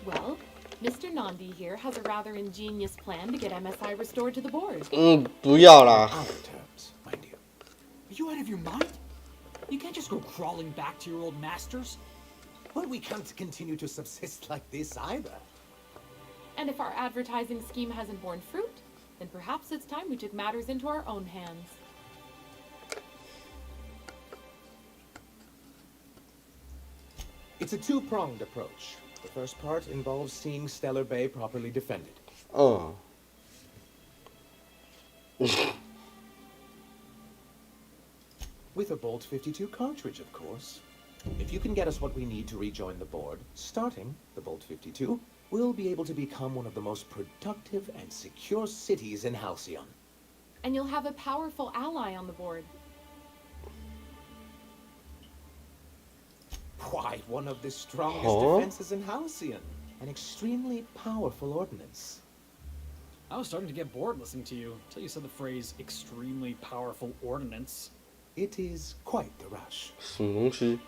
Well, Mr. Nandi here has a rather ingenious plan to get MSI restored to the board. 不要啦。 mind you. Are you out of your mind? You can't just go crawling back to your old masters. Well, we can't continue to subsist like this either. And if our advertising scheme hasn't borne fruit, then perhaps it's time we took matters into our own hands. It's a two-pronged approach. The first part involves seeing Stellar Bay properly defended. With a Bolt 52 cartridge, of course. If you can get us what we need to rejoin the board, starting the Bolt 52, we'll be able to become one of the most productive and secure cities in Halcyon. And you'll have a powerful ally on the board. quite one of the strongest defenses in Halcyon. An extremely powerful ordinance. I was starting to get bored listening to you until you said the phrase extremely powerful ordinance. It is quite the rush. 什么东西？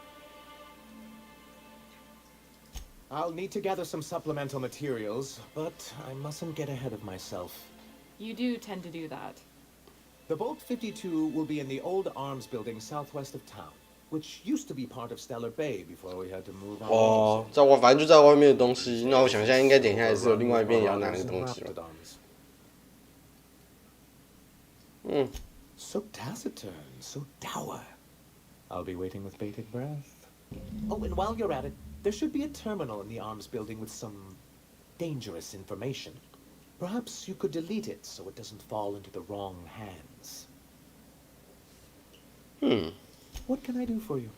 I'll need to gather some supplemental materials, but I mustn't get ahead of myself. You do tend to do that. The Bolt 52 will be in the old arms building southwest of town, which used to be part of Stellar Bay before we had to move on. 哦，反正就在外面的东西。那我想现在应该等一下还是有另外一边也要拿那个东西吧。嗯。So taciturn, so dour. I'll be waiting with bated breath. Oh, and while you're at it, there should be a terminal in the arms building with some dangerous information. Perhaps you could delete it so it doesn't fall into the wrong hands. What can I do for you?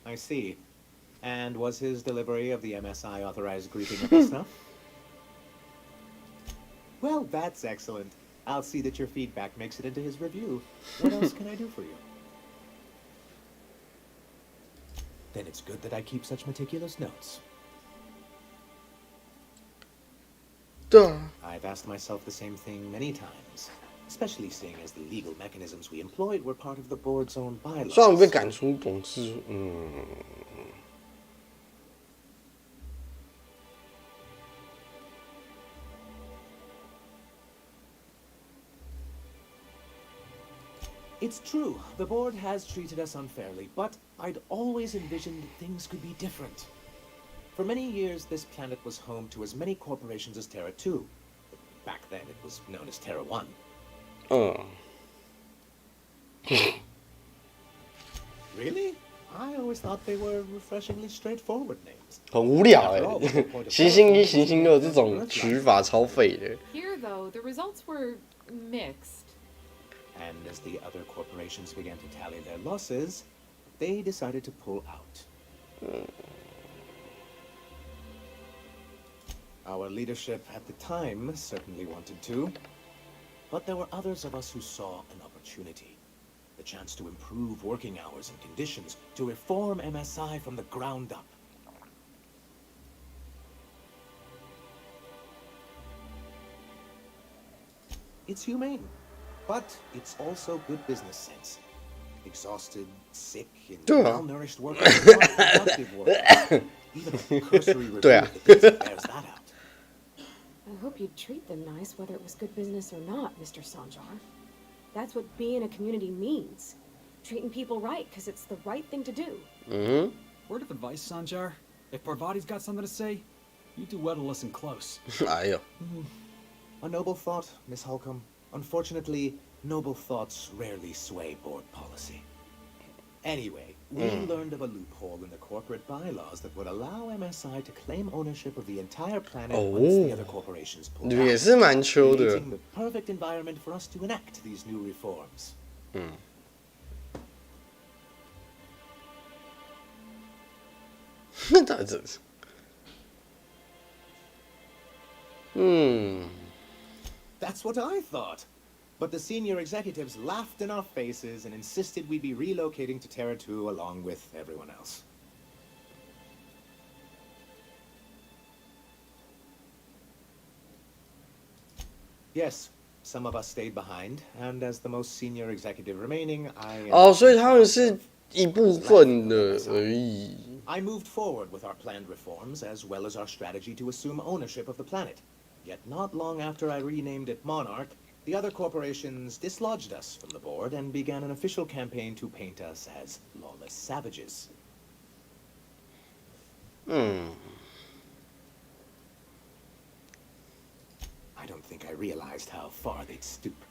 I see. And was his delivery of the MSI authorized greeting up to snuff? Well, that's excellent. I'll see that your feedback makes it into his review. What else can I do for you? Then it's good that I keep such meticulous notes. Duh. I've asked myself the same thing many times, especially seeing as the legal mechanisms we employed were part of the board's own bylaws. 虽然我被赶出董事，It's true, the board has treated us unfairly, but I'd always envisioned things could be different. For many years, this planet was home to as many corporations as Terra 2. Back then, it was known as Terra 1. Really? I always thought they were refreshingly straightforward names. 很无聊欸，行星1、行星2这种取法超废的。Here, though, the results were mixed. And as the other corporations began to tally their losses, they decided to pull out. Our leadership at the time certainly wanted to, but there were others of us who saw an opportunity. The chance to improve working hours and conditions, to reform MSI from the ground up. It's humane, but it's also good business sense. Exhausted, sick, and malnourished workers are not productive workers. Even a cursory review of the business bears that out. I hope you'd treat them nice, whether it was good business or not, Mr. Sanjar. That's what being a community means. Treating people right, because it's the right thing to do. Word of advice, Sanjar. If Parvati's got something to say, you do well to listen close. A noble thought, Miss Holcomb. Unfortunately, noble thoughts rarely sway board policy. Anyway, we learned of a loophole in the corporate bylaws that would allow MSI to claim ownership of the entire planet once the other corporations pulled out, 也是蛮秋的。 creating the perfect environment for us to enact these new reforms. 那到底是That's what I thought. But the senior executives laughed in our faces and insisted we'd be relocating to Terra 2 along with everyone else. Yes, some of us stayed behind, and as the most senior executive remaining, I... 所以他们是一部分的而已。 I moved forward with our planned reforms, as well as our strategy to assume ownership of the planet. Yet not long after I renamed it Monarch, the other corporations dislodged us from the board and began an official campaign to paint us as lawless savages. I don't think I realized how far they'd stoop.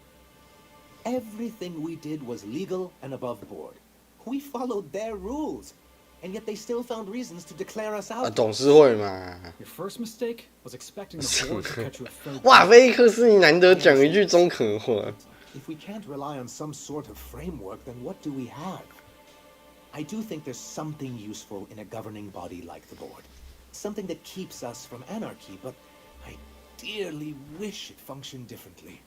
Everything we did was legal and above board. We followed their rules, and yet they still found reasons to declare us out. 董事会嘛。 Your first mistake was expecting the board to cut you a third. 哇，菲克斯，你难得讲一句中肯话。 If we can't rely on some sort of framework, then what do we have? I do think there's something useful in a governing body like the board. Something that keeps us from anarchy, but I dearly wish it functioned differently.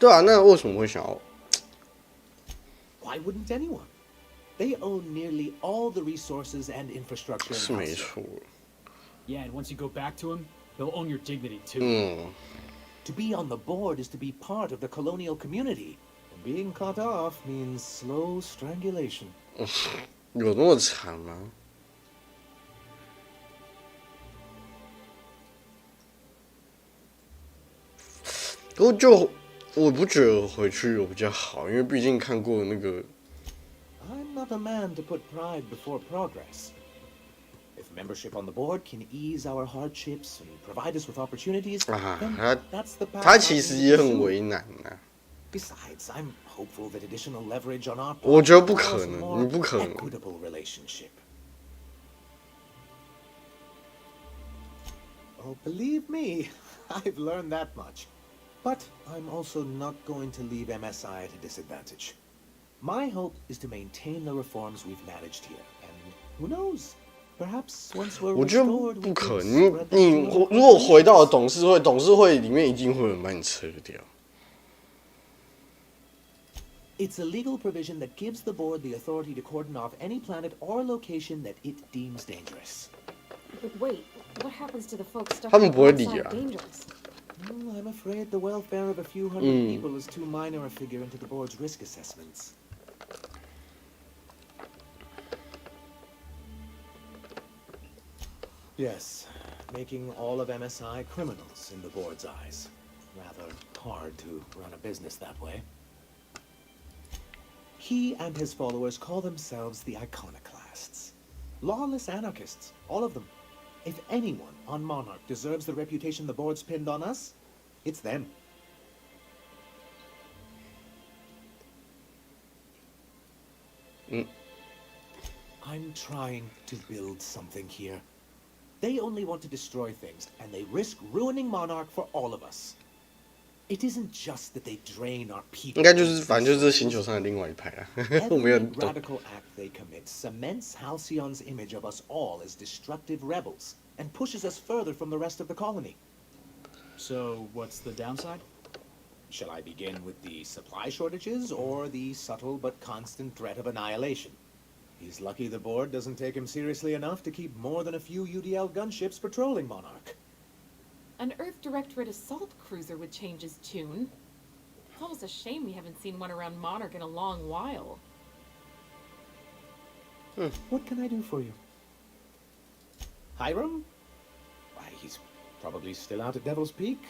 对啊，那为什么会想要 Why wouldn't anyone? They own nearly all the resources and infrastructure. 是没错。Yeah, and once you go back to him, they'll own your dignity too. To be on the board is to be part of the colonial community. And being cut off means slow strangulation. 有那么惨吗？我不觉得回去有比较好，因为毕竟看过那个。I'm not a man to put pride before progress. If membership on the board can ease our hardships and provide us with opportunities, then that's the path. 他其实也很为难啊。Besides, I'm hopeful that additional leverage on our part 我觉得不可能，你不可能。equitable relationship. Oh, believe me, I've learned that much. But I'm also not going to leave MSI at a disadvantage. My hope is to maintain the reforms we've managed here, and who knows? Perhaps once we're 我觉得 restored, 不可能。你如果回到董事会，董事会里面一定会有人把你撤掉。It's a legal provision that gives the board the authority to cordon off any planet or location that it deems dangerous. But wait, what happens to the folks stuck 他们不会理 outside 啊。 dangerous? Well, I'm afraid the welfare of a few hundred people is too minor a figure into the board's risk assessments. Yes, making all of MSI criminals in the board's eyes. Rather hard to run a business that way. He and his followers call themselves the Iconoclasts. Lawless anarchists, all of them. If anyone on Monarch deserves the reputation the board's pinned on us, it's them. I'm trying to build something here. They only want to destroy things, and they risk ruining Monarch for all of us. It isn't just that they drain our people. 应该就是反正就是这星球上的另外一派啊，我没有 Every 懂。 radical act they commit cements Halcyon's image of us all as destructive rebels and pushes us further from the rest of the colony. So, what's the downside? Shall I begin with the supply shortages or the subtle but constant threat of annihilation? He's lucky the board doesn't take him seriously enough to keep more than a few UDL gunships patrolling Monarch. An Earth Directorate assault cruiser would change his tune. It's almost a shame we haven't seen one around Monarch in a long while. What can I do for you? Hiram? Why, he's probably still out at Devil's Peak.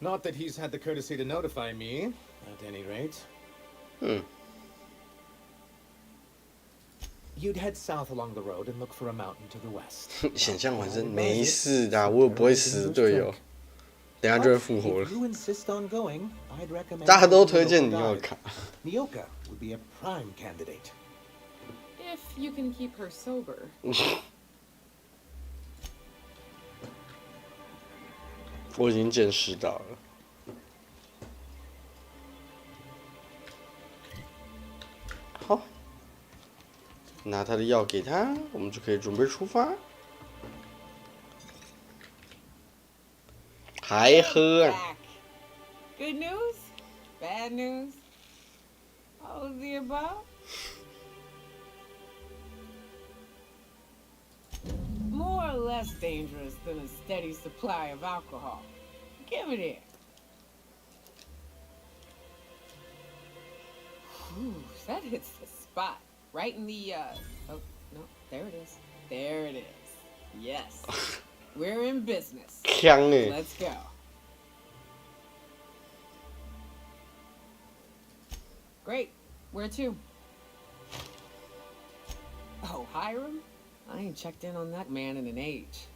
Not that he's had the courtesy to notify me, at any rate. You'd head south along the road and look for a mountain to the west. 险象环生，没事的，我也不会死的队友，等下就会复活了。 If you insist on going, I'd recommend 大家都推荐你要卡。 Nyoka would be a prime candidate. If you can keep her sober. 我已经见识到了。好，拿他的药给他，我们就可以准备出发。还喝啊？ Good news? Bad news? All of the above? More or less dangerous than a steady supply of alcohol. Give it here. Whew, that hits the spot. Right in the, oh, no, there it is. There it is. Yes. We're in business. 呛欸 Let's go. Great. Where to? Oh, Hiram? I ain't checked in on that man in an age.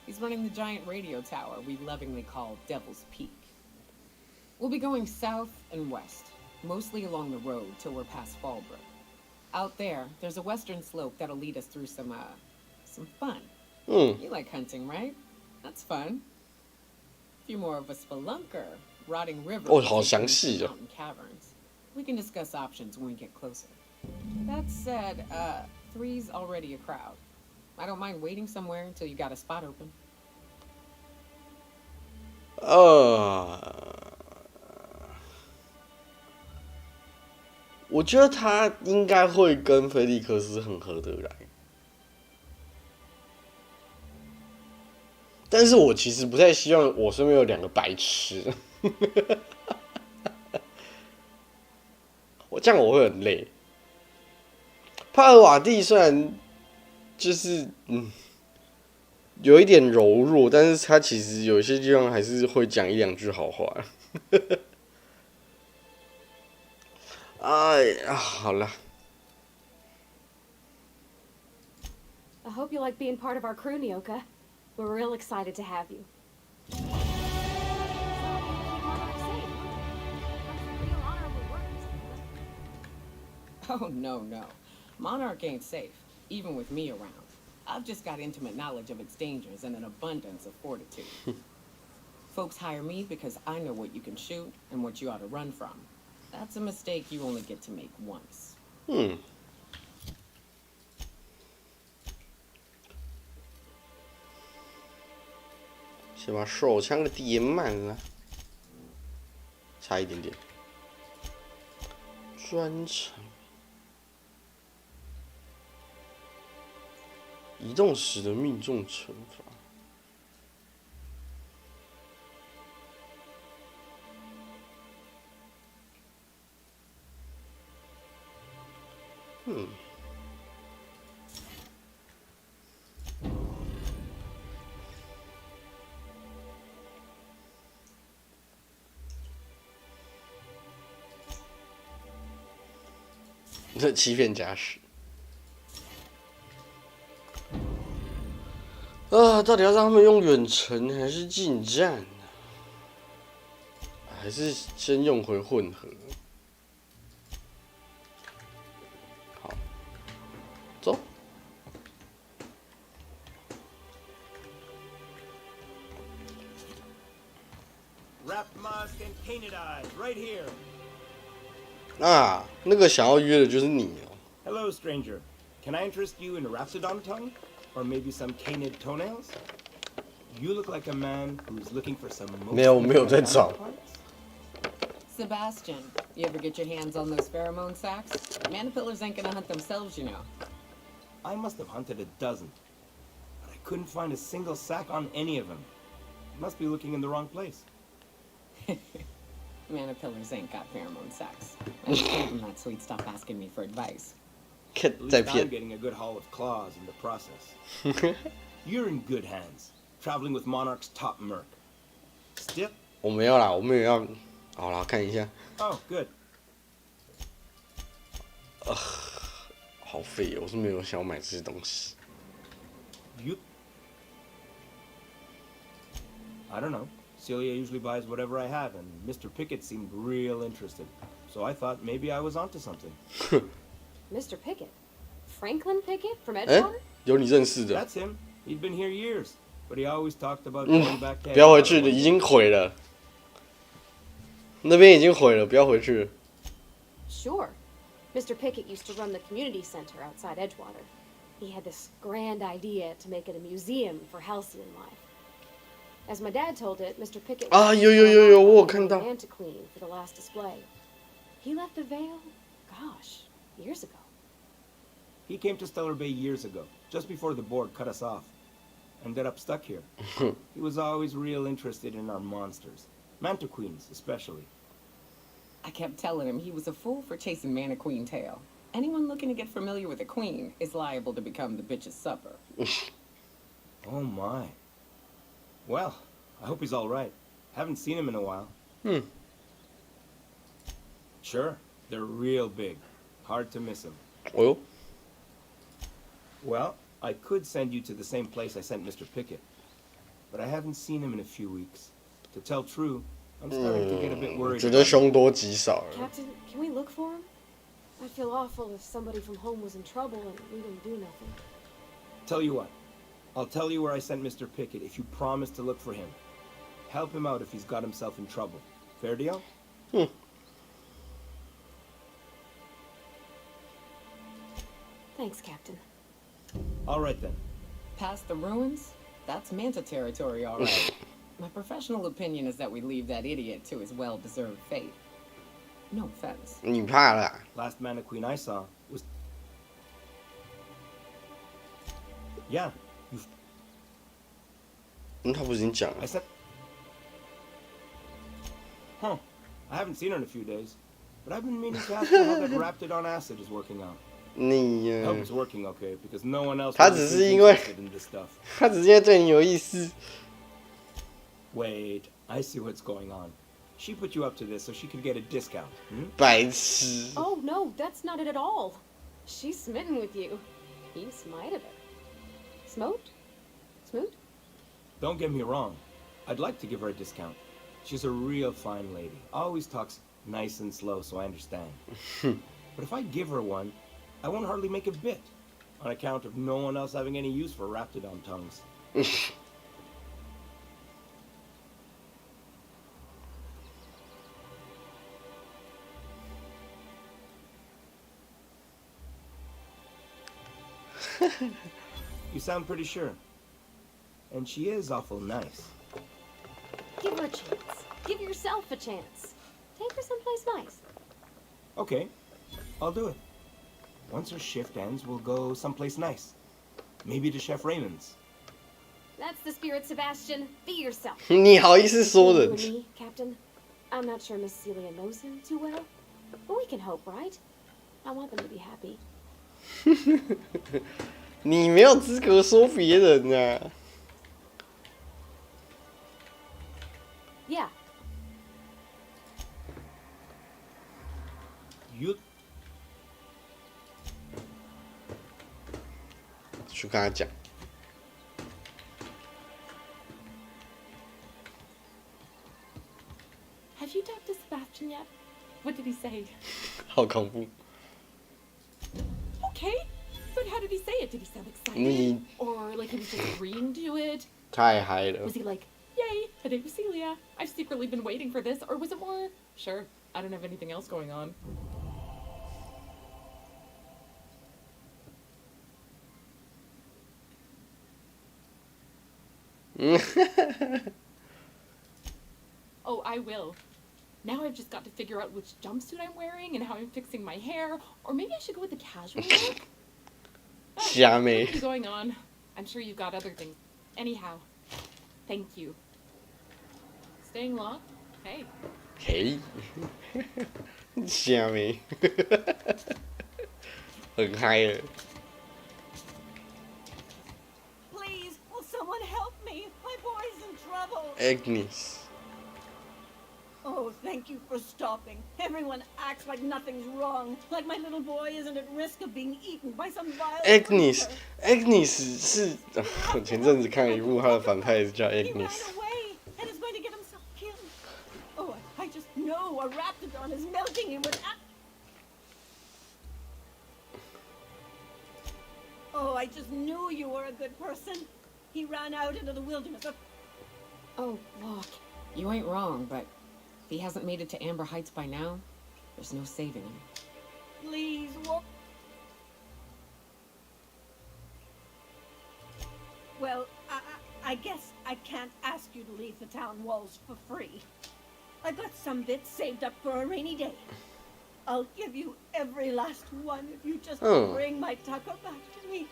He's running the giant radio tower we lovingly call Devil's Peak. We'll be going south and west, mostly along the road till we're past Fallbrook. Out there, there's a western slope that'll lead us through some fun. You like hunting, right? That's fun. If you're more of a spelunker, Rotting River, 哦，好详细哦。 mountain caverns. We can discuss options when we get closer. That said, three's already a crowd. I don't mind waiting somewhere until you got a spot open. 我我觉得他应该会跟菲利克斯很合得来，但是我其实不太希望我身边有2个白痴，这样我会很累。帕尔瓦蒂虽然就是有一点柔弱，但是他其实有一些地方还是会讲1、2句好话。哎呀，好了。I hope you like being part of our crew, Nyoka. We're real excited to have you. Oh, no. Monarch ain't safe, even with me around. I've just got intimate knowledge of its dangers and an abundance of fortitude. Folks hire me because I know what you can shoot and what you ought to run from. That's a mistake you only get to make once. 先把手枪给点满了，差一点点。专长，移动时的命中惩罚。这欺骗驾驶。到底要让他们用远程还是近战呢？还是先用回混合？好，走。Wrap musk and painted eyes, right here. 啊，那个想要约的就是你哦。Hello, stranger. Can I interest you in Raptidon tongue? Or maybe some canid toenails? You look like a man who's looking for some... 没有在找。Sebastian, you ever get your hands on those pheromone sacs? Manipillars ain't gonna hunt themselves, you know. I must have hunted a dozen. But I couldn't find a single sac on any of them. Must be looking in the wrong place. Manipillars ain't got pheromone sacs. And I told them that, so he'd stop asking me for advice. At least I'm getting a good haul of claws in the process. You're in good hands, traveling with Monarch's top merc. Still? 我没有啦，我没有要。好啦，看一下。Oh, good. 好废，我是没有想要买这些东西。You? I don't know. Celia usually buys whatever I have, and Mr. Pickett seemed real interested. So I thought maybe I was onto something. Mr. Pickett? Franklin Pickett from Edgewater? 有你认识的。 That's him. He'd been here years, but he always talked about going back to 不要回去了，已经毁了。那边已经毁了，不要回去了。Sure. Mr. Pickett used to run the community center outside Edgewater. He had this grand idea to make it a museum for halcyon life. As my dad told it, Mr. Pickett was 有，我有看到。Antiqueen for the last display. He left the Vale, gosh, years ago. He came to Stellar Bay years ago, just before the board cut us off. Ended up stuck here. He was always real interested in our monsters. Mantiqueens, especially. I kept telling him he was a fool for chasing Mantiqueen tail. Anyone looking to get familiar with a queen is liable to become the bitch's supper. Oh my. Well, I hope he's all right. Haven't seen him in a while. Sure, they're real big. Hard to miss him. Oh. Well, I could send you to the same place I sent Mr. Pickett. But I haven't seen him in a few weeks. To tell true, I'm starting to get a bit worried. 觉得凶多吉少了。 Captain, can we look for him? I'd feel awful if somebody from home was in trouble and we didn't do nothing. Tell you what, I'll tell you where I sent Mr. Pickett if you promise to look for him. Help him out if he's got himself in trouble. Fair deal? Thanks, Captain. All right then. Past the ruins? That's Manta territory, all right. My professional opinion is that we leave that idiot to his well-deserved fate. No offense. 你怕啦 Last mannequin I saw was. Yeah, you've. 他不是已经讲了 I said. Huh. I haven't seen her in a few days, but I've been meaning to ask her how that Raptidon acid is working out. 你 I hope it's working okay, because no one else 他 really 只 seems 是因为 interested in this stuff. 他只是因为对你有意思。 Wait, I see what's going on. She put you up to this so she could get a discount. 白痴。 Oh, no, that's not it at all. She's smitten with you. You smited her. Smoked? Smoot? Don't get me wrong. I'd like to give her a discount. She's a real fine lady. Always talks nice and slow, so I understand. But if I give her one, I won't hardly make a bit, on account of no one else having any use for Raptidon tongues. You sound pretty sure. And she is awful nice. Give her a chance. Give yourself a chance. Take her someplace nice. Okay, I'll do it. Once her shift ends, we'll go someplace nice. Maybe to Chef Raymond's. That's the spirit, Sebastian. Be yourself. 你好意思说人 You and me, Captain. I'm not sure Miss Celia knows him too well, but we can hope, right? I want them to be happy. 你没有资格说别人啊。 Yeah. You. 去跟他讲。 Have you talked to Sebastian yet? What did he say? 好恐怖。 Okay, but how did he say it? Did he sound excited? 你 Or like he was just agreeing to it? 太嗨了 Was。he like, yay, a date with Celia? I've secretly been waiting for this. Or was it more, sure, I don't have anything else going on? Oh, I will. Now I've just got to figure out which jumpsuit I'm wearing and how I'm fixing my hair. Or maybe I should go with the casual look.瞎妹 What's going on? I'm sure you've got other things. Anyhow, thank you. Staying long? Hey. 嘿，瞎妹，很嗨了。 Please, will someone help me? My boy's in trouble. Agnes， Oh, thank you for stopping. Everyone acts like nothing's wrong, like my little boy isn't at risk of being eaten by some vile creature. Agnes 是我前阵子看了一部，他的反派是叫 Agnes。 Away, and is going to get himself killed. Oh, I just know a Raptidon is melting him with. Oh, I just knew you were a good person. He ran out into the wilderness. Oh, look. You ain't wrong, but if he hasn't made it to Amber Heights by now, there's no saving him. Please walk. Well, I guess I can't ask you to leave the town walls for free. I got some bits saved up for a rainy day. I'll give you every last one if you just bring my Tucker back to me.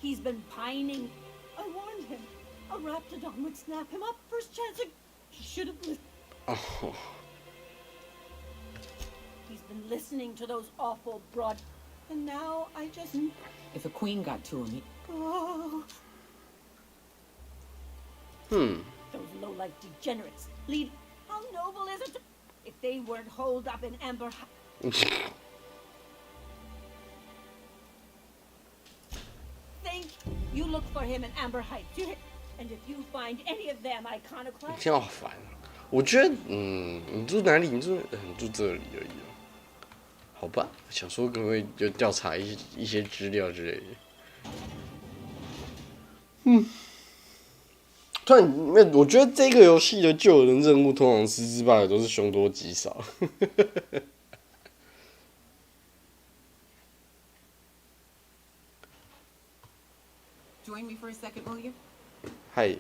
He's been pining. I warned him. A Raptidon would snap him up first chance. He should have listened. Oh. He's been listening to those awful broad. And now I just. If a queen got to him, Oh. Those low-life degenerates lead. How noble is it? If they weren't holed up in Amber. Think you look for him in Amber Heights. And if you find any of them iconoclasts. 现在好烦啊！我觉得，你住哪里？你住这里而已哦。好吧，想说可不可以就调查一些资料之类的。突然，我觉得这个游戏的救人任务通常失之败的都是凶多吉少。Join me for a second, will you? Hi.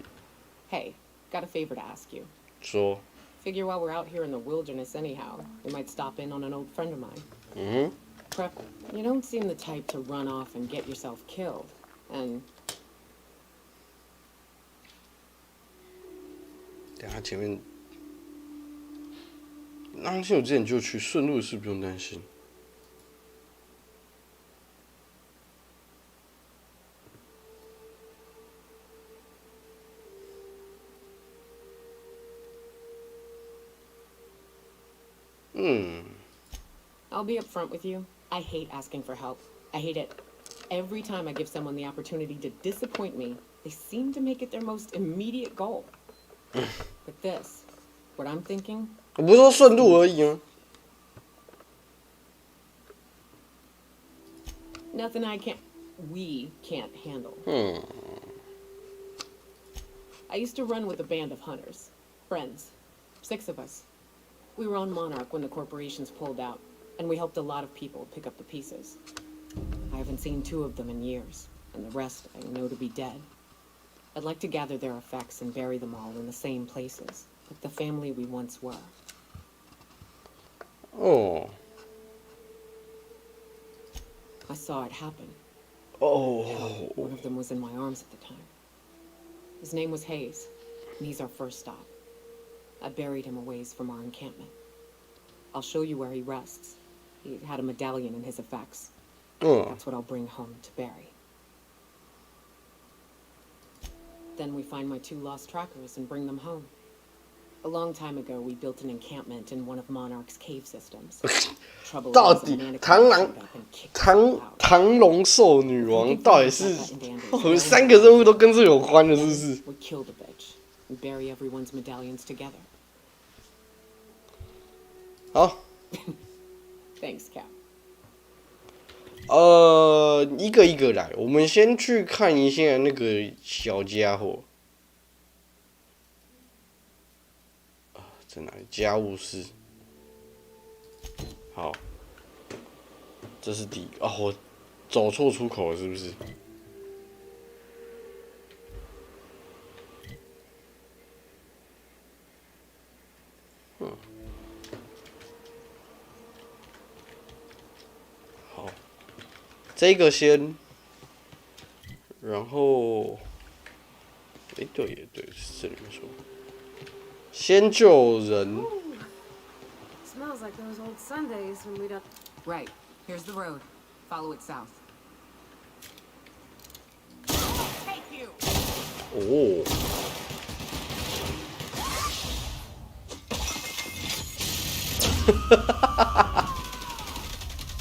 Hey, got a favor to ask you. 说。Figure while we're out here in the wilderness anyhow, we might stop in on an old friend of mine. Mm-hmm. Prep, you don't seem the type to run off and get yourself killed. And 等下前面，那航线我之前就去，顺路的事不用担心。I'll be upfront with you. I hate asking for help. I hate it. Every time I give someone the opportunity to disappoint me, they seem to make it their most immediate goal. But this, what I'm thinking... 我不是说顺路而已吗？ Nothing we can't handle. I used to run with a band of hunters. Friends. 6 of us. We were on Monarch when the corporations pulled out, and we helped a lot of people pick up the pieces. I haven't seen 2 of them in years, and the rest I know to be dead. I'd like to gather their effects and bury them all in the same places, like the family we once were. Oh. I saw it happen. Oh. Hell, one of them was in my arms at the time. His name was Hayes, and he's our first stop. I buried him a ways from our encampment. I'll show you where he rests. He had a medallion in his effects. That's what I'll bring home to bury. Then we find my 2 lost trackers and bring them home. A long time ago, we built an encampment in one of Monarch's cave systems. 到底唐龙兽女王到底是我们3个任务都跟这有关的，是不是？ We kill the bitch and bury everyone's medallions together. 好。Thanks, Cap. 一个一个来，我们先去看一下那个小家伙。在哪里？家务室。好，这是第一个。我走错出口了，是不是？好，这个先，然后，对也对，是这里面说。 先救人。 Smells like those old Sundays when we'd up. Right. Here's the road. Follow it south. Take you. 哦。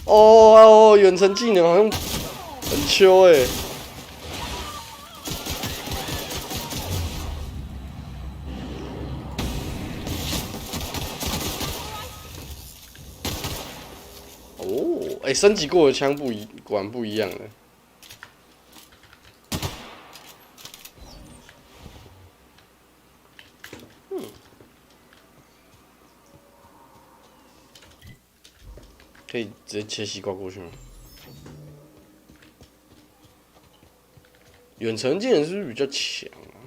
哦，远程技能好像很秋哎。 升级过的枪果然不一样了。可以直接切西瓜过去吗？远程技能是不是比较强啊？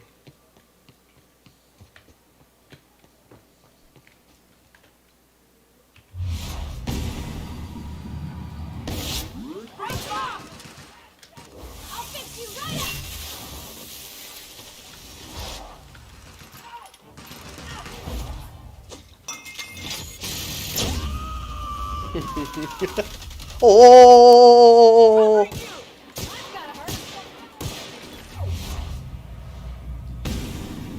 哦，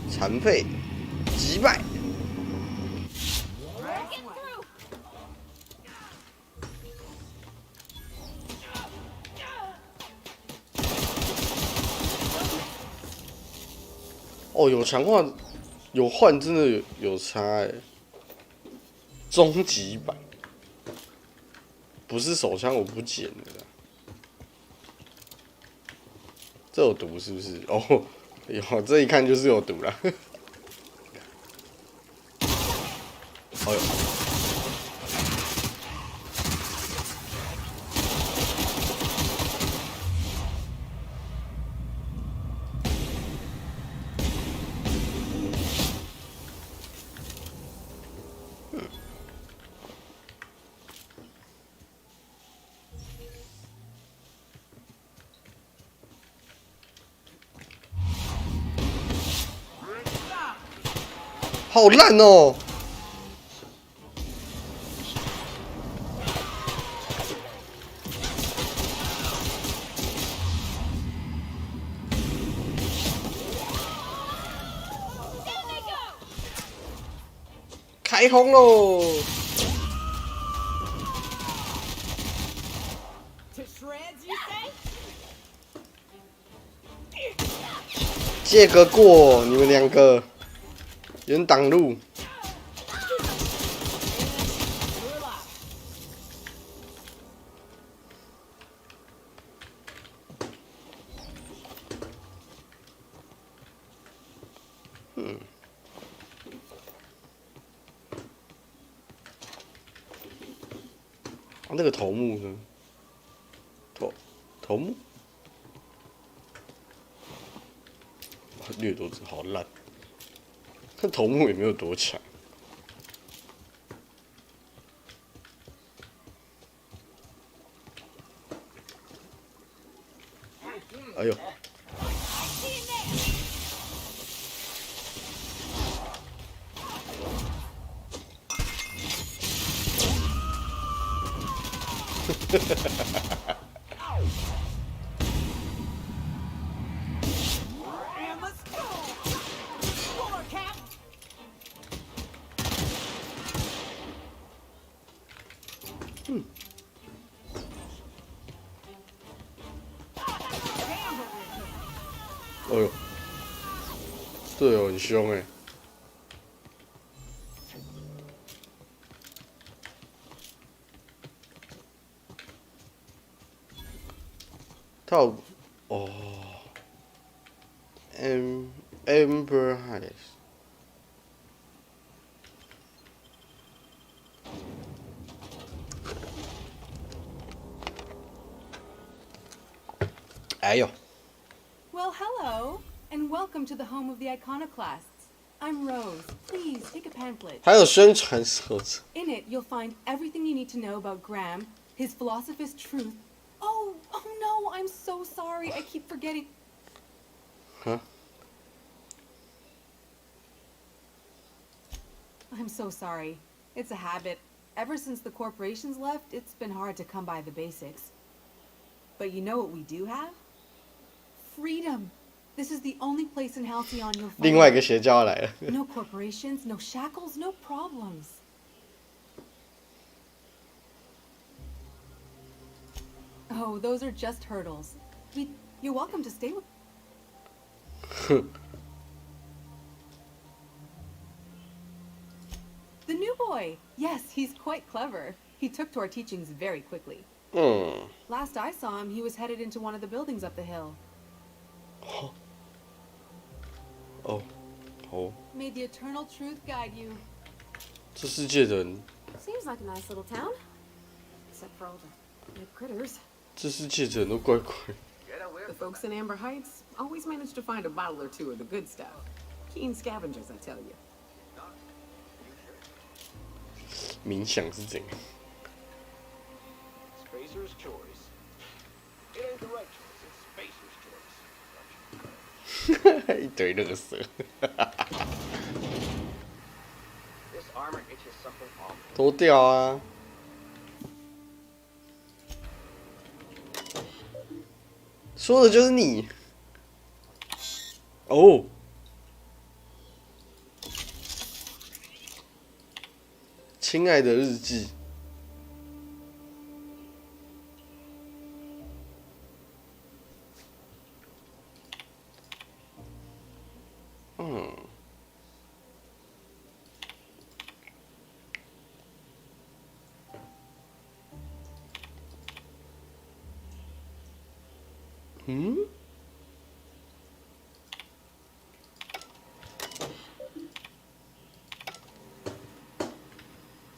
残废，击败。哦，有强化，有换，真的有差哎。终极版。 不是手枪，我不捡的啦。这有毒是不是？哦，有，这一看就是有毒啦。哎呦！好烂哦！开轰喽！借个过，你们两个有人挡路。那个头目呢？头目，掠夺者好烂，那头目也没有多强。哎呦！哎呦，对哦，很凶哎。他有哦 ，Amber Heights。哎呦。 Well, hello, and welcome to the home of the iconoclasts. I'm Rose. Please take a pamphlet. 还有宣传手册。 In it, you'll find everything you need to know about Graham, his philosopher's truth. Oh no, I'm so sorry. I keep forgetting. Huh? I'm so sorry. It's a habit. Ever since the corporations left, it's been hard to come by the basics. But you know what we do have? Freedom. This is the only place in Halcyon you'll find. 另外一个邪教来了。No corporations, no shackles, no problems. Oh, those are just hurdles. You're welcome to stay with. The new boy. Yes, he's quite clever. He took to our teachings very quickly. Last I saw him, he was headed into one of the buildings up the hill. Oh. May the eternal truth guide you. 这世界的人。 Seems like a nice little town, except for all the critters. 这世界的人都怪怪。 The folks in Amber Heights always manage to find a bottle or two of the good stuff. Keen scavengers, I tell you. 冥想是怎样？ Spacer's choice. It ain't the right choice, it's Spacer's choice. 一堆垃圾。This armor itches something awful. 脱掉啊！说的就是你。哦。亲爱的日记。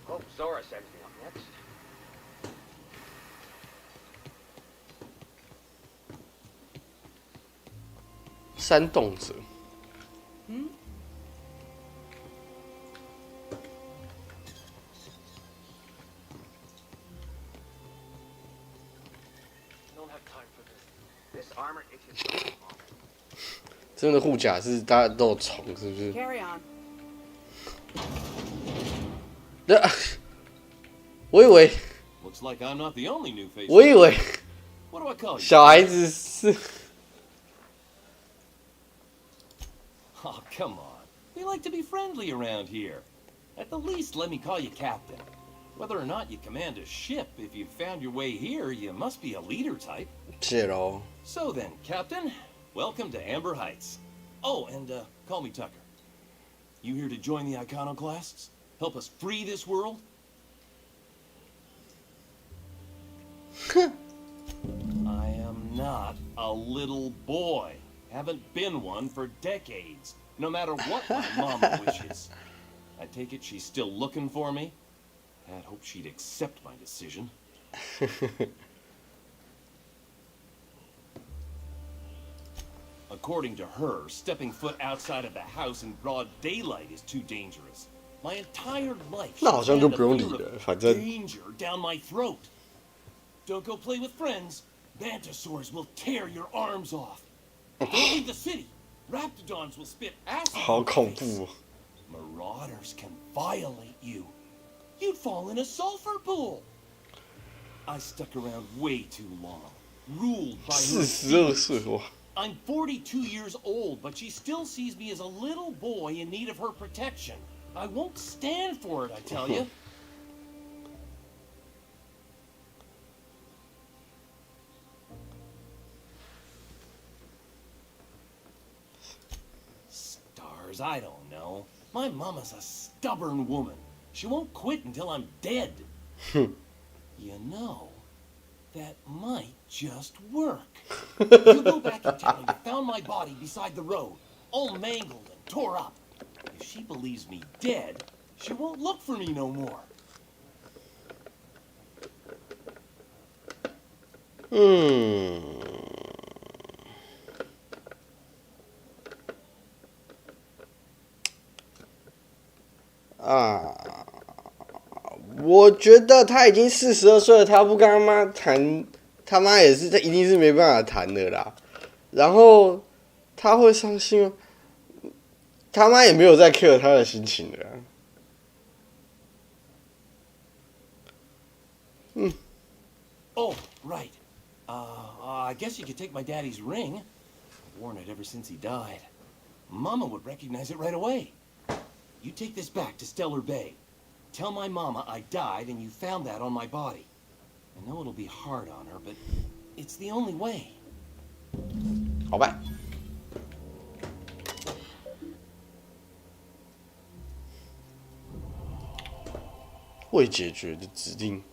Hope Zora sends me up next. 煽动者。真的护甲是大家都有虫，是不是？ Carry on. 我以为 Looks like I'm not the only new face. 我以为 What do I call you? 小孩子是 Oh, come on. We like to be friendly around here. At the least, let me call you Captain. Whether or not you command a ship, if you found your way here, you must be a leader type. 是咯。 So then, Captain, welcome to Amber Heights. Oh, and call me Tucker. You here to join the Iconoclasts? Help us free this world? I am not a little boy. Haven't been one for decades. No matter what my mama wishes. I take it she's still looking for me? I'd hope she'd accept my decision. According to her, stepping foot outside of the house in broad daylight is too dangerous. My entire life, 那好像就不用理了，反正 danger down my throat. Don't go play with friends. Bantosaurs will tear your arms off. Don't leave the city. Raptidons will spit acid. 好恐怖哦。 Marauders can violate you. You'd fall in a sulfur pool. I stuck around way too long, ruled by her fears. I'm 42 years old, but she still sees me as a little boy in need of her protection. I won't stand for it, I tell you. Stars, I don't know. My mama's a stubborn woman. She won't quit until I'm dead. You know, that might just work. You go back and tell her you found my body beside the road, all mangled and tore up. If she believes me dead, she won't look for me no more. Ah. 我觉得他已经42岁了，他不跟他妈谈，他妈也是，他一定是没办法谈的啦。然后他会伤心吗？他妈也没有在 care 他的心情的啦。Oh, right. I guess you could take my daddy's ring. I've worn it ever since he died. Mama would recognize it right away. You take this back to Stellar Bay. Tell my mama I died and you found that on my body. I know it'll be hard on her, but it's the only way. 好吧。未解决的指令。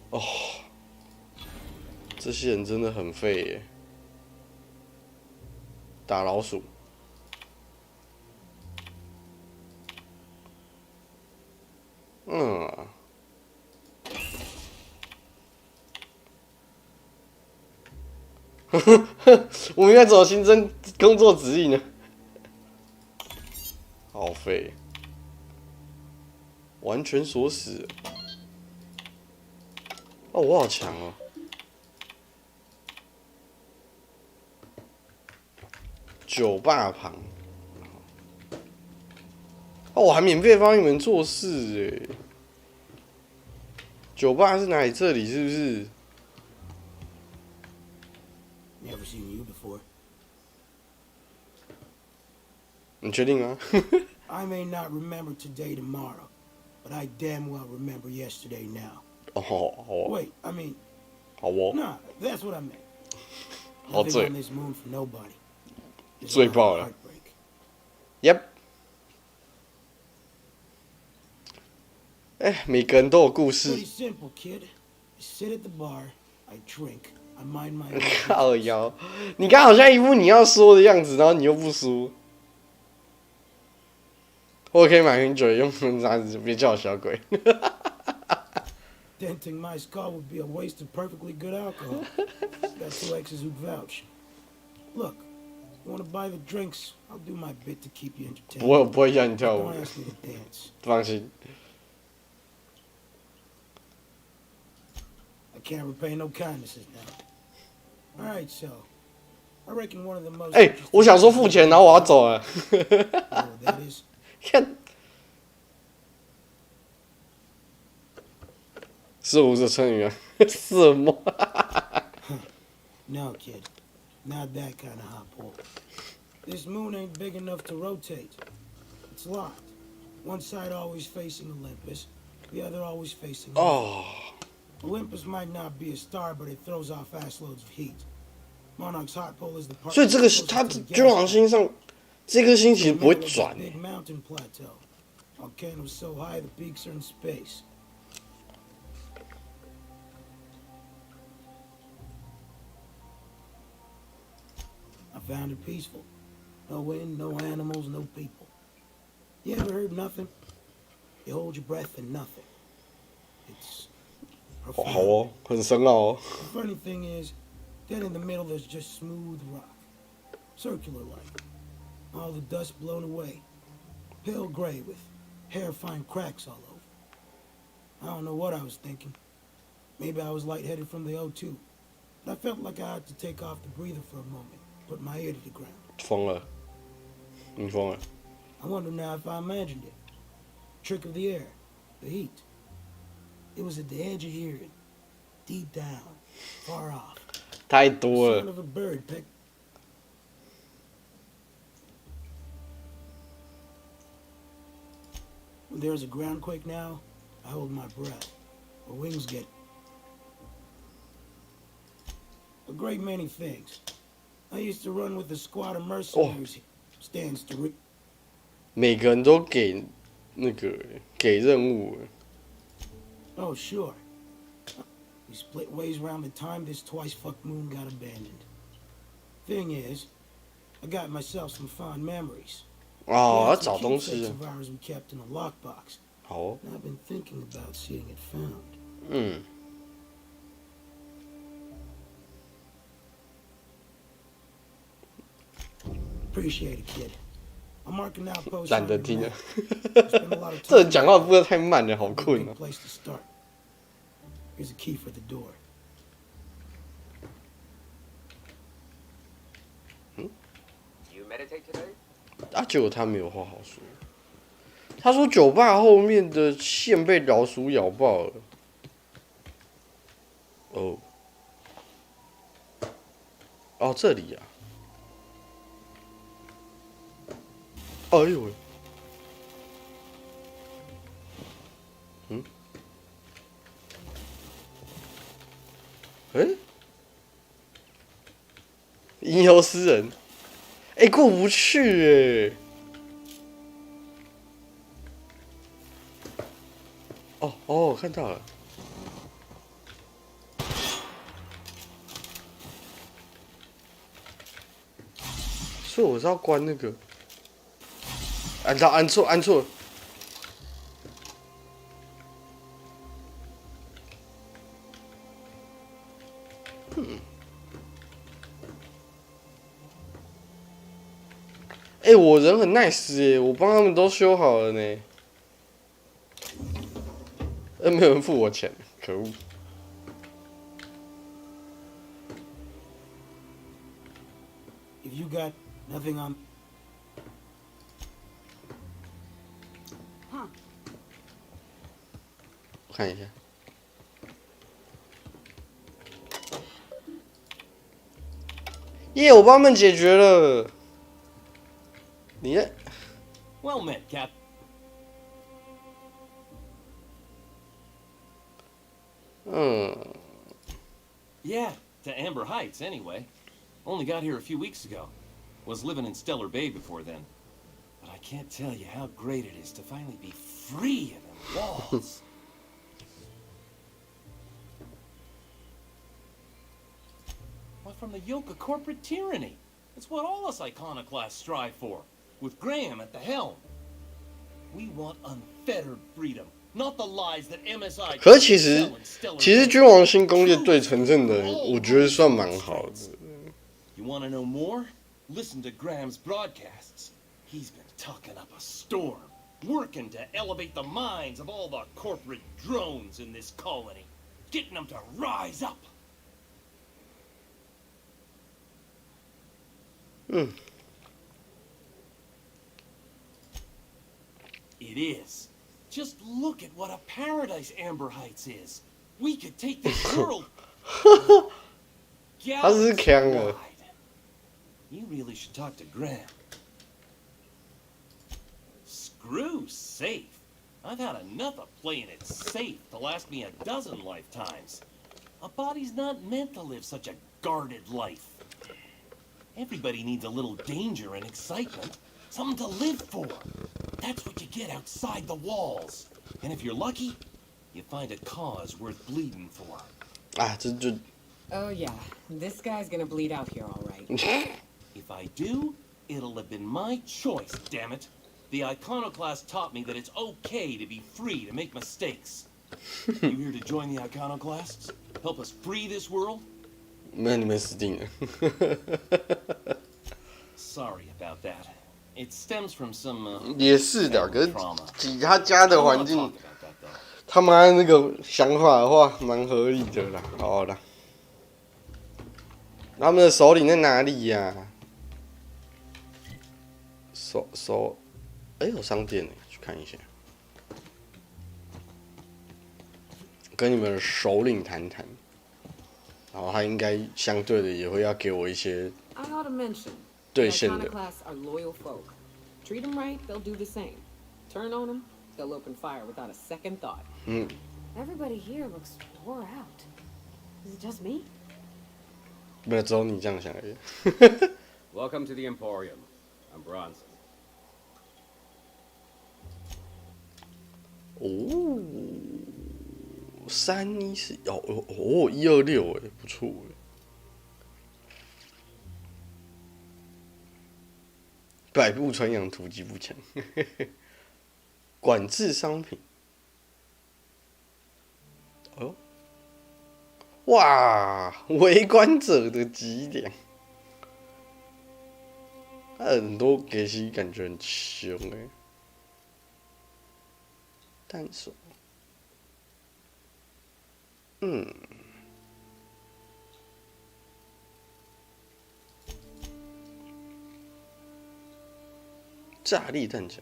哦，这些人真的很废耶。打老鼠。我们应该走新增工作指令呢。好废，完全锁死。哦，我好强哦！酒吧旁。哦，我还免费帮你们做事哎。酒吧是哪里？这里是不是？ Never seen you before. 你确定吗？ I may not remember today tomorrow, but I damn well remember yesterday now. 哦，好哦。Wait, I mean. 好哦。Nah, that's what I meant. 好醉。 On this moon for nobody. 醉爆了。Yep。哎，每个人都有故事。 Pretty simple, kid. I sit at the bar, I drink. 靠腰，你刚好像一副你要说的样子，然后你又不说。我可以买瓶酒，用啥子？别叫我小鬼。Denting my skull would be a waste of perfectly good alcohol. Got two exes who vouch. Look, you want to buy the drinks? I'll do my bit to keep you entertained. 我不会让你跳舞。 Don't ask me to dance. 放心。 I can't repay no kindnesses now. All right, so I reckon one of the most. 哎，我想说付钱，然后我要走了。看，是不是成语啊？什么？ No, kid. Not that kind of hot pull. This moon ain't big enough to rotate. It's locked. One side always facing Olympus, the other always facing. Oh. Olympus might not be a star, but it throws off ass loads of heat. Monarch's hot pole is the part. 所以这个它君王星上这颗星其实不会转。 Big mountain plateau. Volcanoes so high the peaks are in space. I found it peaceful. No wind, no animals, no people. You ever heard nothing? You hold your breath and nothing. It's profound. 好哦，很深奥哦。 The funny thing is, then in the middle there's just smooth rock. Circular like. All the dust blown away. Pale gray with hair-fine cracks all over. I don't know what I was thinking. Maybe I was lightheaded from the O2. But I felt like I had to take off the breather for a moment. Put my ear to the ground. 疯了，你疯了。 I wonder now if I imagined it. Trick of the air, the heat. It was at the edge of hearing, deep down, far off. 太多 The sound 了。 of a bird pick. When there's a groundquake now, I hold my breath. My wings get a great many things. I used to run with a squad of mercenaries. Stands to read. 每个人都给那个给任务。 Oh, sure. We split ways around the time this twice-fucked moon got abandoned. Thing is, I got myself some fond memories. 哦，要找东西。 Of ours we kept in a lockbox. 好哦。 And I've been thinking about seeing it found. 嗯。 Appreciate it, kid. I'm marking out posts. 懒得听了。这人讲话不会太慢了，好困啊。 Place to start. Here's a key for the door. 嗯。啊，结果他没有话好说。他说酒吧后面的线被老鼠咬爆了。哦。哦，这里啊。 哎呦喂！嗯？哎？吟游诗人，哎，过不去哎！哦哦，看到了。所以我是要关那个。 按错。哎，我人很 nice 哎，我帮他们都修好了呢。没有人付我钱，可恶。 If you got nothing on. 我看一下。耶，我帮他们解决了。你呢 Well met, Cap. Yeah, to Amber Heights, anyway. Only got here a few weeks ago. Was living in Stellar Bay before then. But I can't tell you how great it is to finally be free of them walls. Why, from the yoke of corporate tyranny. It's what all us iconoclasts strive for, with Graham at the helm. We want unfettered freedom, not the lies that MSI. 可是其实君王星攻略对城镇的，我觉得算蛮好的。You want to know more? Listen to Graham's broadcasts. He's been tucking up a storm, working to elevate the minds of all the corporate drones in this colony, getting them to rise up. It is. Just look at what a paradise Amber Heights is. We could take this world. 他是强了。 You really should talk to Graham. Screw safe. I've had enough of playing it safe to last me a dozen lifetimes. A body's not meant to live such a guarded life. Everybody needs a little danger and excitement. Something to live for. That's what you get outside the walls. And if you're lucky, you find a cause worth bleeding for. Oh yeah, this guy's gonna bleed out here, all right. If I do, it'll have been my choice, damn it. The iconoclast taught me that it's okay to be free to make mistakes. You here to join the iconoclasts? Help us free this world? 那你们死定了。Sorry about that. It stems from some 也是的，可是以他家的环境，他妈那个想法的话，蛮合理的啦。好啦，他们的首领在哪里呀、有商店呢，去看一下，跟你们的首领谈谈，然后他应该相对的也会要给我一些 I ought to mention, 兑 the 现的。 iconoclasts are loyal folk. Treat them right, they'll do the same. Turn on them, they'll open fire without a second thought. Everybody here looks wore out. Is it just me? 没有，只有你这样想而已。Welcome to the Emporium. I'm Bronson. 哦，314126哎，不错哎。百步穿杨，突击不强。管制商品。哦，哇，围观者的脊梁，很多给西感觉很凶哎。单手，炸裂弹夹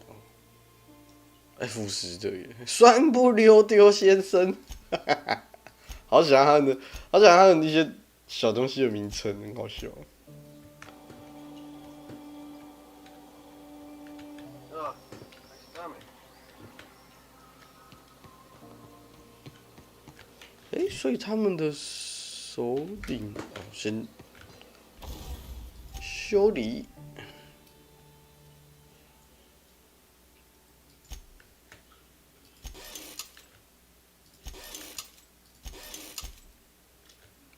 ，F10的耶，酸不溜丢先生，好喜欢他的，好喜欢他的那些小东西的名称，很好笑。所以他们的首领先修理。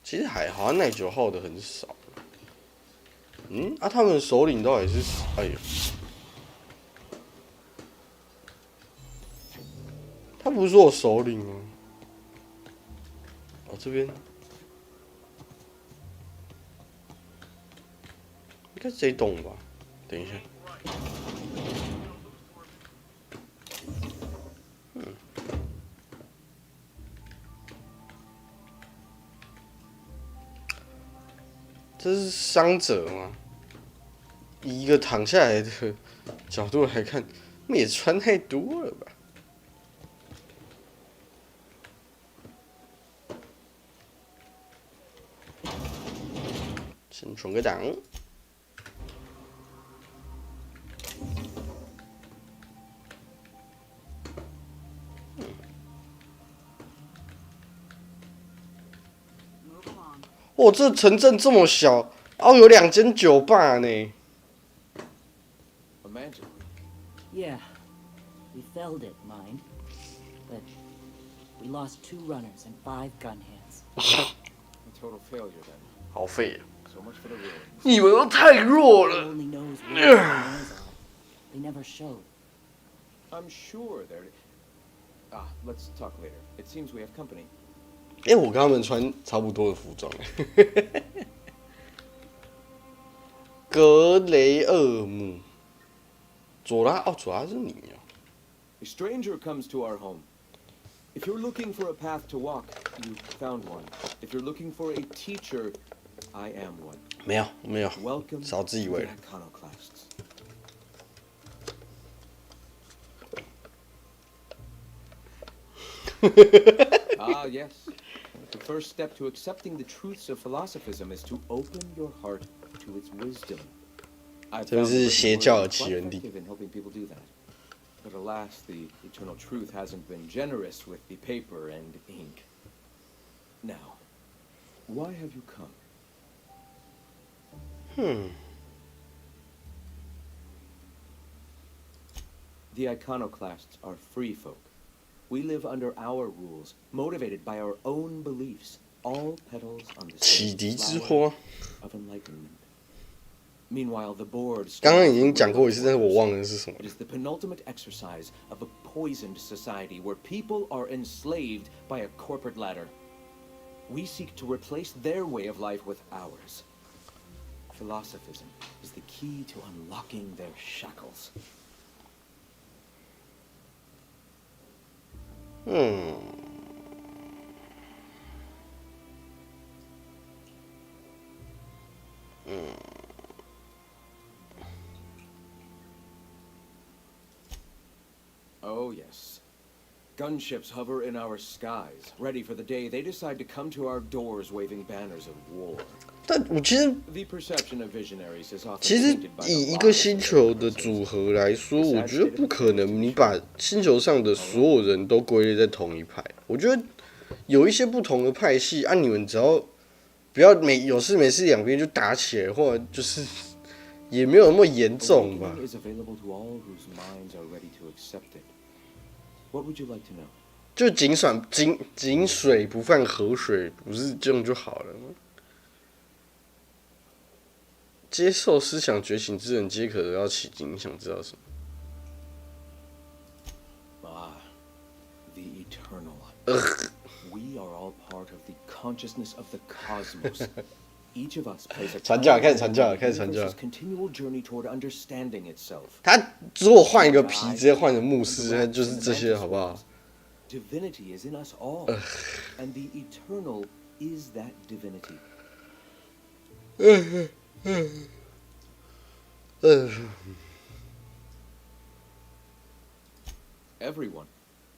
其实还好，耐久耗的很少。他们的首领到底是？哎呦，他不是说我首领吗？这边应该这栋吧？等一下，这是伤者吗？以一个躺下来的角度来看，也穿太多了吧？先存个档。哦，这城镇这么小，有2间酒吧呢。Imagine. Yeah, we failed it, mind. But we lost 2 runners and 5 gun hands. A total failure then. 好废啊！ So much for the ruins. 你们都太弱了。 Only knows where the hands are. They never showed. I'm sure they're. Let's talk later. It seems we have company. 我跟他们穿差不多的服装。格雷厄姆，左拉是你啊。A stranger comes to our home. If you're looking for a path to walk, you found one. If you're looking for a teacher, I am one. 没有，少自以为了。Ah, yes. The first step to accepting the truths of philosophism is to open your heart to its wisdom. I've found the written word quite effective in helping people do that. But alas, the eternal truth hasn't been generous with the paper and ink. Now, why have you come? The iconoclasts are free folk. We live under our rules, motivated by our own beliefs, all petals on the same flower of enlightenment. Meanwhile, the board it is the penultimate exercise of a poisoned society where people are enslaved by a corporate ladder. We seek to replace their way of life with ours. Philosophism is the key to unlocking their shackles. Oh, yes. Gunships hover in our skies, ready for the day they decide to come to our doors waving banners of war. 但我其实， The perception of visionaries is often 其实 tainted by 以 the 一个 lies 星 of 球 their 的 purposes. 组合来说，我觉得不可能你把星球上的所有人都归类在同一派。我觉得有一些不同的派系，你们只要不要有事没事两边就打起来，或者就是也没有那么严重吧。 Awakening is available to all whose minds are ready to accept it. What would you like to know? 就井水不犯河水，不是这样就好了吗？接受思想觉醒之人皆可得到启迪，你想知道什么？ Ah, the eternal. We are all part of the consciousness of the cosmos. Each of us plays a 传教，开始传教，开始传教。 continual journey toward understanding itself. 他如果换一个皮，直接换成牧师，他就是这些，好不好？ Divinity is in us all, and the eternal is that divinity. Everyone,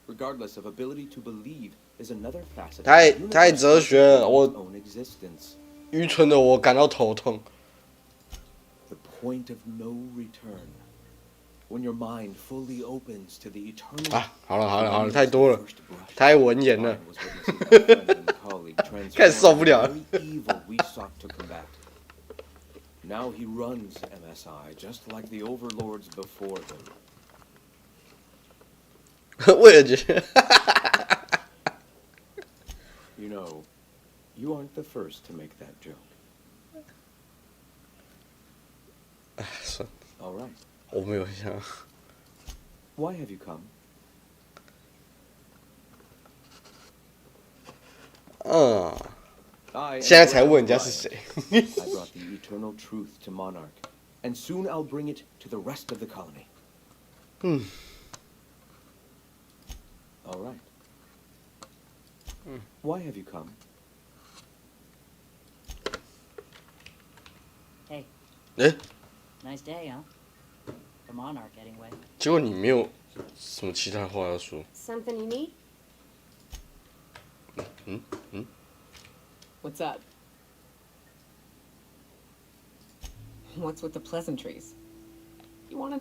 regardless of ability to believe, is another facet. 太哲学了，我 own existence. 愚蠢的我感到头痛。 The point of no return. When your mind fully opens to the eternal. 啊，好了，太多了，太文言了，开始受不了了。Now he runs MSI just like the overlords before him. 为了这 You know, you aren't the first to make that joke. 算了， All right. 我没有想。 Why have you come? 现在才问人家是谁。I brought the eternal truth to Monarch, and soon I'll bring it to the rest of the colony. All right. Why have you come? Hey. Nice day, huh? The Monarch, anyway. 结果你没有什么其他话要说。 Something you need? What's up? What's with the pleasantries? You wanna...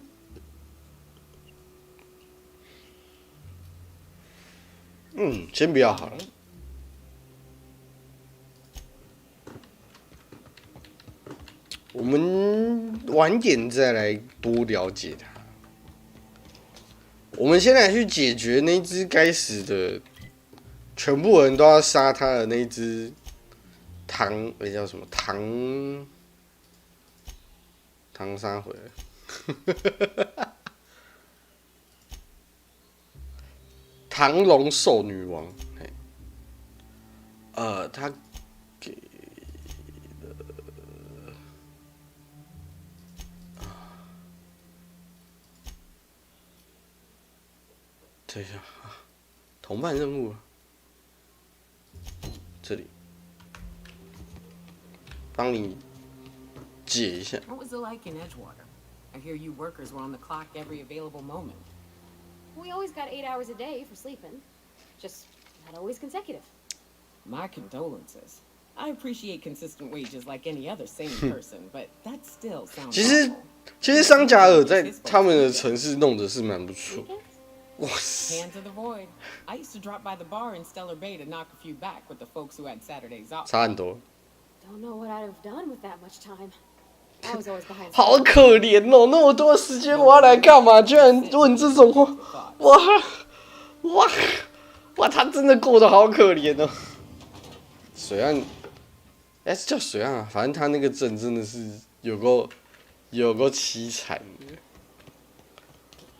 先不要好了。我们晚点再来多了解它。我们先来去解决那只该死的，全部人都要杀他的那只叫什么唐杀回来，唐龙兽女王，他给了等一下啊，同伴任务，这里帮你解一下。 What was it like in Edgewater? I hear you workers were on the clock every available moment. We always got 8 hours a day for sleeping. Just not always consecutive. My condolences. I appreciate consistent wages like any other sane person, but that still sounds 其实桑加尔在他们的城市弄的是蛮不错。哇塞 Hands of the void. I used to drop by the bar in Stellar Bay to knock a few back with the folks who had Saturdays off. 差很多。 Don't know what I'd have done with that much time. I was always behind. 好可怜哦，那么多时间我要来干嘛？居然问这种话，哇，他真的过得好可怜哦。水岸，是叫水岸啊，反正他那个镇真的是有够凄惨的。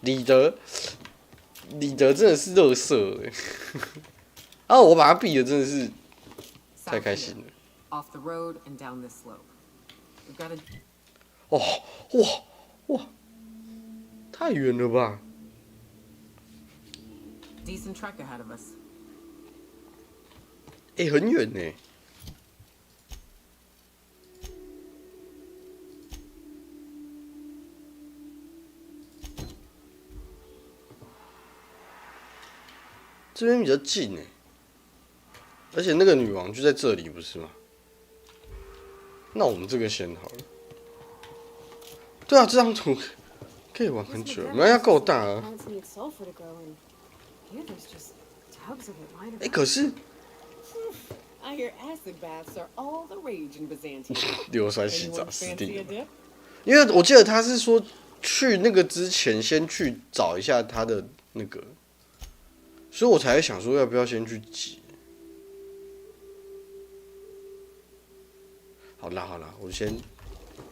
李德真的是垃圾哎，然后我把他毙了，真的是太开心了。 Off the road and down this slope. We've got a 哇，太远了吧 decent trek ahead of us. 很远呢。这边比较近哎，而且那个女王就在这里，不是吗？那我们这个先好了。对啊，这张图可以玩很久，没要够大啊。可是 I hear acid baths are all the rage in Byzantium. 硫酸洗澡死定了。因为我记得他是说去那个之前先去找一下他的那个，所以我才会想说要不要先去挤。好啦，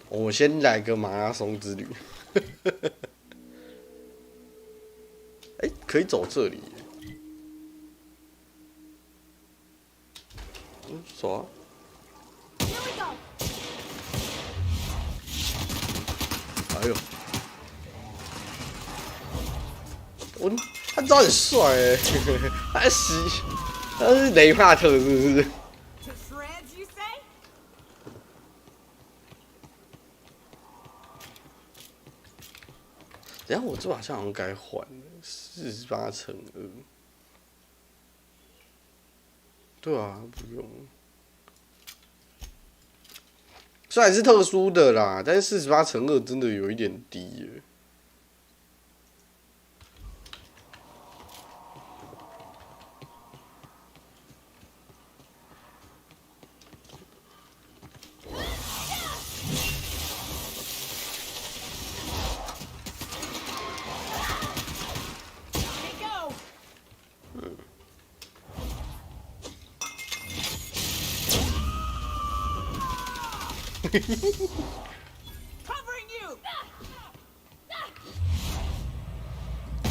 我先来个马拉松之旅。可以走这里。走啊！哎呦，他招很帅哎，他是雷帕特是不是？等下我这把枪好像该换了，48×2。对啊，不用。虽然是特殊的啦，但是48×2真的有一点低了。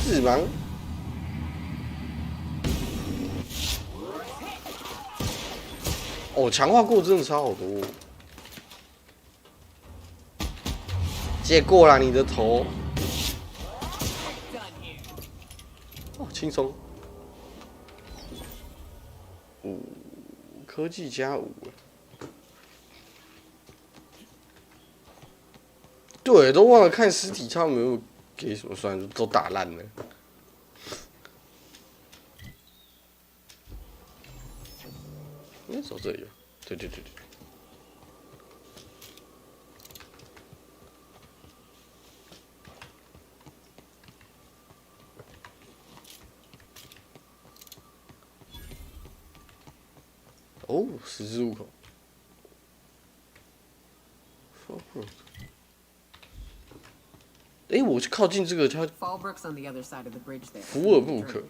是吗？哦，强化过真的差好多。接过啦你的头。哦，轻松。5，科技加5。对，都忘了看尸体，他们有没有给什么？算了，都打烂了。走这里吧。对。哦，十字路口。我靠近这个，它福尔布克。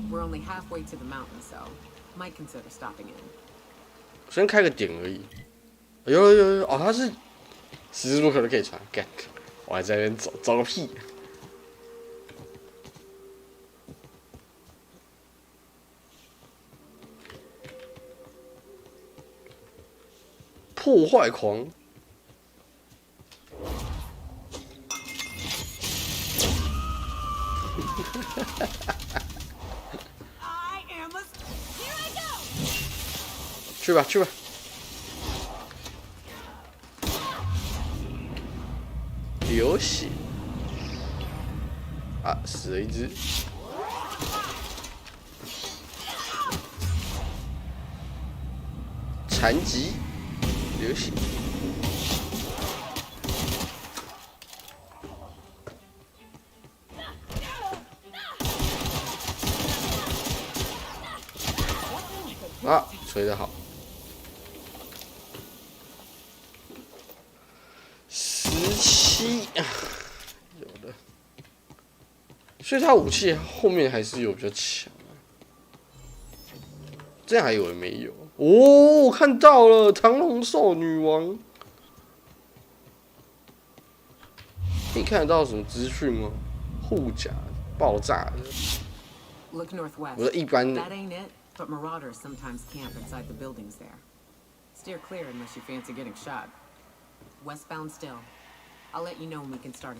We're only halfway to the mountain, so might consider stopping in. 先开个点而已。有哦，它是十字路口都可以穿，干！我还在那边走个屁！破坏狂。去吧。血啊，死了一只。残疾，流血。啊，锤得好。17，有的。所以他武器后面还是有比较强啊。这样还以为没有。哦，我看到了，唐龙兽女王。你看得到什么资讯吗？护甲爆炸的。 Look northwest. 我的一般。 That ain't it, but marauders sometimes camp inside the buildings there. Steer clear unless you fancy getting shot. Westbound still. I'll let you know when we can start.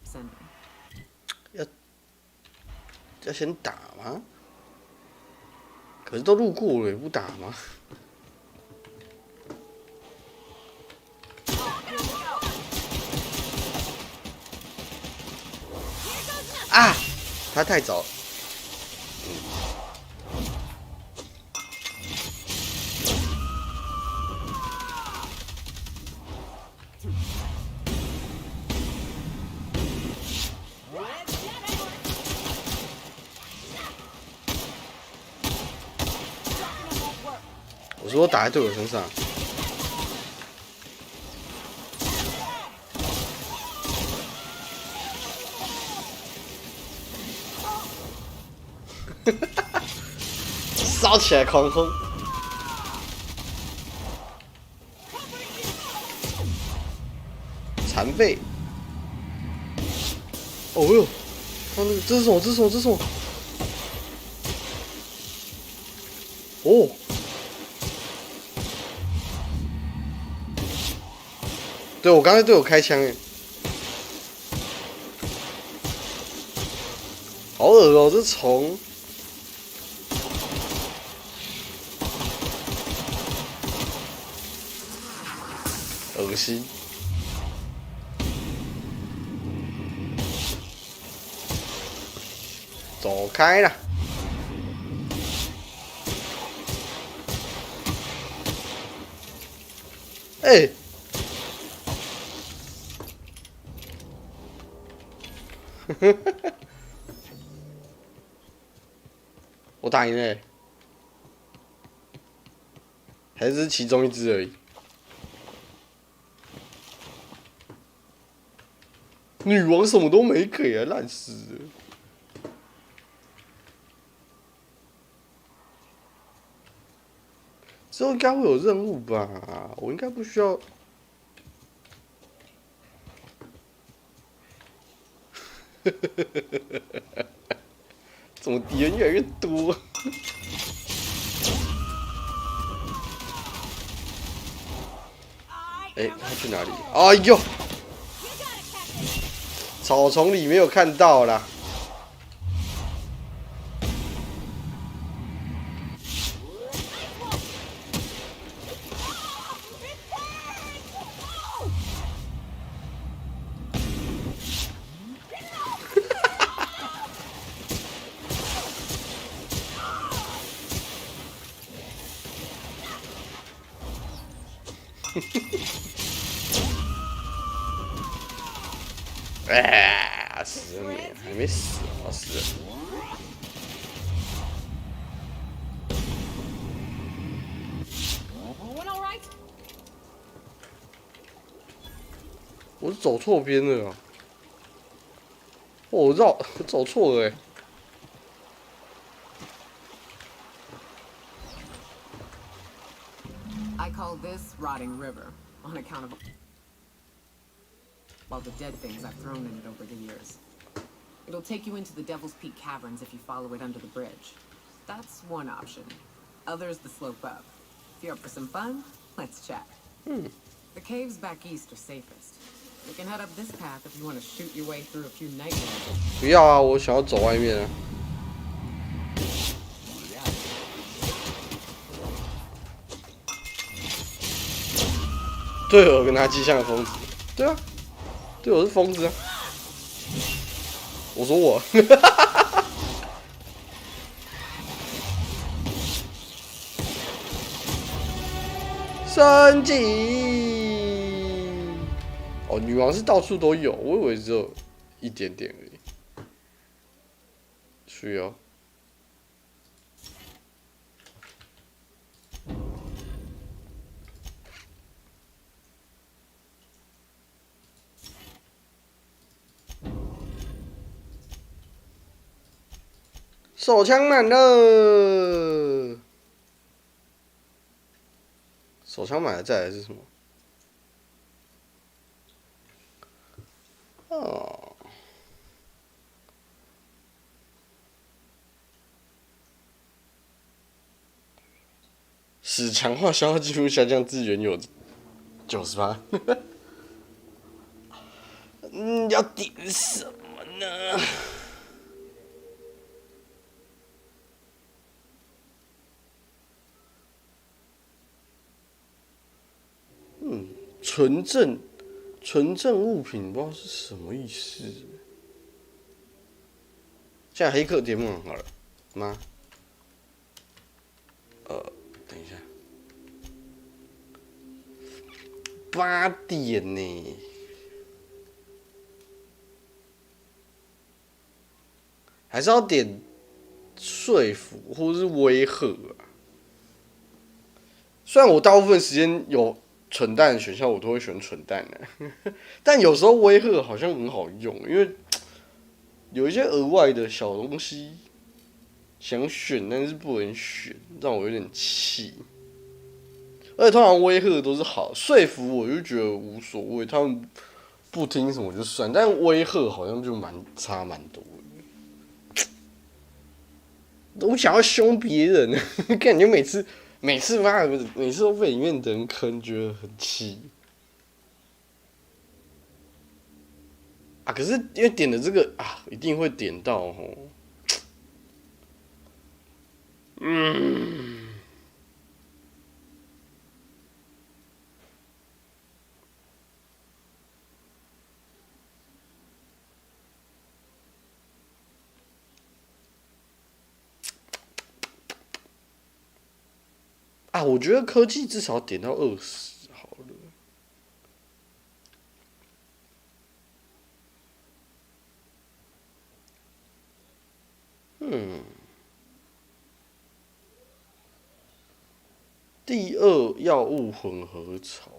Sending. 要先打吗？可是都路过了，不打吗？啊！他太早了。我说打在队友身上。烧起来狂轰！残废！哦呦，他那个这是什么？这是什么？这是什么？哦！对我刚才对我开枪耶！好恶哦，这虫！ 恶心！走开啦！哎！我打赢了，还是其中一只而已。 女王什么都没给啊，烂死了！之后应该会有任务吧？我应该不需要。怎么敌人越来越多？哎，他去哪里？哎呦！ 草丛里没有看到啦。哎，死了没？还没死，我死了。我是走错边了啊！我走错了哎。 I call this rotting river on account of all the dead things I've thrown in it over the years. It'll take you into the Devil's Peak Caverns if you follow it under the bridge. That's one option. Other's the slope up. If you're up for some fun, let's chat. The caves back east are safest. You can head up this path if you want to shoot your way through a few nightmares. 不要啊，我想要走外面啊。 对对我跟他迹象的疯子，对啊，对我是疯子啊。我说我，升级。哦，女王是到处都有，我以为只有一点点而已。是哦。手枪满了，手枪满了，再来是什么？哦，使强化消耗技术下降至原有98%。要点什么呢？纯正物品不知道是什么意思。现在黑客联盟好了吗？等一下，8点呢？还是要点说服或是威吓啊？虽然我大部分时间有蠢蛋的选项，我都会选蠢蛋的，但有时候威吓好像很好用，因为有一些额外的小东西想选，但是不能选，让我有点气。而且通常威吓都是好，说服我就觉得无所谓，他们不听什么就算，但威吓好像就差蛮多的。我想要凶别人，感觉每次都被里面的人坑，觉得很气。啊，可是因为点了这个啊，一定会点到哦。啊，我觉得科技至少点到20好了。第2药物混合槽，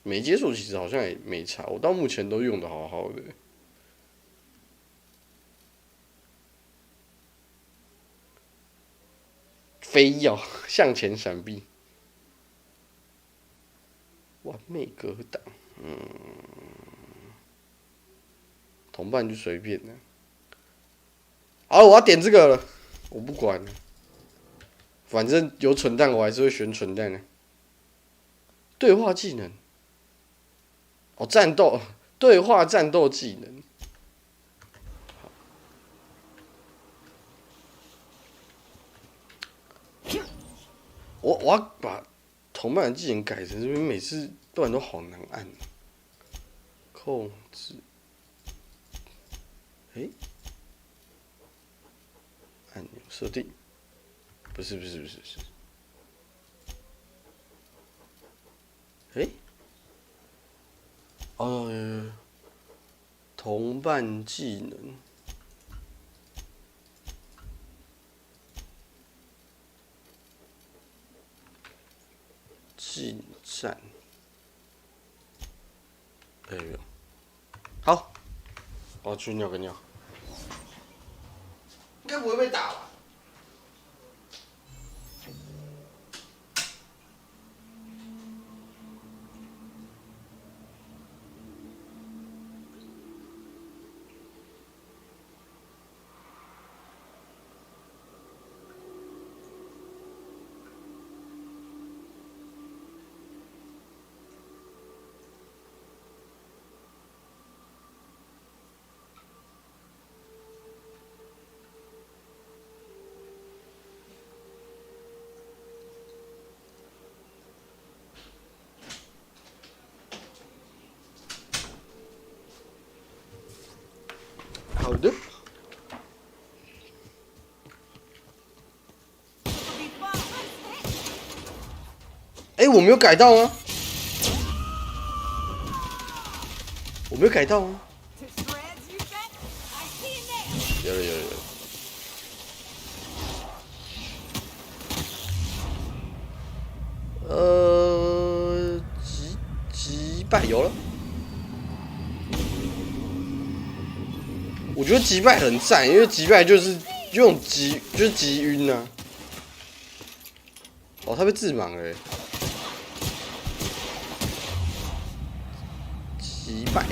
没解锁其实好像也没差，我到目前都用的好好的。非要向前闪避，完美格挡，同伴就随便了。好，我要点这个了，我不管了，反正有蠢蛋，我还是会选蠢蛋的。对话技能，哦，战斗对话战斗技能。我要把同伴的技能改成这边，每次不然都好难按。控制，按钮设定，不是，同伴技能。近战，没有。好，我要去尿个尿。应该不会被打吧？我没有改到吗？我没有改到吗？有了。击败有了。我觉得击败很赞，因为击败就是用就是击晕啊。哦，他被致盲了。击败。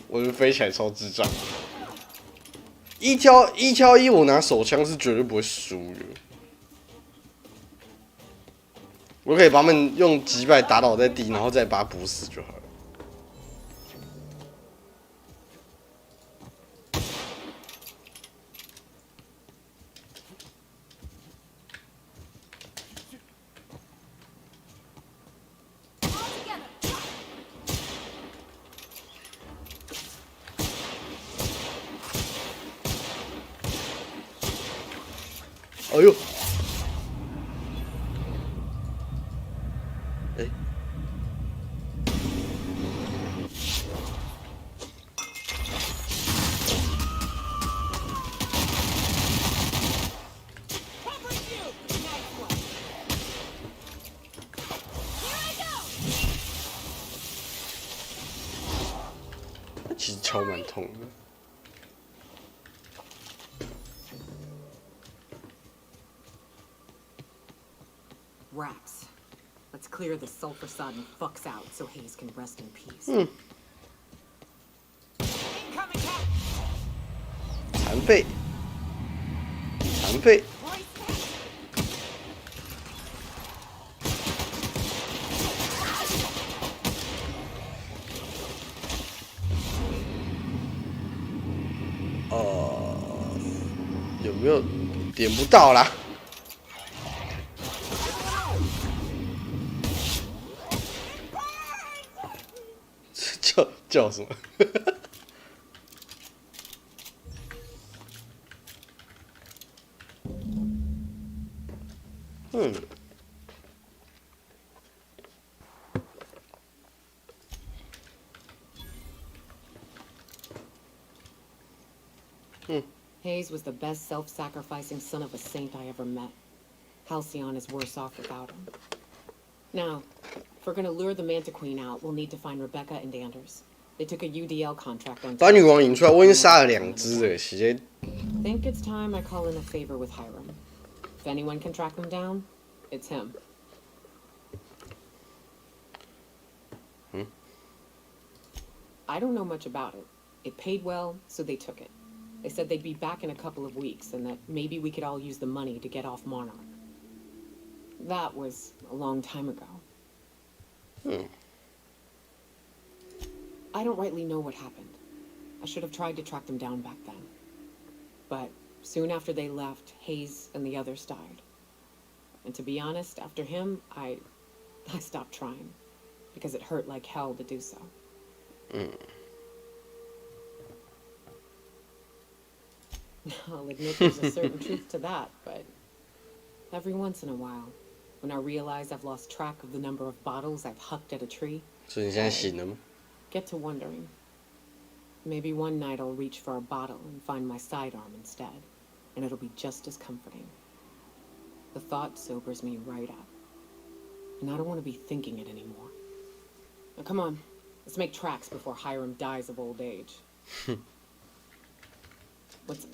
我觉得飞起来超智障。一挑一，我拿手枪是绝对不会输的。我可以把他们用击败打倒在地，然后再把他补死就好了。哎呦！哎，其实敲蛮痛的。Rats. Let's clear the sulfur sun fucks out so Hayes can rest in peace. 残废。有没有点不到啦？叫什么？Hayes was the best self-sacrificing son of a saint I ever met. Halcyon is worse off without him. Now, if we're gonna lure the Manta Queen out, we'll need to find Rebecca and Anders. They took a UDL contract on. 把女王引出来，我已经杀了2只了，直接。Think it's time I call in a favor with Hiram. If anyone can track them down, it's him. I don't know much about it. It paid well, so they took it. They said they'd be back in a couple of weeks, and that maybe we could all use the money to get off Monarch. That was a long time ago. I don't rightly know what happened. I should have tried to track them down back then. But soon after they left, Hayes and the others died. And to be honest, after him, I stopped trying. Because it hurt like hell to do so. I'll admit there's a certain truth to that, but every once in a while, when I realize I've lost track of the number of bottles I've hucked at a tree, 所以你现在醒了吗？ get to wondering. Maybe one night I'll reach for a bottle and find my sidearm instead, and it'll be just as comforting. The thought sobers me right up, and I don't want to be thinking it anymore. Now come on, let's make tracks before Hiram dies of old age. What's...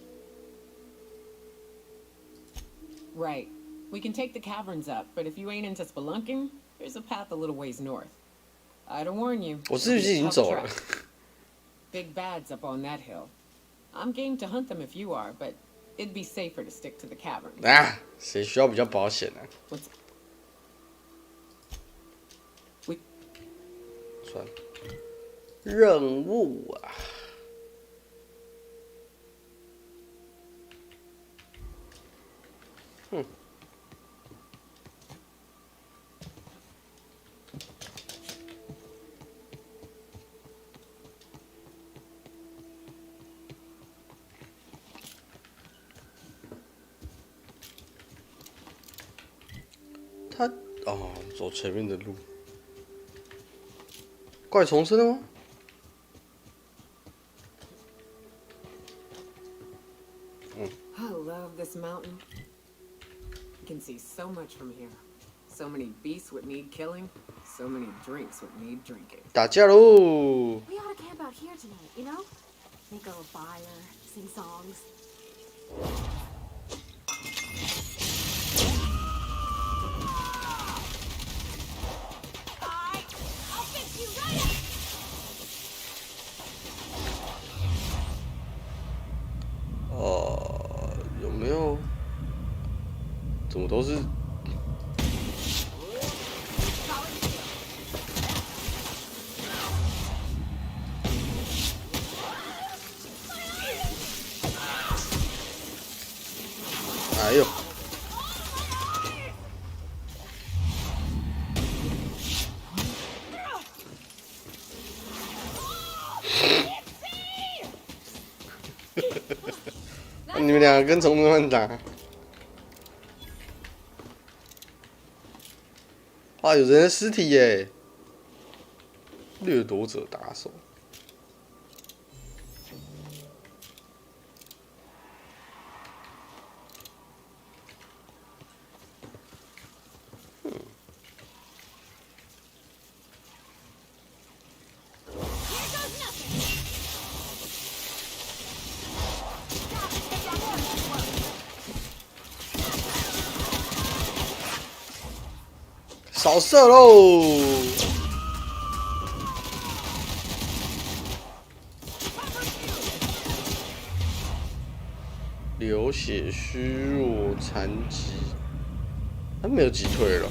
Right. We can take the caverns up, but if you ain't into spelunking, there's a path a little ways north. I don't warn you. 我是不是已经走了？ Big bad's up on that hill. I'm game to hunt them if you are, but it'd be safer to stick to the caverns. 啊，谁需要比较保险呢？ 算了，任务啊。哦，走前面的路。怪重生了吗？ I love this mountain. You can see so much from here. So many beasts would need killing. So many drinks would need drinking. 打架喽！ We ought to camp out here tonight, you know? Make a little fire, sing songs. I'll fix you right up. 有没有？怎么都是？哎呦！你们两个跟虫子们打。啊，有人的尸体耶！掠夺者打手。扫射喽！流血、虚弱、残疾，他没有击退了，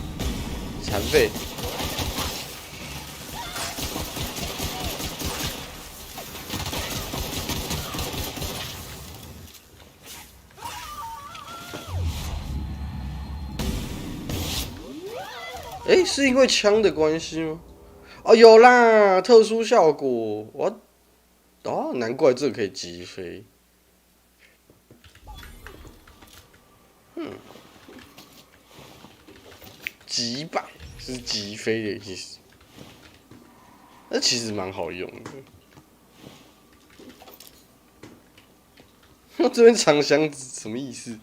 残废。哎，是因为枪的关系吗？哦，有啦，特殊效果。我，哦，难怪这可以击飞。击败是击飞的意思。那其实蛮好用的。这边长箱子什么意思？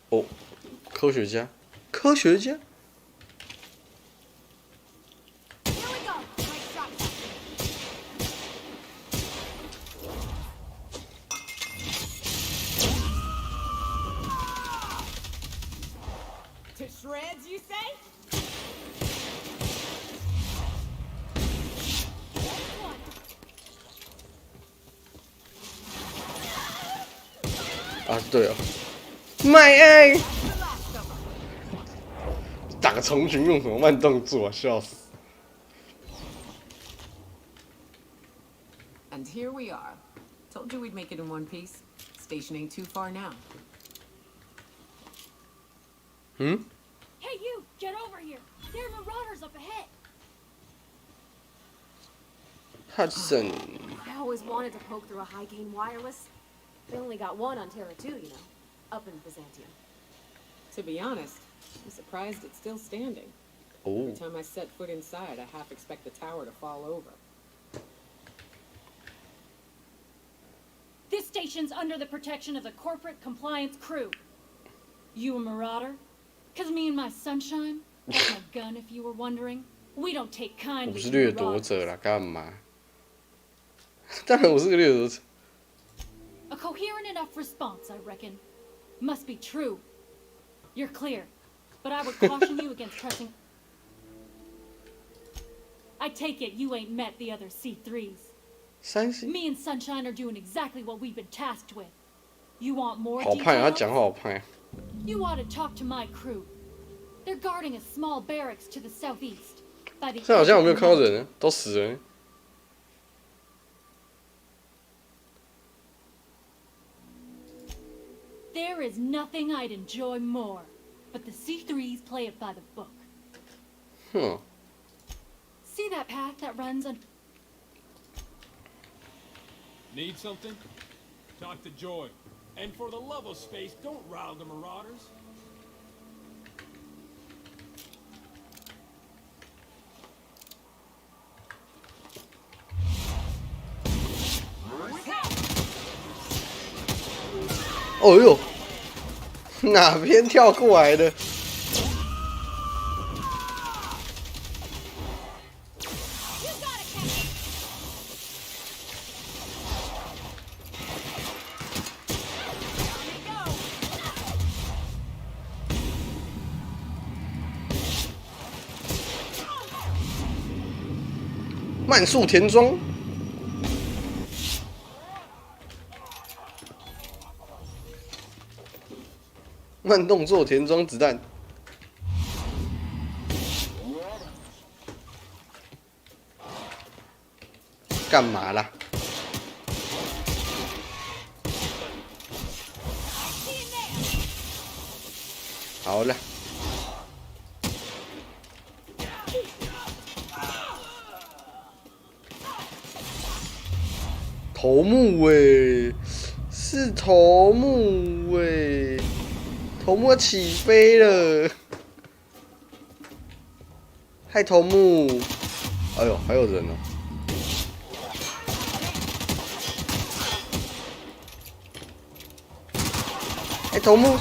哦，科学家，科学家。To shreds, you say? 啊，对哦。My A， 打虫群用什么慢动作啊？笑死！ And here we are. Told you we'd make it in one piece. Station ain't too far now. Hmm? Hey, you! Get over here! There are marauders up ahead! Hudson. I always wanted to poke through a high-gain wireless. They only got one on Terra 2, you know. Up in Byzantium. To be honest, I'm surprised it's still standing. Oh. Every time I set foot inside, I half expect the tower to fall over. This station's under the protection of the corporate compliance crew. You a marauder? 'Cause me and my sunshine, that's my gun if you were wondering. We don't take 我 kindly 不是 to 掠夺 marauders. 者啦，干嘛？当然我是个掠夺者。 A coherent enough response, I reckon. Must be true. You're clear, but I would caution you against pressing. I take it you ain't met the other C3s. Me and Sunshine are doing exactly what we've been tasked with. You want more 好派，他 details? 讲话好派。 You ought to talk to my crew. They're guarding a small barracks to the southeast. By the 这好像我没有 edge 看 of 到 the 人，都死了。 There is nothing I'd enjoy more, but the C3s play it by the book. Huh. See that path that runs on? Need something? Talk to Joy. And for the love of space, don't rile the marauders. Oh 呦，哪边跳过来的？慢速田庄，慢动作田庄子弹，干嘛啦？好了。头目欸，是头目欸，头目要起飞了，嗨头目，哎呦还有人哦，哎头目，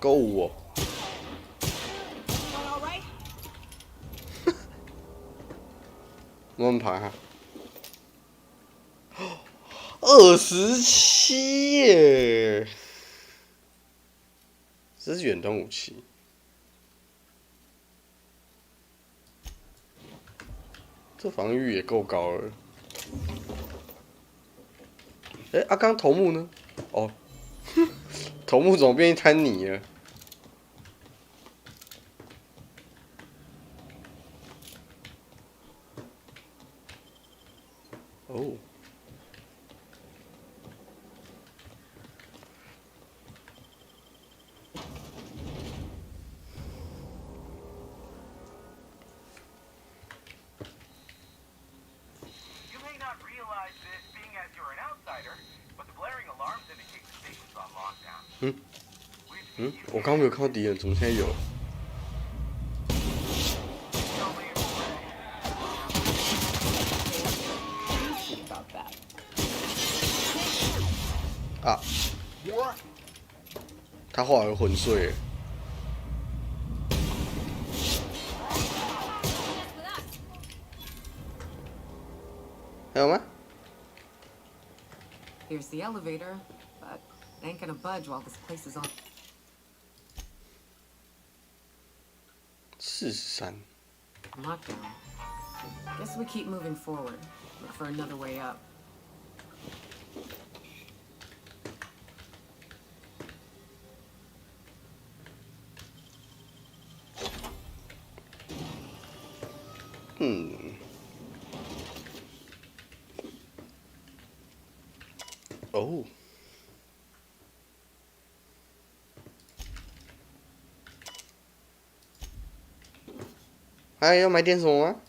够我。慢慢爬哈。27耶！这是远端武器。这防御也够高了。哎，啊，刚头目呢？哦，头目怎么变一滩泥了？哦。我刚刚没有看到敌人，怎么现在有？啊！他化为魂碎了。还有吗？ Here's the elevator, but it ain't gonna budge while this place is on. 43. Lockdown. Guess we keep moving forward. Look for another way up. Oh. 还要买点什么吗？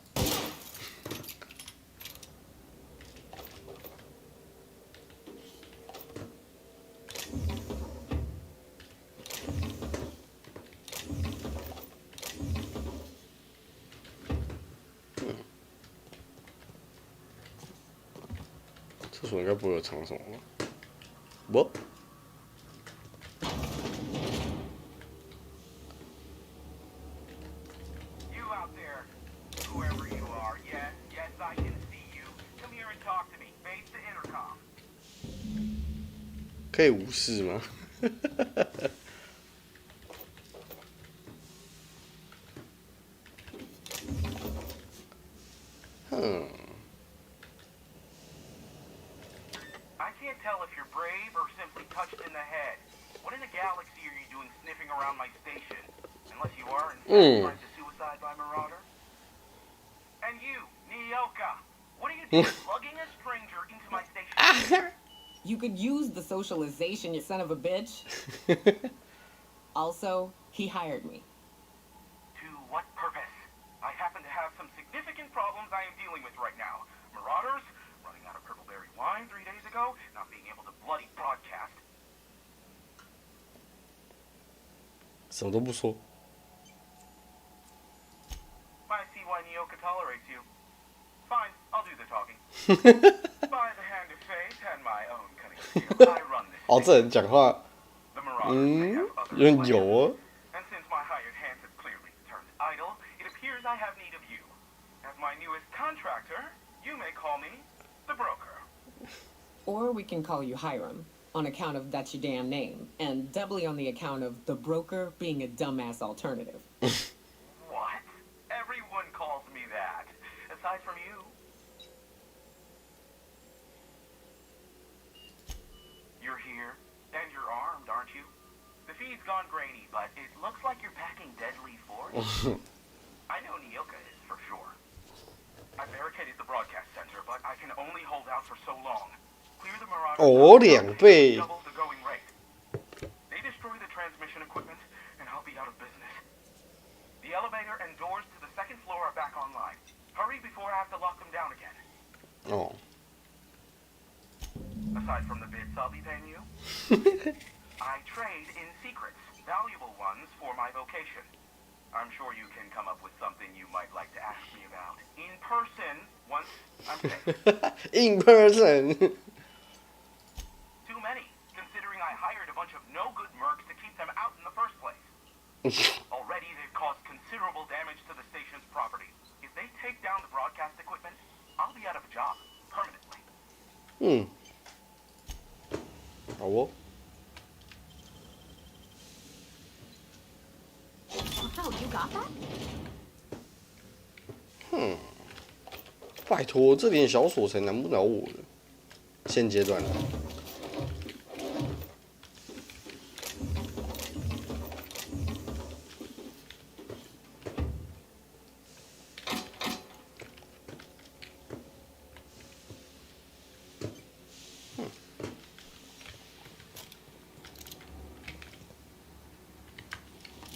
厕所应该不会有藏什么吧？不。 可以无视吗？I can't tell if you're brave or simply touched in the head. What in the galaxy are you doing sniffing around my station? Unless you are trying to suicide by Marauder. And you, Nyoka, what are you doing lugging a stranger into my station? You could use the socialization, you son of a bitch. Also, he hired me. To what purpose? I happen to have some significant problems I am dealing with right now. Marauders, running out of purple-berry wine 3 days ago, not being able to bloody broadcast. 什么都不说。I see why Nyoka tolerates you. Fine, I'll do the talking. By the hand of fate and my own cunning skill, I run this. 哦，这人讲话，有点油哦。 And since my hired hands have clearly turned idle, it appears I have need of you. As my newest contractor, you may call me the broker. Or we can call you Hiram, on account of that's your damn name, and doubly on the account of the broker being a dumbass alternative. What? Everyone calls me that, aside from you. You're here, and you're armed, aren't you? The feed's gone grainy, but it looks like you're packing deadly force. I know Nyoka is, for sure. I barricaded the broadcast center, but I can only hold out for so long. Clear the Marauders. 哦，2倍。 Double the going rate. They destroy the transmission equipment, and I'll be out of business. The elevator and doors to the second floor are back online. Hurry before I have to lock them down again. Oh. Aside from the bids I'll be paying you, I trade in secrets, valuable ones for my vocation. I'm sure you can come up with something you might like to ask me about in person once I'm safe. In person. Too many, considering I hired a bunch of no-good mercs to keep them out in the first place. Already they've caused considerable damage to the station's property. If they take down the broadcast equipment, I'll be out of a job, permanently. 好哦。 Oh, you got that? 拜托，这点小锁才难不倒我的。现阶段。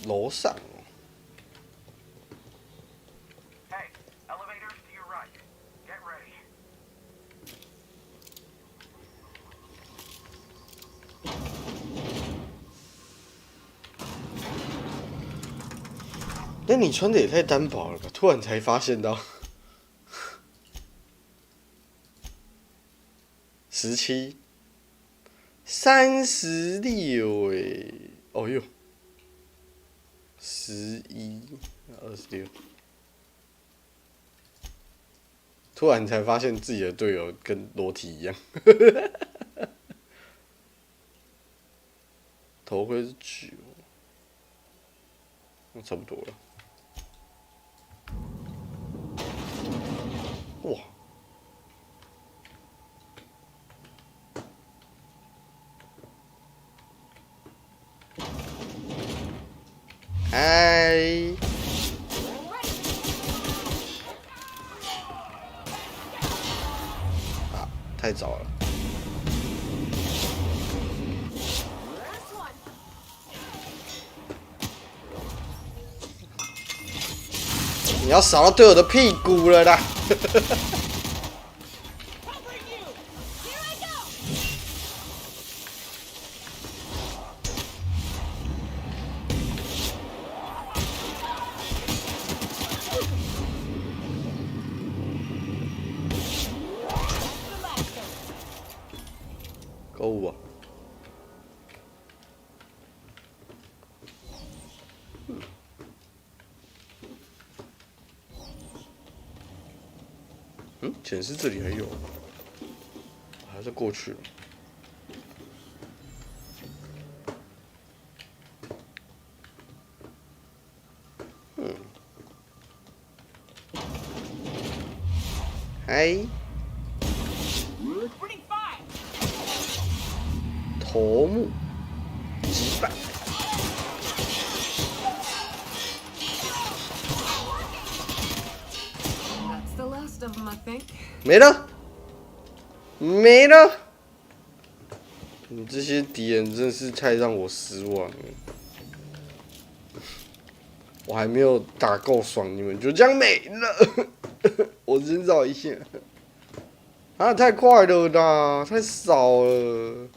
楼上。 Hey, elevators to your right. Get ready. 那你穿的也太单薄了吧！突然才发现到，17、36哎，哦哟，11、26，突然才发现自己的队友跟裸体一样，头盔是9，那差不多了。 哇！哎！啊，太早了。你要扫到队友的屁股了啦！购物啊！显示这里还有，还是过去了。嗨。头目击败。 没了，没了！你这些敌人真是太让我失望了。我还没有打够爽，你们就这样没了。我先找一下。啊，太快了啦，太少了。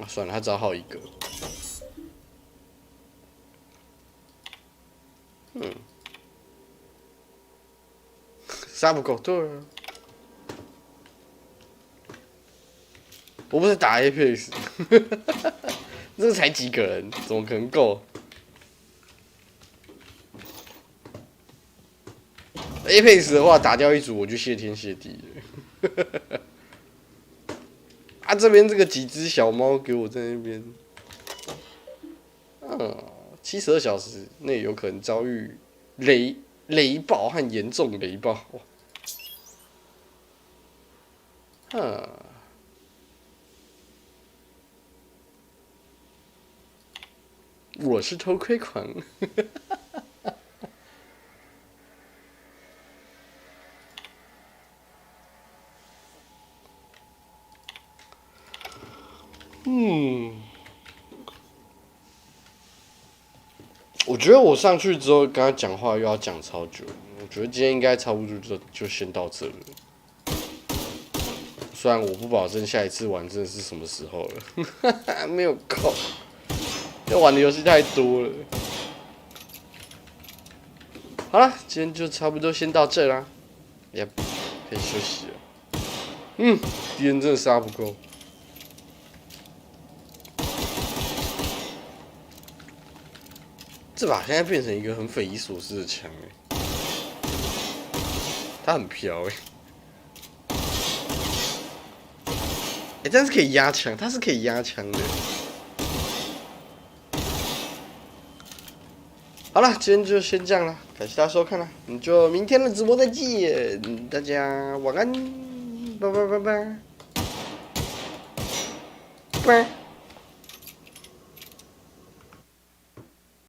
算了，他只好一个。杀不够，对啊。我不是打 Apex， 这才几个人，怎么可能够 ？Apex 的话，打掉一组我就谢天谢地了。啊，这边这个几只小猫给我在那边，72小时内有可能遭遇雷暴和严重雷暴。我是偷窥狂。我觉得我上去之后跟他讲话又要讲超久，我觉得今天应该差不多就先到这了。虽然我不保证下一次玩真的是什么时候了，没有空，要玩的游戏太多了。好了，今天就差不多先到这啦，也可以休息了。敌人真的杀不够。这把现在变成一个很匪夷所思的枪它很飘但是可以压枪，它是可以压枪的。好了，今天就先这样了，感谢大家收看了，我们就明天的直播再见，大家晚安，拜拜拜拜拜。